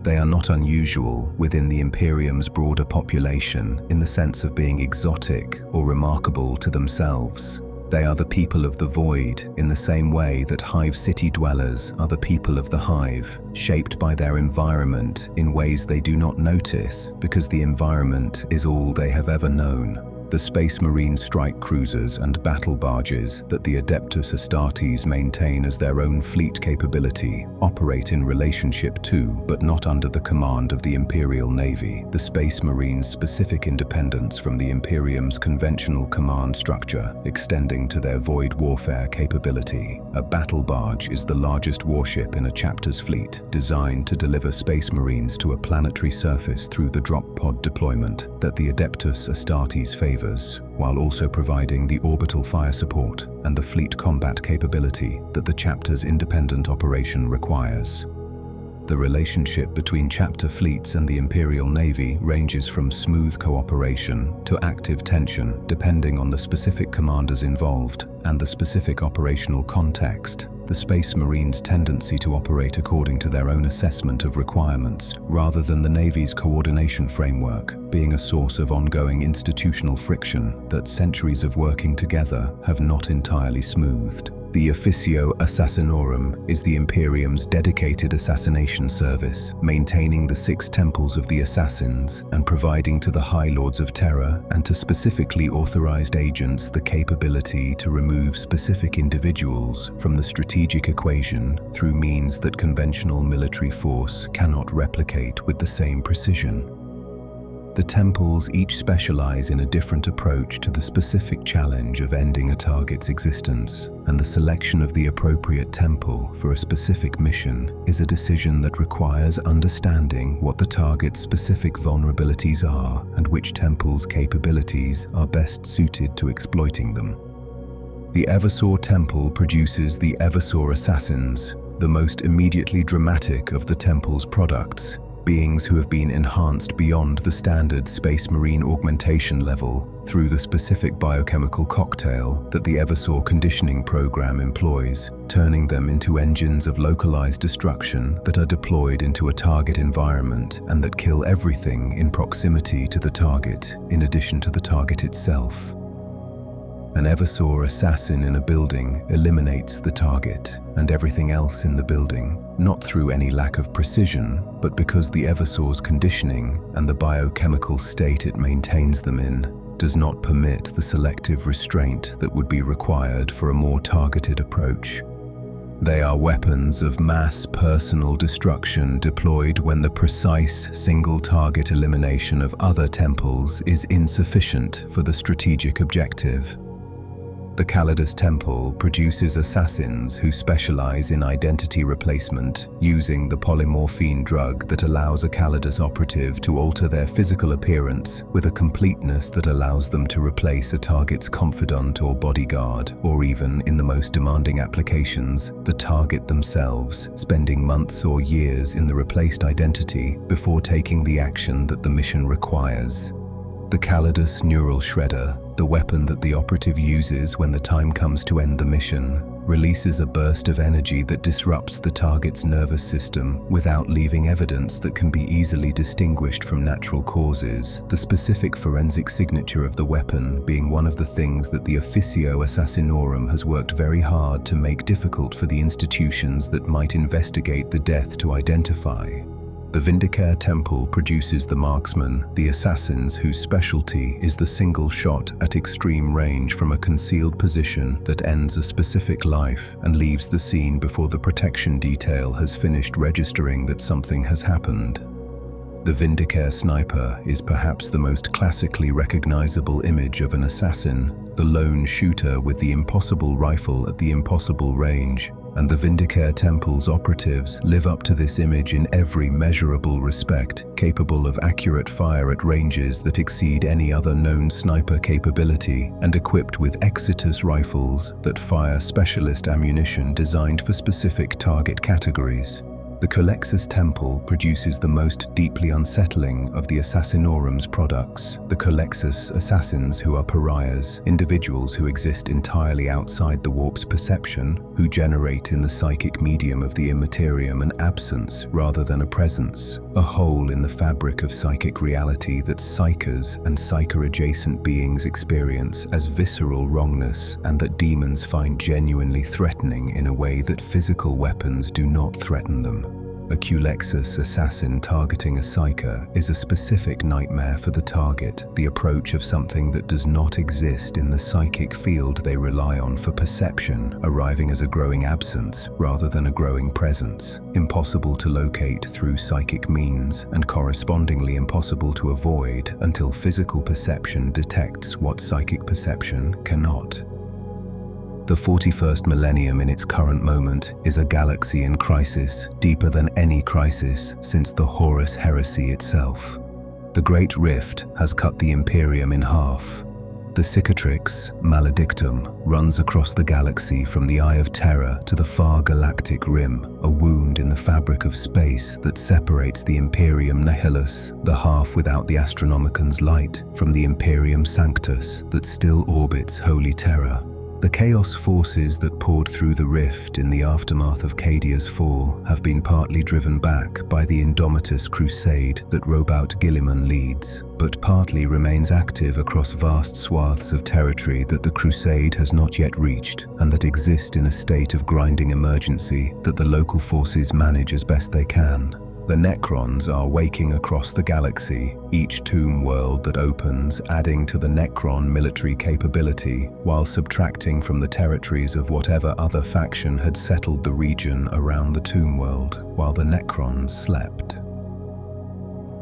They are not unusual within the Imperium's broader population in the sense of being exotic or remarkable to themselves. They are the people of the void in the same way that hive city dwellers are the people of the hive, shaped by their environment in ways they do not notice because the environment is all they have ever known. The Space Marine strike cruisers and battle barges that the Adeptus Astartes maintain as their own fleet capability operate in relationship to, but not under the command of the Imperial Navy, the Space Marines' specific independence from the Imperium's conventional command structure, extending to their void warfare capability. A battle barge is the largest warship in a chapter's fleet, designed to deliver Space Marines to a planetary surface through the drop pod deployment that the Adeptus Astartes favors. while also providing the orbital fire support and the fleet combat capability that the chapter's independent operation requires. The relationship between chapter fleets and the Imperial Navy ranges from smooth cooperation to active tension, depending on the specific commanders involved and the specific operational context. The Space Marines' tendency to operate according to their own assessment of requirements, rather than the Navy's coordination framework, being a source of ongoing institutional friction that centuries of working together have not entirely smoothed. The Officio Assassinorum is the Imperium's dedicated assassination service, maintaining the 6 temples of the assassins and providing to the High Lords of Terror and to specifically authorized agents the capability to remove specific individuals from the strategic equation through means that conventional military force cannot replicate with the same precision. The temples each specialize in a different approach to the specific challenge of ending a target's existence, and the selection of the appropriate temple for a specific mission is a decision that requires understanding what the target's specific vulnerabilities are and which temple's capabilities are best suited to exploiting them. The Eversor Temple produces the Eversor Assassins, the most immediately dramatic of the temple's products, beings who have been enhanced beyond the standard Space Marine augmentation level through the specific biochemical cocktail that the Eversor conditioning program employs, turning them into engines of localized destruction that are deployed into a target environment and that kill everything in proximity to the target, in addition to the target itself. An Eversor assassin in a building eliminates the target and everything else in the building, not through any lack of precision, but because the Eversor's conditioning and the biochemical state it maintains them in does not permit the selective restraint that would be required for a more targeted approach. They are weapons of mass personal destruction deployed when the precise single-target elimination of other temples is insufficient for the strategic objective. The Calidus Temple produces assassins who specialize in identity replacement, using the polymorphine drug that allows a Calidus operative to alter their physical appearance with a completeness that allows them to replace a target's confidant or bodyguard, or even, in the most demanding applications, the target themselves, spending months or years in the replaced identity before taking the action that the mission requires. The Calidus Neural Shredder, the weapon that the operative uses when the time comes to end the mission, releases a burst of energy that disrupts the target's nervous system without leaving evidence that can be easily distinguished from natural causes, the specific forensic signature of the weapon being one of the things that the Officio Assassinorum has worked very hard to make difficult for the institutions that might investigate the death to identify. The Vindicare Temple produces the marksmen, the assassins whose specialty is the single shot at extreme range from a concealed position that ends a specific life and leaves the scene before the protection detail has finished registering that something has happened. The Vindicare Sniper is perhaps the most classically recognizable image of an assassin, the lone shooter with the impossible rifle at the impossible range, and the Vindicare Temple's operatives live up to this image in every measurable respect, capable of accurate fire at ranges that exceed any other known sniper capability, and equipped with Exitus rifles that fire specialist ammunition designed for specific target categories. The Colexus Temple produces the most deeply unsettling of the Assassinorum's products, the Colexus assassins who are pariahs, individuals who exist entirely outside the warp's perception, who generate in the psychic medium of the immaterium an absence rather than a presence, a hole in the fabric of psychic reality that psychers and psycher-adjacent beings experience as visceral wrongness and that demons find genuinely threatening in a way that physical weapons do not threaten them. A Culexus assassin targeting a psyker is a specific nightmare for the target, the approach of something that does not exist in the psychic field they rely on for perception, arriving as a growing absence rather than a growing presence, impossible to locate through psychic means and correspondingly impossible to avoid until physical perception detects what psychic perception cannot. The 41st millennium in its current moment is a galaxy in crisis, deeper than any crisis since the Horus heresy itself. The Great Rift has cut the Imperium in half. The cicatrix, maledictum, runs across the galaxy from the Eye of Terror to the far galactic rim, a wound in the fabric of space that separates the Imperium Nihilus, the half without the Astronomican's light, from the Imperium Sanctus that still orbits Holy Terror. The chaos forces that poured through the rift in the aftermath of Cadia's fall have been partly driven back by the Indomitus crusade that Robout Guilliman leads, but partly remains active across vast swaths of territory that the crusade has not yet reached and that exist in a state of grinding emergency that the local forces manage as best they can. The Necrons are waking across the galaxy, each tomb world that opens adding to the Necron military capability while subtracting from the territories of whatever other faction had settled the region around the tomb world while the Necrons slept.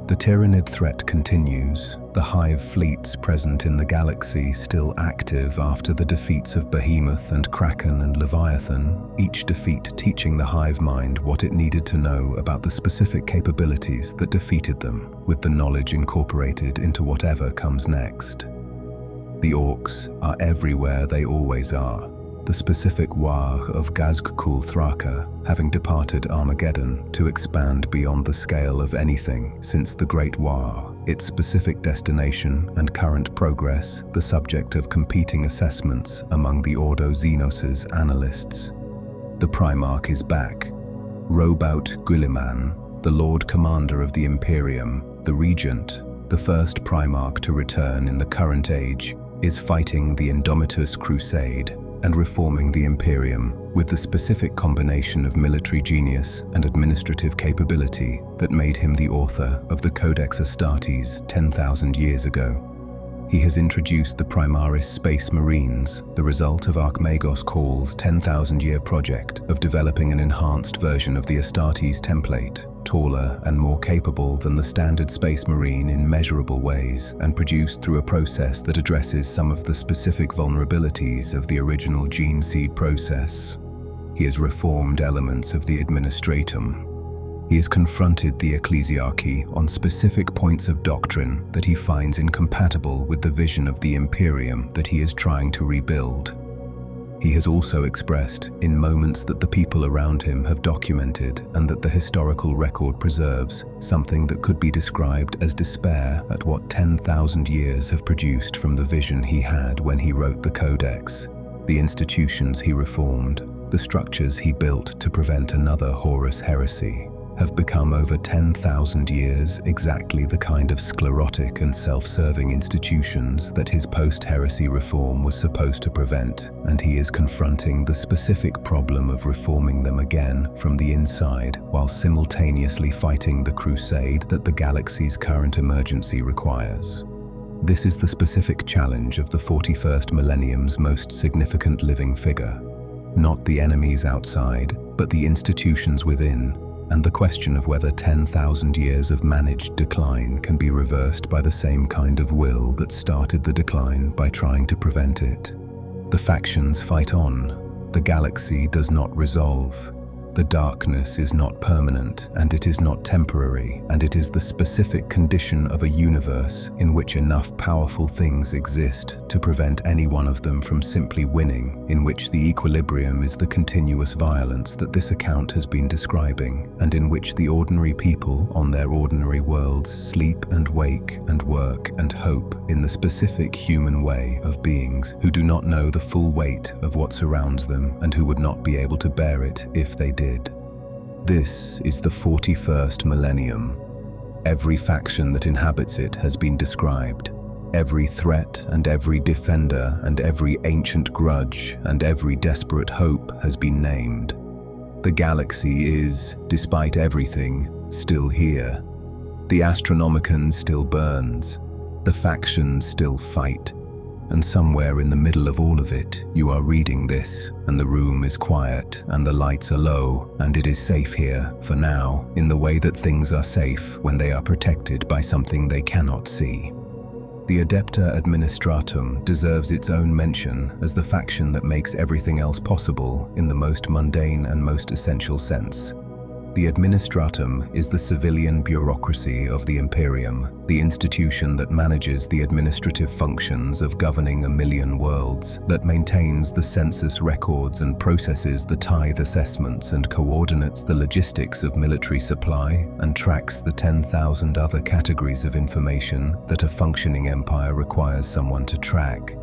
The Tyranid threat continues, the hive fleets present in the galaxy still active after the defeats of Behemoth and Kraken and Leviathan, each defeat teaching the hive mind what it needed to know about the specific capabilities that defeated them, with the knowledge incorporated into whatever comes next. The Orks are everywhere they always are. The specific War of Gazgkul Thraka, having departed Armageddon to expand beyond the scale of anything since the Great War, its specific destination and current progress the subject of competing assessments among the Ordo Xenos' analysts. The Primarch is back. Robout Guilliman, the Lord Commander of the Imperium, the Regent, the first Primarch to return in the current age, is fighting the Indomitus crusade and reforming the Imperium with the specific combination of military genius and administrative capability that made him the author of the Codex Astartes 10,000 years ago. He has introduced the Primaris Space Marines, the result of Archmagos Call's 10,000-year project of developing an enhanced version of the Astartes template, taller and more capable than the standard Space Marine in measurable ways, and produced through a process that addresses some of the specific vulnerabilities of the original gene seed process. He has reformed elements of the Administratum. He has confronted the ecclesiarchy on specific points of doctrine that he finds incompatible with the vision of the Imperium that he is trying to rebuild. He has also expressed, in moments that the people around him have documented and that the historical record preserves, something that could be described as despair at what 10,000 years have produced from the vision he had when he wrote the Codex, the institutions he reformed, the structures he built to prevent another Horus heresy, have become over 10,000 years exactly the kind of sclerotic and self-serving institutions that his post-heresy reform was supposed to prevent, and he is confronting the specific problem of reforming them again from the inside while simultaneously fighting the crusade that the galaxy's current emergency requires. This is the specific challenge of the 41st millennium's most significant living figure. Not the enemies outside, but the institutions within, and the question of whether 10,000 years of managed decline can be reversed by the same kind of will that started the decline by trying to prevent it. The factions fight on. The galaxy does not resolve. The darkness is not permanent, and it is not temporary, and it is the specific condition of a universe in which enough powerful things exist to prevent any one of them from simply winning, in which the equilibrium is the continuous violence that this account has been describing, and in which the ordinary people on their ordinary worlds sleep and wake and work and hope in the specific human way of beings who do not know the full weight of what surrounds them and who would not be able to bear it if they did. This is the 41st millennium. Every faction that inhabits it has been described. Every threat and every defender and every ancient grudge and every desperate hope has been named. The galaxy is, despite everything, still here. The Astronomican still burns. The factions still fight. And somewhere in the middle of all of it, you are reading this, and the room is quiet, and the lights are low, and it is safe here, for now, in the way that things are safe when they are protected by something they cannot see. The Adepta Administratum deserves its own mention as the faction that makes everything else possible in the most mundane and most essential sense. The Administratum is the civilian bureaucracy of the Imperium, the institution that manages the administrative functions of governing 1,000,000 worlds, that maintains the census records and processes the tithe assessments and coordinates the logistics of military supply and tracks the 10,000 other categories of information that a functioning empire requires someone to track.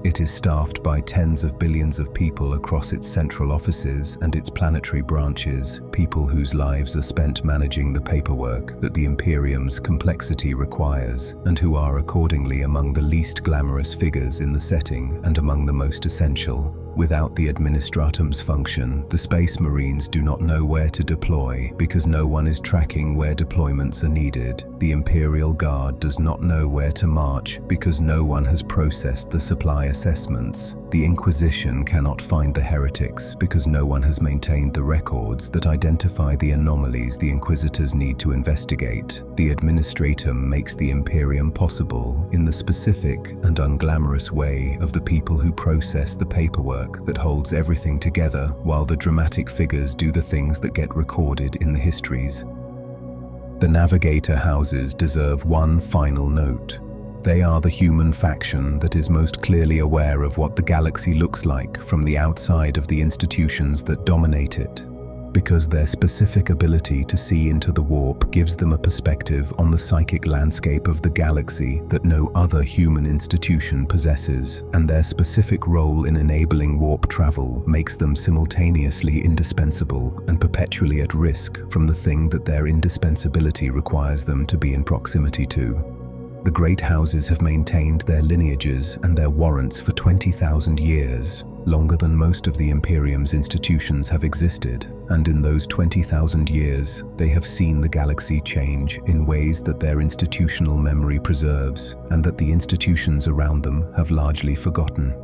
It is staffed by tens of billions of people across its central offices and its planetary branches, people whose lives are spent managing the paperwork that the Imperium's complexity requires, and who are accordingly among the least glamorous figures in the setting and among the most essential. Without the Administratum's function, the Space Marines do not know where to deploy because no one is tracking where deployments are needed. The Imperial Guard does not know where to march because no one has processed the supply assessments. The Inquisition cannot find the heretics because no one has maintained the records that identify the anomalies the Inquisitors need to investigate. The Administratum makes the Imperium possible in the specific and unglamorous way of the people who process the paperwork that holds everything together, while the dramatic figures do the things that get recorded in the histories. The Navigator houses deserve one final note. They are the human faction that is most clearly aware of what the galaxy looks like from the outside of the institutions that dominate it, because their specific ability to see into the warp gives them a perspective on the psychic landscape of the galaxy that no other human institution possesses, and their specific role in enabling warp travel makes them simultaneously indispensable and perpetually at risk from the thing that their indispensability requires them to be in proximity to. The great houses have maintained their lineages and their warrants for 20,000 years, longer than most of the Imperium's institutions have existed, and in those 20,000 years, they have seen the galaxy change in ways that their institutional memory preserves, and that the institutions around them have largely forgotten.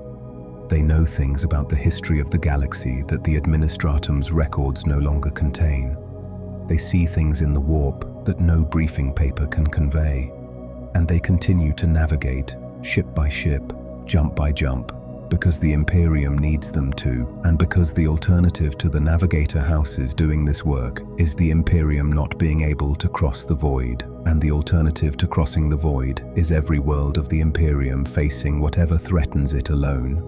They know things about the history of the galaxy that the Administratum's records no longer contain. They see things in the warp that no briefing paper can convey. And they continue to navigate, ship by ship, jump by jump, because the Imperium needs them to, and because the alternative to the Navigator houses doing this work is the Imperium not being able to cross the void, and the alternative to crossing the void is every world of the Imperium facing whatever threatens it alone.